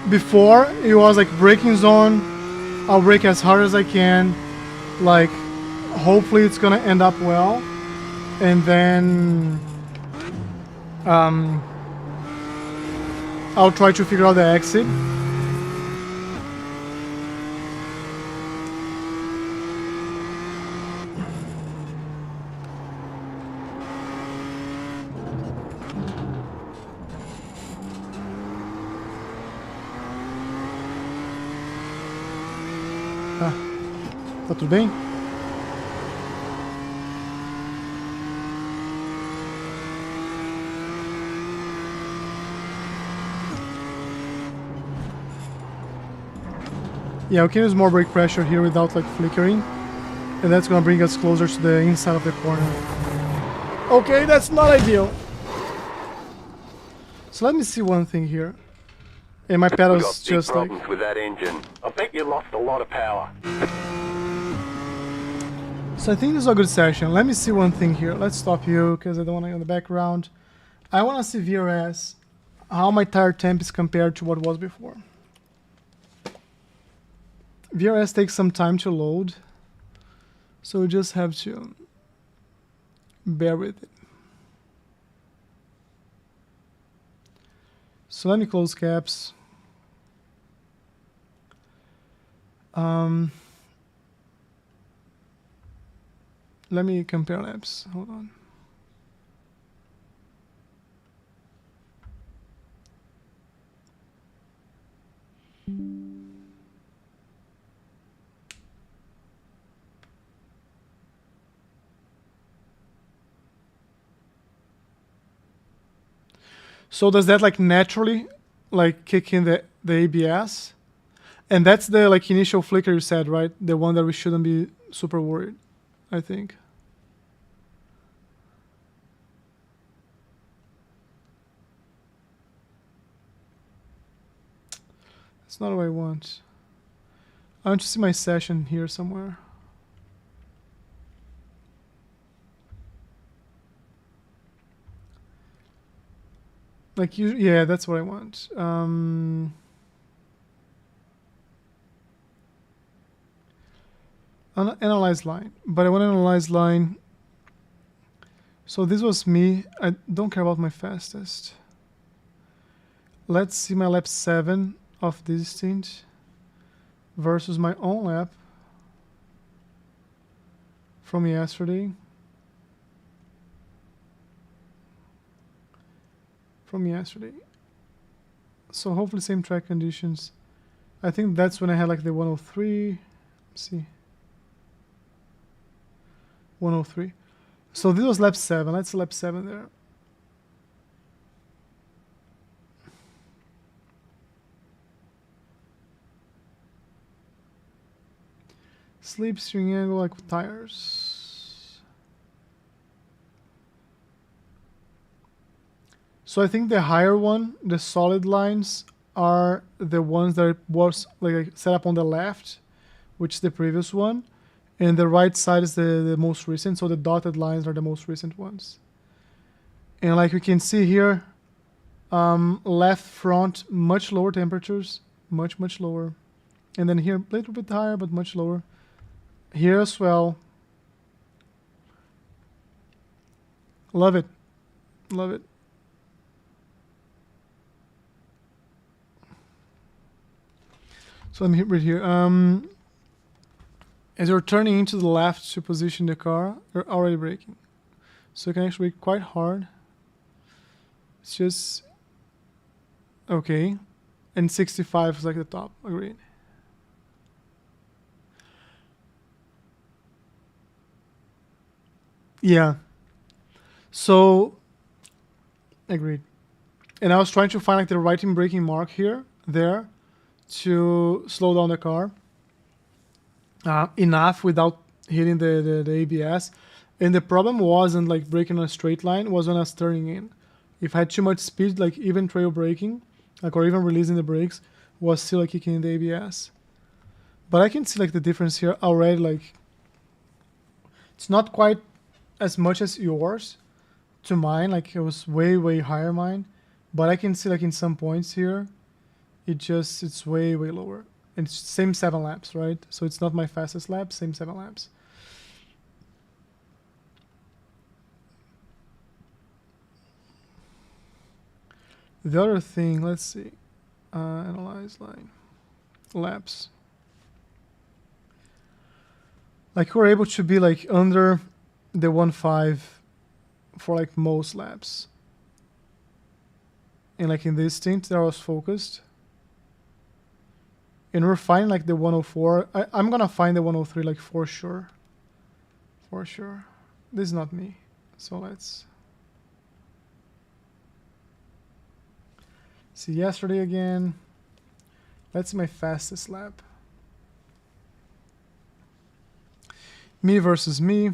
before, it was like braking zone, I'll brake as hard as I can, like hopefully it's gonna end up well, and then I'll try to figure out the exit. Tá tudo bem? Yeah, we can use more brake pressure here without like flickering, and that's gonna bring us closer to the inside of the corner. Okay, that's not ideal. So let me see one thing here. And my We pedals got big just like... problems with that engine. I bet you lost a lot of power. So I think this is a good session. Let me see one thing here. Let's stop you because I don't want to go in the background. I want to see VRS, how my tire temp is compared to what was before. VRS takes some time to load, so we just have to bear with it. So let me close caps. Let me compare laps. Hold on. So does that like naturally like kick in the ABS? And that's the like initial flicker you said, right? The one that we shouldn't be super worried, I think. That's not what I want. I want to see my session here somewhere. Like you, yeah, that's what I want. Analyze line, but I want to analyze line. So this was me. I don't care about my fastest. Let's see my lap 7 of this stint versus my own lap from yesterday. So hopefully same track conditions. I think that's when I had like the 103. Let's see. 103. So this was lap 7. Let's lap 7 there. Sleep steering angle like with tires. So I think the higher one, the solid lines, are the ones that was like set up on the left, which is the previous one, and the right side is the most recent. So the dotted lines are the most recent ones. And like we can see here, left front much lower temperatures much lower. And then here, a little bit higher, but much lower. Here as well. Love it. Love it. So let me hit right here. As you're turning into the left to position the car, you're already braking. So you can actually brake quite hard. It's just okay. And 65 is like the top. Agreed. Yeah. So agreed. And I was trying to find like the right braking mark here, there, to slow down the car enough without hitting the ABS. And the problem wasn't like braking on a straight line, it was when I was turning in. If I had too much speed, like even trail braking, like or even releasing the brakes, was still like kicking in the ABS. But I can see like the difference here already. Like it's not quite as much as yours to mine. Like it was way higher mine, but I can see like in some points here, it's way lower. And it's same 7 laps, right? So it's not my fastest lap, same 7 laps. The other thing, let's see, analyze line, laps. Like we're able to be like under the 1.5 for like most laps. And like in this stint, there I was focused. And we're finding like the 104. I'm gonna find the 103 like for sure. For sure. This is not me. So let's see yesterday again. Let's see my fastest lap. Me versus me.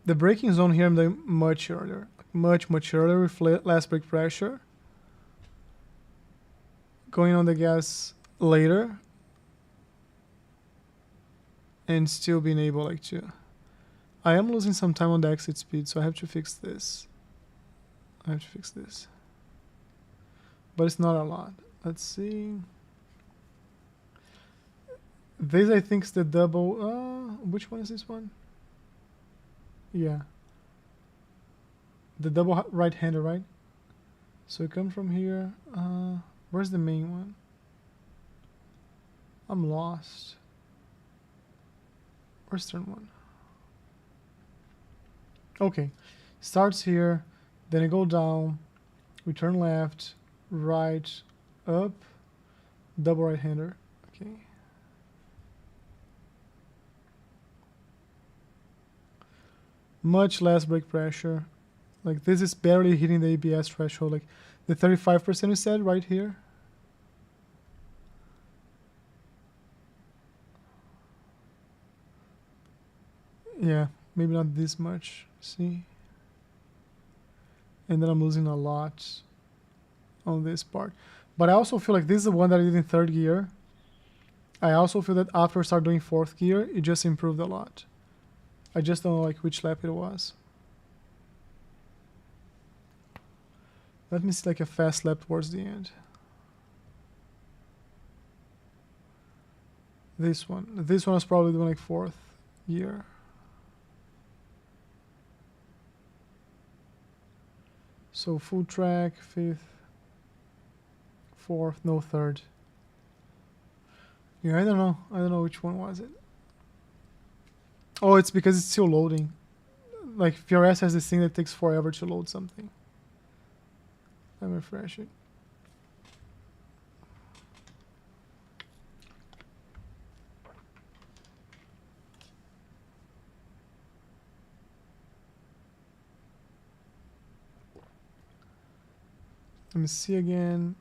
The braking zone here I'm doing much earlier. Much earlier with less brake pressure. Going on the gas later. And still being able like to. I am losing some time on the exit speed, so I have to fix this. But it's not a lot. Let's see. This I think is the double. Which one is this one? Yeah. The double right-hander, right? So it comes from here. Where's the main one? I'm lost. Where's turn 1? Okay. Starts here. Then I go down. We turn left. Right. Up. Double right-hander. Okay. Much less brake pressure. Like this is barely hitting the ABS threshold. Like the 35% you said right here. Yeah, maybe not this much. See? And then I'm losing a lot on this part. But I also feel like this is the one that I did in 3rd gear. I also feel that after I start doing 4th gear, it just improved a lot. I just don't know like which lap it was. Let me see like a fast lap towards the end. This one. This one was probably doing like 4th gear. So full track, 5th, 4th, no 3rd. Yeah, I don't know which one was it. Oh, it's because it's still loading. Like VRS has this thing that takes forever to load something. Let me refresh it. Let me see again.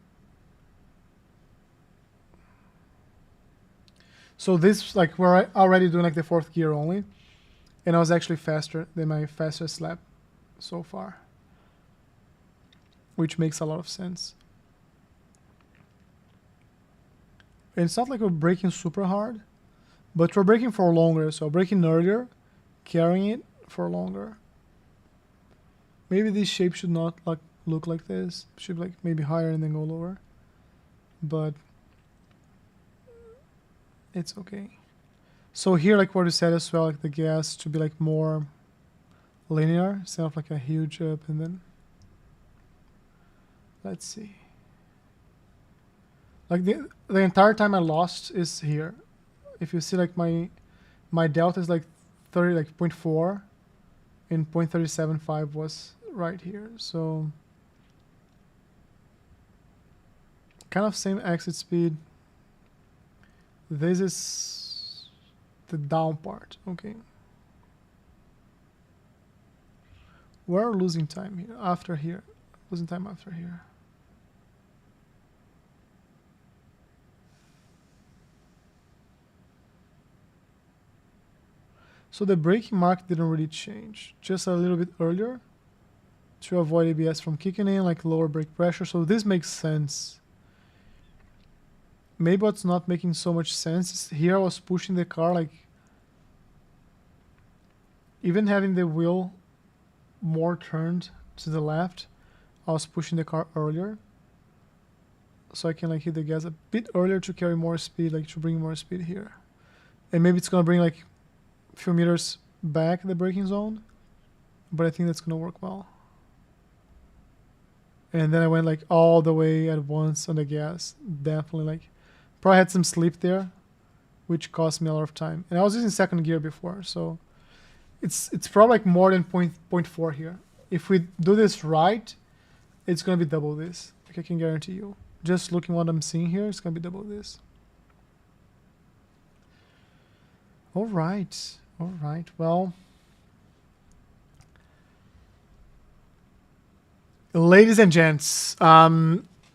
So this, like, we're already doing like the 4th gear only. And I was actually faster than my fastest lap so far. Which makes a lot of sense. And it's not like we're braking super hard, but we're braking for longer. So braking earlier, carrying it for longer. Maybe this shape should not like look like this. Should be like maybe higher and then go lower. But it's okay. So here, like what you said as well, like the gas to be like more linear instead of like a huge up and then. Let's see. Like the entire time I lost is here. If you see like my delta is like 30 like 0.4 and 0.375 was right here. So kind of same exit speed. This is the down part. Okay. We're losing time here after here. Losing time after here. So the braking mark didn't really change, just a little bit earlier to avoid ABS from kicking in, like lower brake pressure. So this makes sense. Maybe what's not making so much sense is here I was pushing the car, like even having the wheel more turned to the left, I was pushing the car earlier. So I can like hit the gas a bit earlier to carry more speed, like to bring more speed here. And maybe it's gonna bring like few meters back the braking zone, but I think that's gonna work well. And then I went like all the way at once on the gas. Definitely like probably had some sleep there, which cost me a lot of time. And I was using second gear before, so it's probably like more than 0.4 here. If we do this right, it's gonna be double this. Like I can guarantee you. Just looking what I'm seeing here, it's gonna be double this. All right. All right, well, ladies and gents,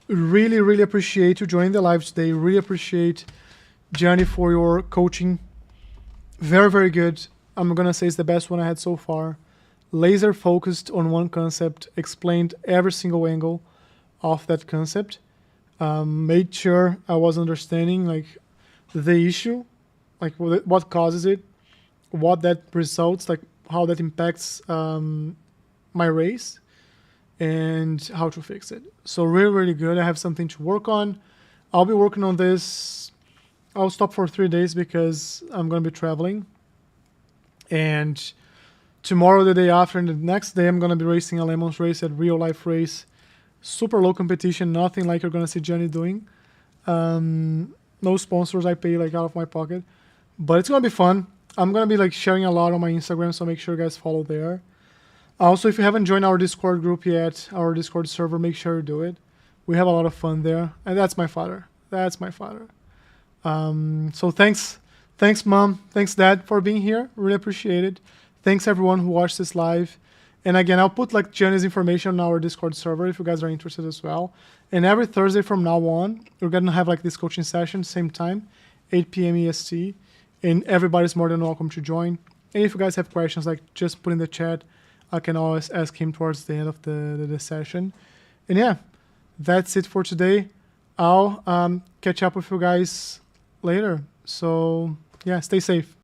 really appreciate you joining the live today. Really appreciate Gianni for your coaching. Very good. I'm gonna say it's the best one I had so far. Laser focused on one concept, explained every single angle of that concept. Made sure I was understanding like the issue, like what causes it, what that results, like how that impacts my race and how to fix it. So really good. I have something to work on. I'll be working on this. I'll stop for 3 days because I'm going to be traveling. And tomorrow, the day after, and the next day, I'm going to be racing a Lemons race, at real life race. Super low competition, nothing like you're going to see Jenny doing. No sponsors, I pay like out of my pocket. But it's going to be fun. I'm going to be like sharing a lot on my Instagram, so make sure you guys follow there. Also, if you haven't joined our Discord group yet, our Discord server, make sure you do it. We have a lot of fun there. And that's my father. That's my father. So thanks, Mom. Thanks, Dad, for being here. Really appreciate it. Thanks, everyone who watched this live. And again, I'll put like Jenny's information on our Discord server if you guys are interested as well. And every Thursday from now on, we're going to have like this coaching session, same time, 8 p.m. EST. And everybody's more than welcome to join. And if you guys have questions, like just put in the chat. I can always ask him towards the end of the session. And yeah, that's it for today. I'll catch up with you guys later. So yeah, stay safe.